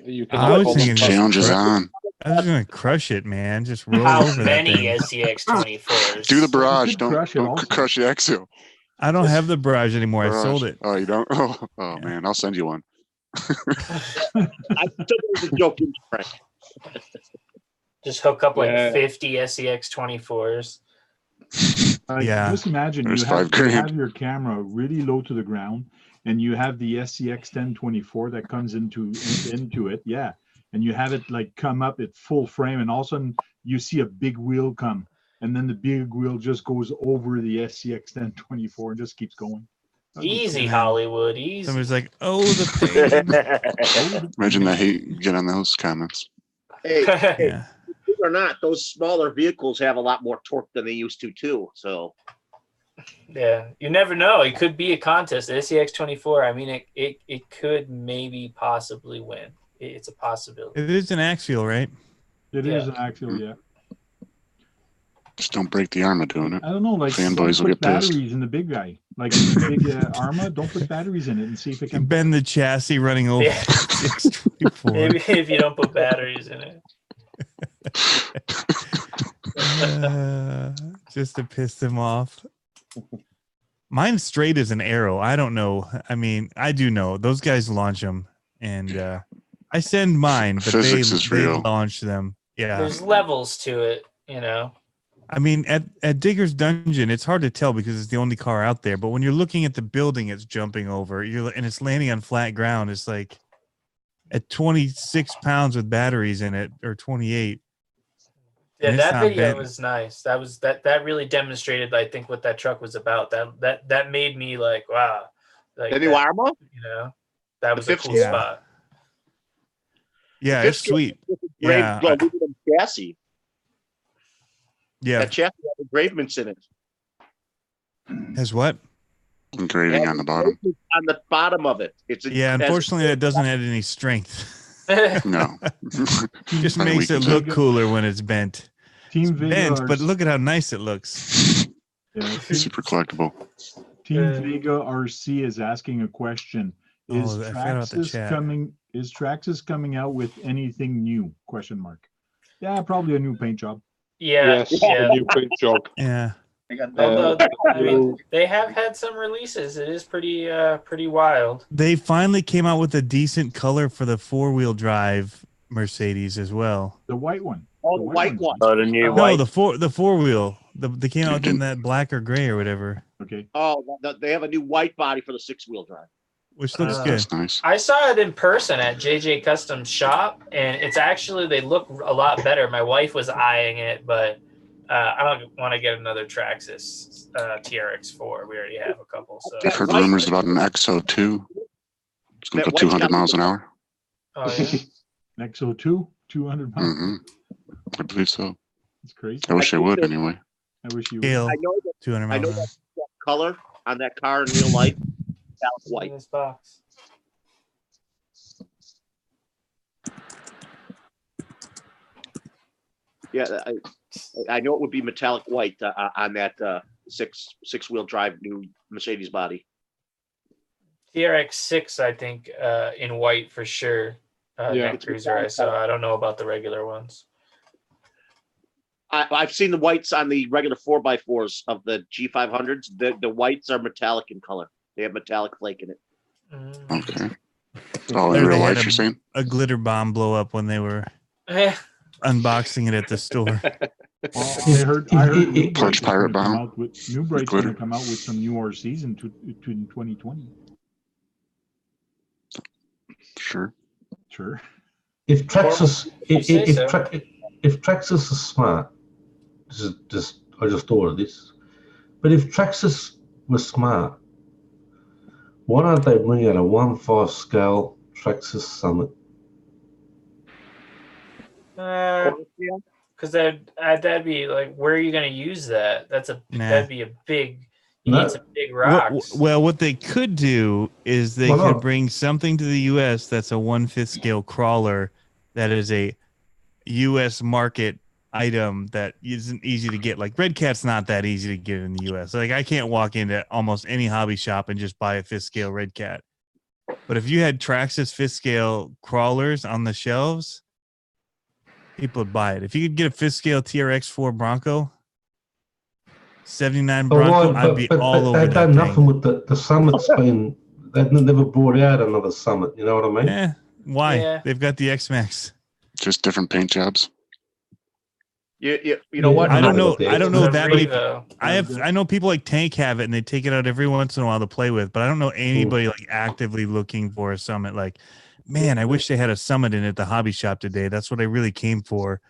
You I cannot was call them thinking tug of Challenge is war. on. I was going to crush it, man. Just roll How over that many thing. SCX24s? Do the barrage. You could crush it Don't also. crush the Axial. I don't have the barrage anymore. I Barrage. sold it. Oh, you don't? Oh man, I'll send you one. I took it as a joke, Frank. Just hook up like Yeah. 50 SCX24s. Yeah. Just imagine There's you have, $5,000. you have your camera really low to the ground, and you have the SCX 1024 that comes into it, yeah, and you have it like come up at full frame, and all of a sudden you see a big wheel come, and then the big wheel just goes over the SCX 1024 and just keeps going. Easy, Hollywood. Easy. Somebody's like, oh, the pain. Imagine the hate you get on those comments. Hey, Yeah. believe it or not, those smaller vehicles have a lot more torque than they used to too. So Yeah, you never know. It could be a contest. The SCX24. I mean, it could maybe possibly win. It's a possibility. It is an Axial, right? It is an Axial, yeah. Just don't break the Arma doing it. I don't know, like Fanboys don't will put get pissed. batteries in the big guy, like the big Arma. Don't put batteries in it and see if it can Bend the chassis running over Yeah. 624. Maybe if you don't put batteries in it. Just to piss them off. Mine's straight as an arrow. I don't know. I mean, I do know those guys launch them, and I send mine, but Physics is they real. launch them. Yeah. There's levels to it, you know. I mean, at Digger's Dungeon, it's hard to tell because it's the only car out there. But when you're looking at the building, it's jumping over. And it's landing on flat ground. It's like at 26 pounds with batteries in it, or 28. Yeah, And it's that not video bad. was nice. That really demonstrated, I think, what that truck was about. That made me like, wow. Like the new that, Arma, you know, that was The a cool 50. spot. Yeah, it's sweet. Yeah. aluminum chassis. Yeah. That chassis had engravements in it. Has what? Engraving on the bottom. On the bottom of it, Yeah, unfortunately, that doesn't add any strength. No. Just Kinda makes it weakens look it. cooler when it's bent. Team It's Vega bent, are- but look at how nice it looks. Yeah, Super collectible. Team Vega RC is asking a question. Is Oh, I forgot about the chat. Traxxas coming out with anything new? Question mark. Yeah, probably a new paint job. Yeah, Yes, yeah. a new paint job. Yeah. Although I mean, they have had some releases. It is pretty wild. They finally came out with a decent color for the 4-wheel drive Mercedes as well. The white one. Oh, the white one. Oh, the new No, white. the 4-wheel. They came out in that black or gray or whatever. Okay. Oh, they have a new white body for the 6-wheel drive. which looks good. That's nice. I saw it in person at JJ Custom Shop, and it's actually, they look a lot better. My wife was eyeing it, but I don't want to get another Traxxas TRX4. We already have a couple. So I've heard rumors about an XO2. It's going to go 200 miles an hour. Oh, yeah. XO2, 200 miles. Mm-hmm. I believe so. It's crazy. I wish I would anyway. I wish you Scale, would. I know that 200 I miles know an hour. that color on that car in real life, metallic In white. this box. Yeah, I know it would be metallic white on that six wheel drive new Mercedes body. TRX6, I think, in white for sure. Net Cruiser I saw. I don't know about the regular ones. I've seen the whites on the regular 4x4s of the G500s. The whites are metallic in color. They have metallic flake in it. Okay. Oh, Or in they real had life, you're saying? a glitter bomb blow up when they were unboxing it at the store. Well, I heard New Porch Bright's pirate gonna come bomb. out with New Bright's Glitter. going to come out with some new RCs in 2020. Sure. Sure. If Traxxas, say so. if Traxxas is smart, I just thought of this. But if Traxxas was smart, why don't they bring out a 1/5 scale Traxxas Summit? Because that'd be like, where are you going to use that? Nah. That'd be a big. You No. need some big rocks. Well, what they could do is they Why could not? bring something to the U.S. that's a 1/5 scale crawler that is a U.S. market item that isn't easy to get. Like Red Cat's not that easy to get in the U.S. Like I can't walk into almost any hobby shop and just buy a 5th scale Red Cat. But if you had Traxxas 5th scale crawlers on the shelves, people would buy it. If you could get a 5th scale TRX4 Bronco, 79 But Bronco, why? I'd be all over they've that done nothing thing. with the Summit's been. They've never brought out another Summit. You know what I mean? Yeah. Why? Yeah. They've got the X-Max. Just different paint jobs. You know what? I don't know. I don't know The that many. Revo. I know people like Tank have it and they take it out every once in a while to play with, but I don't know anybody like actively looking for a Summit. Like, man, I wish they had a Summit in at the hobby shop today. That's what I really came for.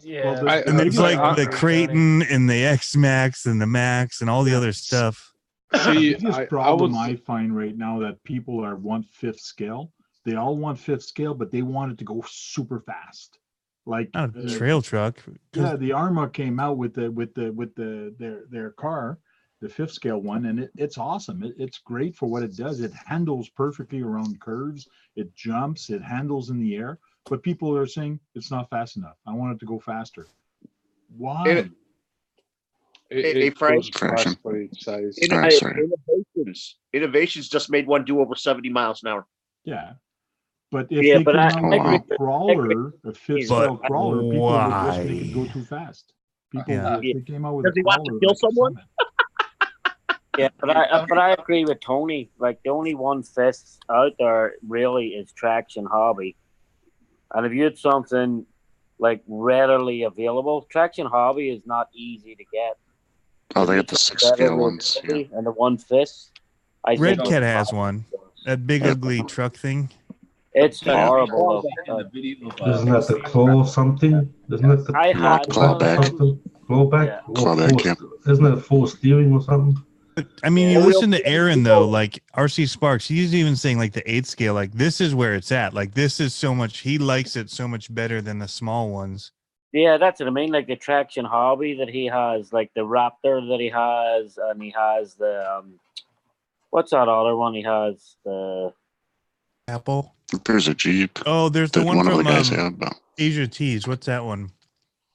Yeah. And it's like the Creighton and the X-Max and the Max and all the other stuff. The biggest problem I find right now that people are 1/5 scale. They all want 5th scale, but they want it to go super fast. Like Not a trail truck. Yeah, the Arma came out with their car, the 5th scale one, and it's awesome. It's great for what it does. It handles perfectly around curves. It jumps. It handles in the air. But people are saying it's not fast enough. I want it to go faster. Why? It Frank. goes fast for each size. Innovations just made one do over 70 miles an hour. Yeah. But if they came out with a crawler, a 5th scale crawler, people would just make it go too fast. People, if they came out with a crawler, to kill someone? Yeah, but I agree with Tony. Like the only 1/5 out there really is Traction Hobby, and if you had something like readily available, Traction Hobby is not easy to get. Oh, they got the 6 scale ones. Yeah. And the 1/5. Red Cat has one. That big ugly truck thing. It's horrible. Isn't that the claw something? Isn't it the clawback? Clawback? Yeah. Clawback, yeah. Isn't it 4 steering or something? I mean, you listen to Aaron though, like RC Sparks, he's even saying like the 8 scale, like this is where it's at. Like this is so much, he likes it so much better than the small ones. Yeah, that's what I mean. Like the Traction Hobby that he has, like the Raptor that he has, and he has the what's that other one he has? The Apple. There's a Jeep. Oh, there's the that one of from the guys had, but Asia Tees. What's that one?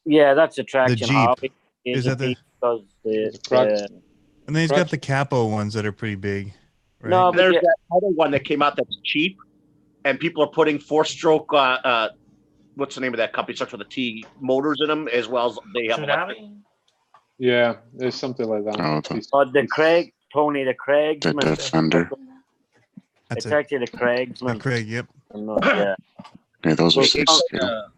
Yeah, that's a Traction Jeep. Hobby. Is that the? Because And then he's got the capo ones that are pretty big. Right? No, there's that other one that came out that's cheap, and people are putting 4-stroke. What's the name of that company? Starts with a T. Motors in them, as well as they have. Yeah, there's something like that. The Craig, Tony, the Craigsman. The Defender. It's actually the Craigsman. The Craig, yep. Yeah. Yeah, those are 6 If scale.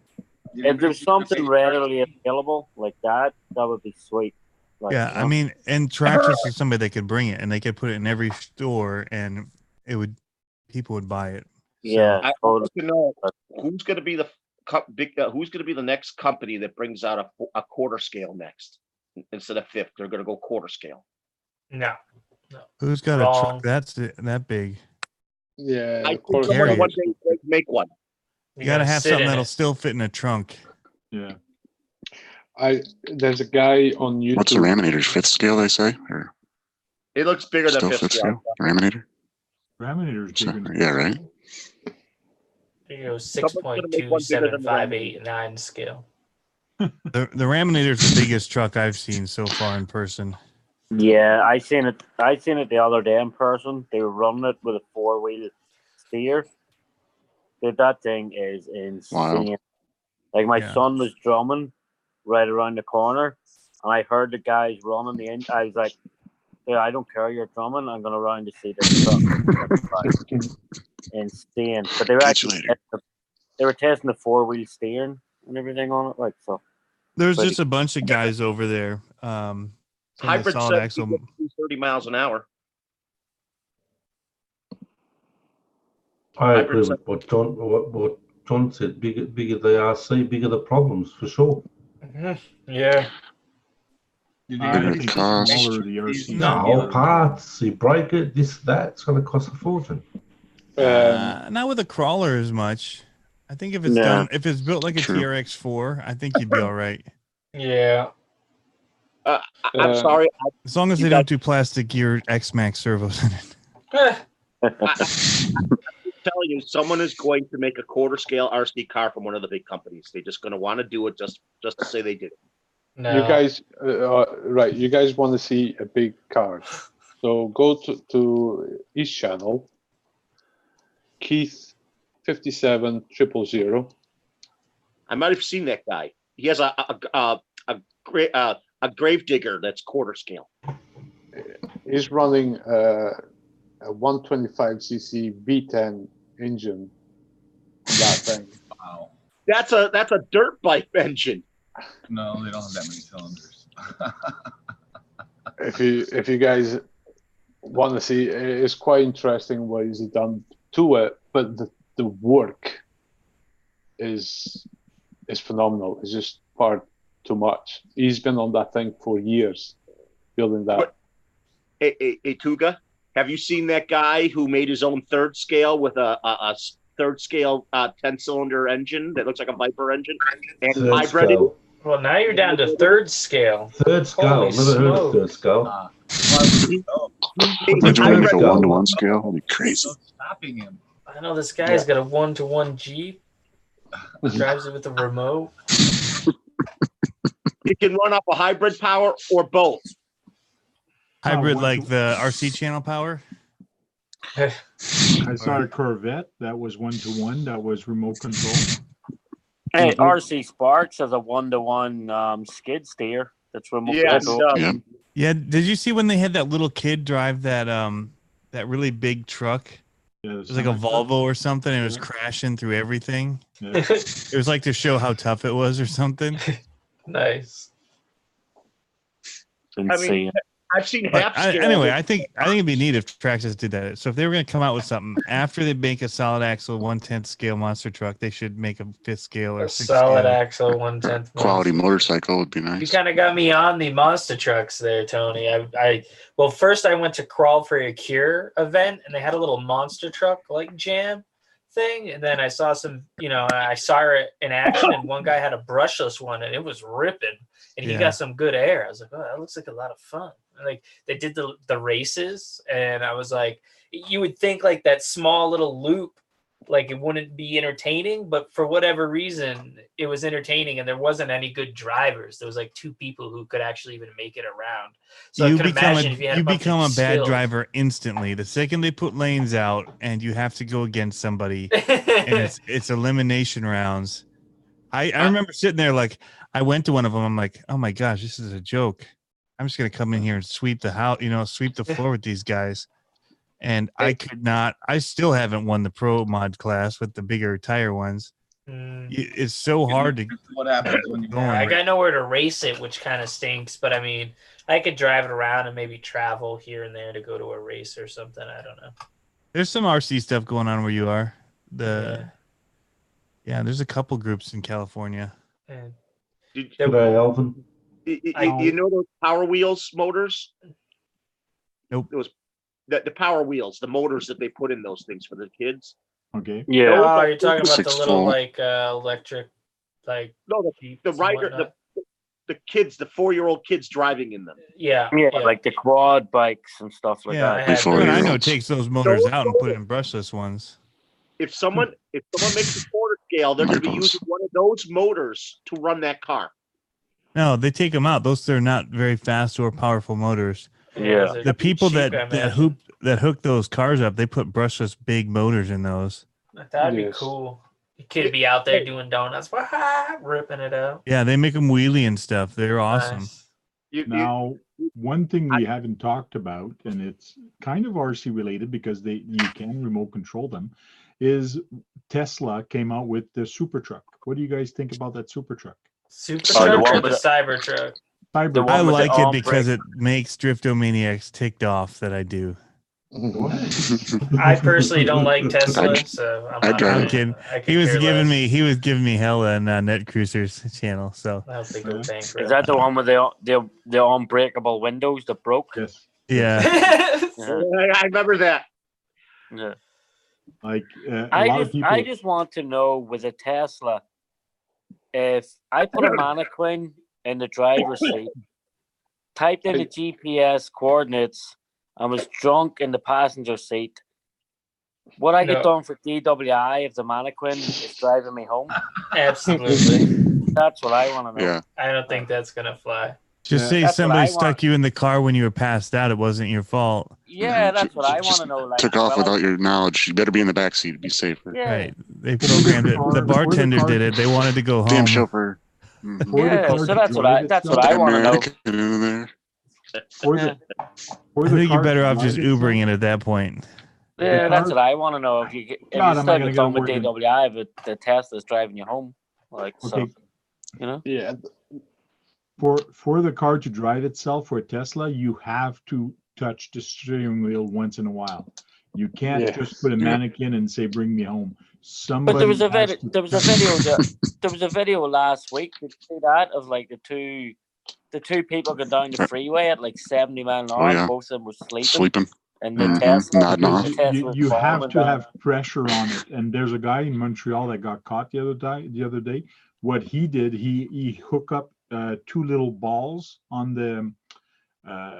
if there's something readily available like that, that would be sweet. Like, Yeah, I mean, and Traxxas is somebody that could bring it, and they could put it in every store, and it would people would buy it. Yeah, I want to know who's going to be the who's going to be the next company that brings out a quarter scale next instead of fifth. They're going to go quarter scale. No. Who's got a truck that big? Yeah, I think someone one day is going to make one. You got to have something that'll still fit in a trunk. Yeah. There's a guy on YouTube. What's the Raminator's fifth scale? They say, or it looks bigger than still fifth scale. Raminator. Raminator's bigger. Yeah, right. You go 6.2, 7, 5, 8, 9 scale. The Raminator's the biggest truck I've seen so far in person. Yeah, I seen it the other day in person. They were running it with a 4-wheel steer. Dude, that thing is insane. Wow. Like my son was drumming right around the corner, and I heard the guys running the end. I was like, "Yeah, I don't care. You're drumming. I'm gonna run to see this truck." Insane. But they were actually testing the 4-wheel steering and everything on it. Like so. There's just a bunch of guys over there. Hybrid solid axle. 30 miles an hour. I agree with what John said. Bigger the RC, bigger the problems for sure. Yeah. The whole parts, you break it, that's going to cost a fortune. Not with a crawler as much. I think if it's built like a TRX4, I think you'd be all right. Yeah. I'm sorry. As long as they don't do plastic gear X-Max servos in it. I'm telling you, someone is going to make a quarter scale RC car from one of the big companies. They're just going to want to do it just to say they did it. No. You guys, right? You guys want to see a big car, so go to his channel, Keith 57000. I might have seen that guy. He has a grave digger that's quarter scale. He's running a 125cc V10 engine. That thing. Wow. That's a dirt bike engine. No, they don't have that many cylinders. If you guys want to see, it's quite interesting what he's done to it, but the work is phenomenal. It's just far too much. He's been on that thing for years, building that. Hey, Tuga, have you seen that guy who made his own third scale with a third scale 10-cylinder engine that looks like a Viper engine and hybrid? Well, now you're down to third scale. Third scale. Never heard of third scale. Imagine like a 1-to-1 scale. That'd be crazy. Stopping him. I know this guy's got a 1-to-1 Jeep. Drives it with a remote. It can run off a hybrid power or both. Hybrid like the RC channel power? I saw a Corvette that was 1-to-1. That was remote control. Hey, RC Sparks has a 1-to-1 skid steer. That's remote control. Yeah. Did you see when they had that little kid drive that that really big truck? Yeah, it was like a Volvo or something. And it was crashing through everything. Yeah. It was like to show how tough it was or something. Nice. I mean, I've seen half scale. Anyway, I think it'd be neat if Traxxas did that. So if they were going to come out with something after they make a solid axle 1/10 scale monster truck, they should make a 5th scale or 6th solid scale. axle 1/10 Quality motorcycle would be nice. You kind of got me on the monster trucks there, Tony. Well, first I went to Crawl for a Cure event, and they had a little monster truck like jam thing, and then I saw some, I saw it in action, and one guy had a brushless one, and it was ripping, and he got some good air. I was like, oh, that looks like a lot of fun. And like they did the races, and I was like, you would think like that small little loop, like it wouldn't be entertaining, but for whatever reason, it was entertaining, and there wasn't any good drivers. There was like 2 people who could actually even make it around. So you I could imagine if you had become a bad skills. driver instantly. The second they put lanes out and you have to go against somebody, and it's elimination rounds. I remember sitting there like, I went to one of them. I'm like, oh my gosh, this is a joke. I'm just gonna come in here and sweep the house, sweep the floor with these guys. And I could not. I still haven't won the pro mod class with the bigger tire ones. It's so hard to. What happens when you? I got nowhere to race it, which kind of stinks. But I mean, I could drive it around and maybe travel here and there to go to a race or something. I don't know. There's some RC stuff going on where you are. There's a couple groups in California. G'day, Alvin. You know those Power Wheels motors? Nope. It was the Power Wheels, the motors that they put in those things for the kids. Okay. Yeah. Oh, you're talking about the 6 little volt. like electric, like No, the rider, the kids, the 4-year-old kids driving in them. Yeah, like the quad bikes and stuff like that. But I know takes those motors out and put it in brushless ones. If someone makes a quarter scale, they're going to be using one of those motors to run that car. No, they take them out. They're not very fast or powerful motors. Yeah. The people cheap, that hook those cars up, they put brushless big motors in those. That'd be cool. The kid be out there doing donuts, ripping it out. Yeah, they make them wheelie and stuff. They're awesome. Now, one thing we haven't talked about, and it's kind of RC related because you can remote control them, is Tesla came out with the super truck. What do you guys think about that super truck? Super truck or the cyber truck? I like it because it makes Driftomaniacs ticked off that I do. I personally don't like Tesla, so I'm kidding. He was giving me hell on Net Cruiser's channel. So I hope they go bankrupt. Is that the one with the unbreakable windows that broke? Yes. Yeah. I remember that. Yeah. Like I just want to know with a Tesla, if I put a mannequin in the driver's seat, typed in the GPS coordinates, and was drunk in the passenger seat, would I get done for DWI if the mannequin is driving me home? Absolutely. That's what I want to know. Yeah. I don't think that's gonna fly. just say somebody stuck you in the car when you were passed out. It wasn't your fault. Yeah, that's what I want to know. Like, Took off without your knowledge. You better be in the back seat to be safer. Yeah. Right. They programmed it. The bartender did it. They wanted to go home. Damn chauffeur. Yeah, so that's what I want to know. I think you're better off just Ubering it at that point. Yeah, that's what I want to know. If you God, am I still gonna get get done with working? DWI, but the Tesla's driving you home, like so, Okay. you know. Yeah. For the car to drive itself for a Tesla, you have to touch the steering wheel once in a while. You can't just put a mannequin and say, "Bring me home." Somebody But there was a has to there was a video last week. Did you see that of like the two people going down the freeway at like 70 miles an hour? And both of them were sleeping. And the Tesla, you have to have pressure on it. And there's a guy in Montreal that got caught the other day. What he did, he hooked up two little balls on the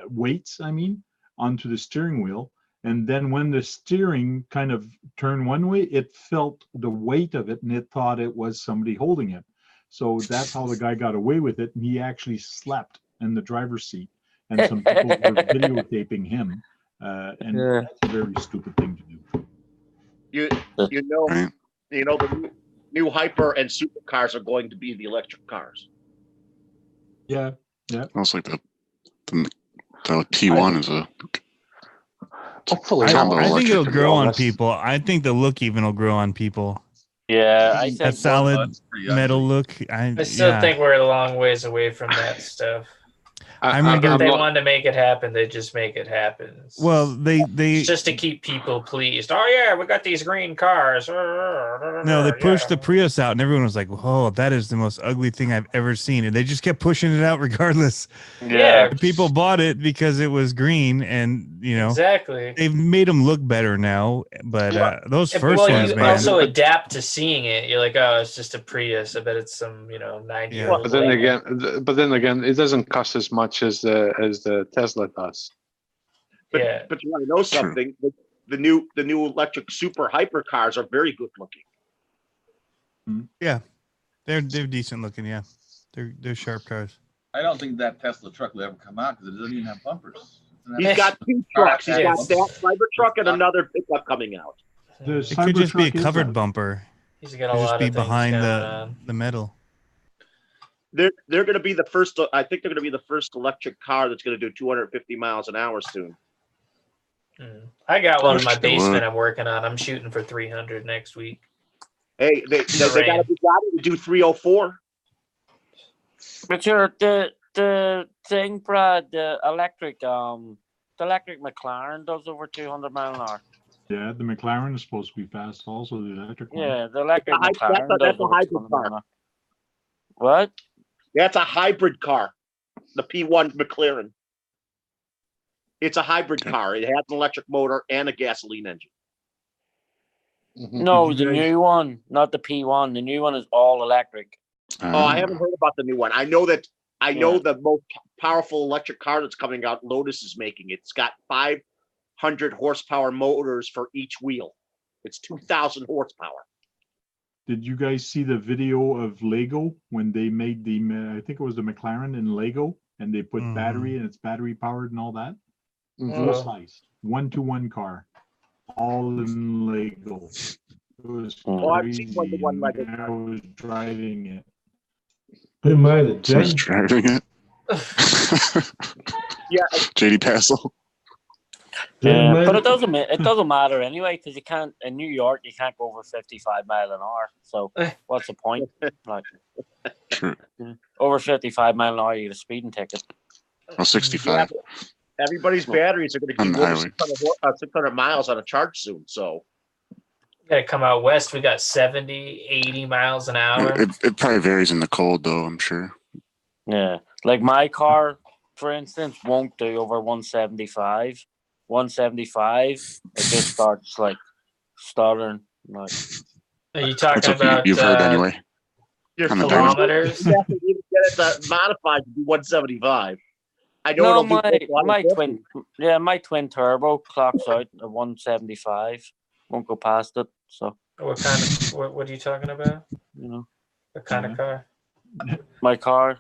weights, onto the steering wheel. And then when the steering kind of turned one way, it felt the weight of it and it thought it was somebody holding it. So that's how the guy got away with it. And he actually slept in the driver's seat. And some people were videotaping him. And that's a very stupid thing to do. You know the new hyper and supercars are going to be the electric cars. Yeah. Almost like the T1 is a hopefully I think it'll grow on people. I think the look even will grow on people. Yeah, I think that solid metal look. I still think we're a long ways away from that stuff. I remember if they wanted to make it happen, they just make it happen. Well, it's just to keep people pleased. Oh yeah, we got these green cars. No, they pushed the Prius out, and everyone was like, "Whoa, that is the most ugly thing I've ever seen." And they just kept pushing it out regardless. Yeah, people bought it because it was green, and exactly. They've made them look better now, but those first ones, you man. also adapt to seeing it. You're like, oh, it's just a Prius. I bet it's some 90-year-old. But then again, it doesn't cost as much as the Tesla does. But you want to know something? The new electric super hyper cars are very good looking. Yeah, they're decent looking. Yeah, they're sharp cars. I don't think that Tesla truck will ever come out because it doesn't even have bumpers. He's got two trucks. He's got that cyber truck and another pickup coming out. It could just be a covered bumper. He's got a lot of things behind going the metal. They're going to be the first. I think they're going to be the first electric car that's going to do 250 miles an hour soon. I got one in my basement I'm working on. I'm shooting for 300 next week. Hey, they got a Bugatti to do 304. But the thing, Brad, the electric McLaren does over 200 miles an hour. Yeah, the McLaren is supposed to be fast. Also, the electric one. Yeah, the electric That's McLaren a does over hybrid 200 car. miles an hour. What? That's a hybrid car. The P1 McLaren. It's a hybrid car. It has an electric motor and a gasoline engine. No, the new one, not the P1. The new one is all electric. Oh, I haven't heard about the new one. I know the most powerful electric car that's coming out, Lotus is making it. It's got 500 horsepower motors for each wheel. It's 2,000 horsepower. Did you guys see the video of Lego when they made the, I think it was the McLaren in Lego, and they put battery and it's battery powered and all that? Full size, 1-to-1 car, all in Lego. It was crazy. I was driving it. Who made it? Who's Jen? driving it? Yeah. JD Passel. Yeah, but it doesn't matter anyway, because you can't in New York you can't go over 55 miles an hour. So what's the point? Like, True. over 55 miles an hour, you get a speeding ticket. Well, 65. Yeah, everybody's batteries are going to On keep the over 600 miles on a charge soon. So Got to come out west. We got 70, 80 miles an hour. It probably varies in the cold, though, I'm sure. Yeah, like my car, for instance, won't do over 175. 175, it just starts like stuttering. Like, are you talking what about? you've heard anyway. your On the kilometers. You have to even get it modified to do 175. I know no, it'll my twin turbo clocks out at 175. Won't go past it. So What kind of? What are you talking about? you know, What kind of car? my car.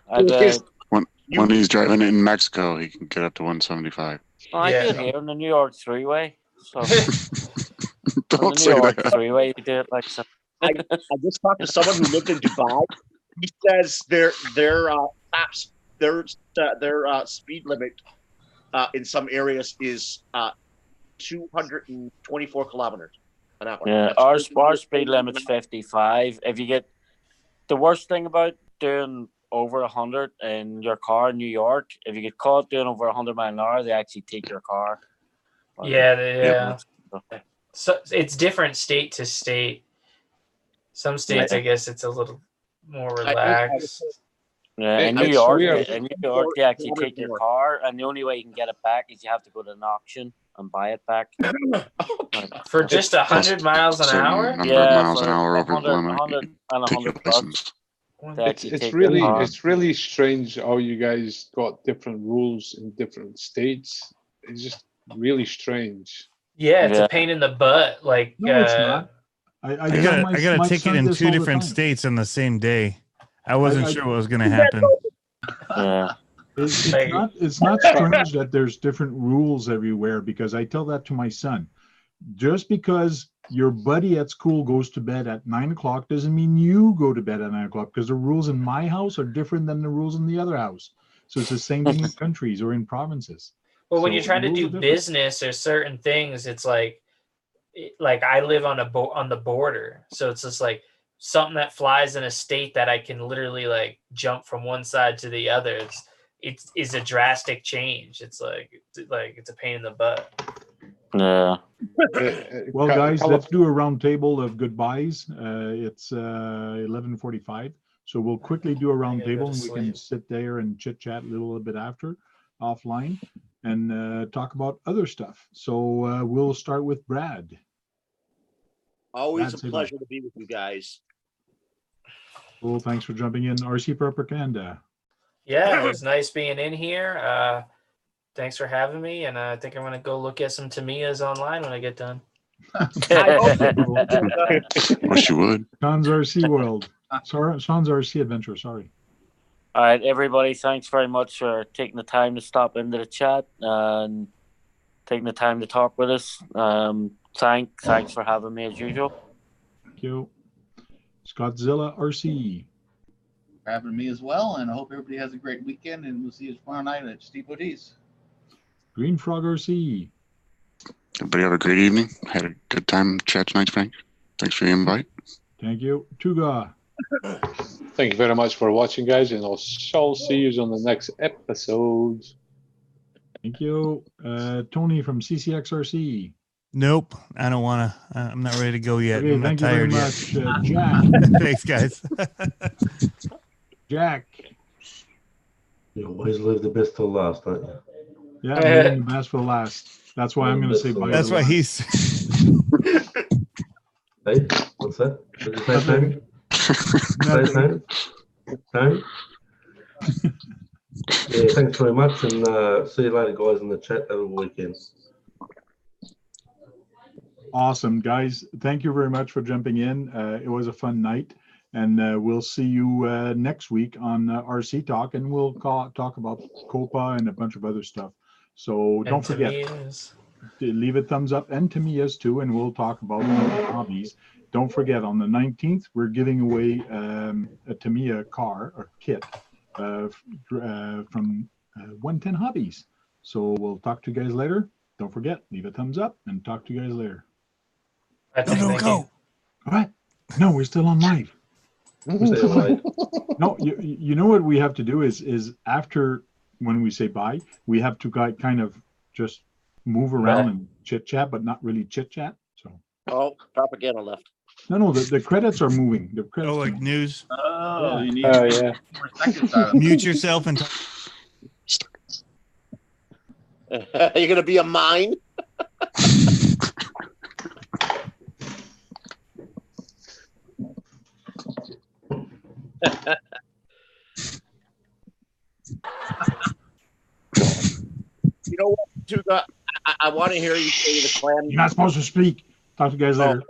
When he's driving it in Mexico, he can get up to 175. I do it here on the New York Three-Way. So Don't on the say New York that. Three-Way, you do it like so. I just talked to someone who lived in Dubai. He says their speed limit in some areas is 224 kilometers an hour. Yeah, That's our speed limit's 55. If you get the worst thing about doing over 100 in your car in New York, if you get caught doing over 100 miles an hour, they actually take your car. Yeah. So it's different state to state. Some states, I guess, it's a little more relaxed. Yeah, in New York, they actually take your car, and the only way you can get it back is you have to go to an auction and buy it back. For just 100 miles an hour? Number of miles an hour over 100, the limit. 100 and Take your 100 bucks. license. It's really strange how you guys got different rules in different states. It's just really strange. Yeah, it's a pain in the butt. Like, No, it's not. I got a ticket in 2 different states on the same day. I wasn't sure what was going to happen. It's not strange that there's different rules everywhere, because I tell that to my son. Just because your buddy at school goes to bed at 9 o'clock doesn't mean you go to bed at 9 o'clock, because the rules in my house are different than the rules in the other house. So it's the same thing in countries or in provinces. Well, when you're trying to do business or certain things, it's like I live on the border, so it's just like something that flies in a state that I can literally like jump from one side to the other. It's a drastic change. It's like it's a pain in the butt. Yeah. Well, guys, let's do a round table of goodbyes. It's 11:45, so we'll quickly do a round table, and we can sit there and chit chat a little bit after, offline, and talk about other stuff. So we'll start with Brad. Always Brad, a pleasure to be with you guys. Cool. Thanks for jumping in, RC Propaganda. Yeah, it was nice being in here. Thanks for having me, and I think I'm gonna go look at some Tamiya's online when I get done. Wish you would. Sean's RC World. Sorry, Sean's RC Adventure. Sorry. All right, everybody, thanks very much for taking the time to stop into the chat and taking the time to talk with us. Thanks for having me as usual. Thank you. Scottzilla RC. For having me as well, and I hope everybody has a great weekend, and we'll see you tomorrow night at Steve O'D's. Green Frog RC. Everybody have a great evening. Had a good time chat tonight, Frank. Thanks for the invite. Thank you. Tuga. Thank you very much for watching, guys, and I shall see you on the next episode. Thank you. Tony from CCXRC. Nope, I don't want to. I'm not ready to go yet. Okay, I'm not thank you very tired yet. much, Jack. Thanks, guys. Jack. You always leave the best till last, don't you? Yeah, leaving the best for last. That's why I'm going to say bye. That's to why last. he's. Hey, what's that? What did you say, Tony? Nothing. Say, Tony? Tony? Yeah, thanks very much, and see you later, guys, in the chat. Have a weekend. Awesome, guys. Thank you very much for jumping in. It was a fun night, and we'll see you next week on RC Talk, and we'll talk about Copa and a bunch of other stuff. So don't forget, to leave a thumbs up, and Tamiya's too, and we'll talk about hobbies. Don't forget, on the 19th, we're giving away a Tamiya car or kit from 110 Hobbies. So we'll talk to you guys later. Don't forget, leave a thumbs up and talk to you guys later. Go. All right. No, we're still on live. We're still on. No, you know what we have to do is after when we say bye, we have to kind of just move around and chit chat, but not really chit chat. So. Oh, propaganda left. No, the credits are moving. The credits. Oh, like news. Oh, you need yeah. Mute yourself and. You're gonna be a mine. You know what, Tuga? I want to hear you say the clan. You're not supposed to speak. Talk to you guys later.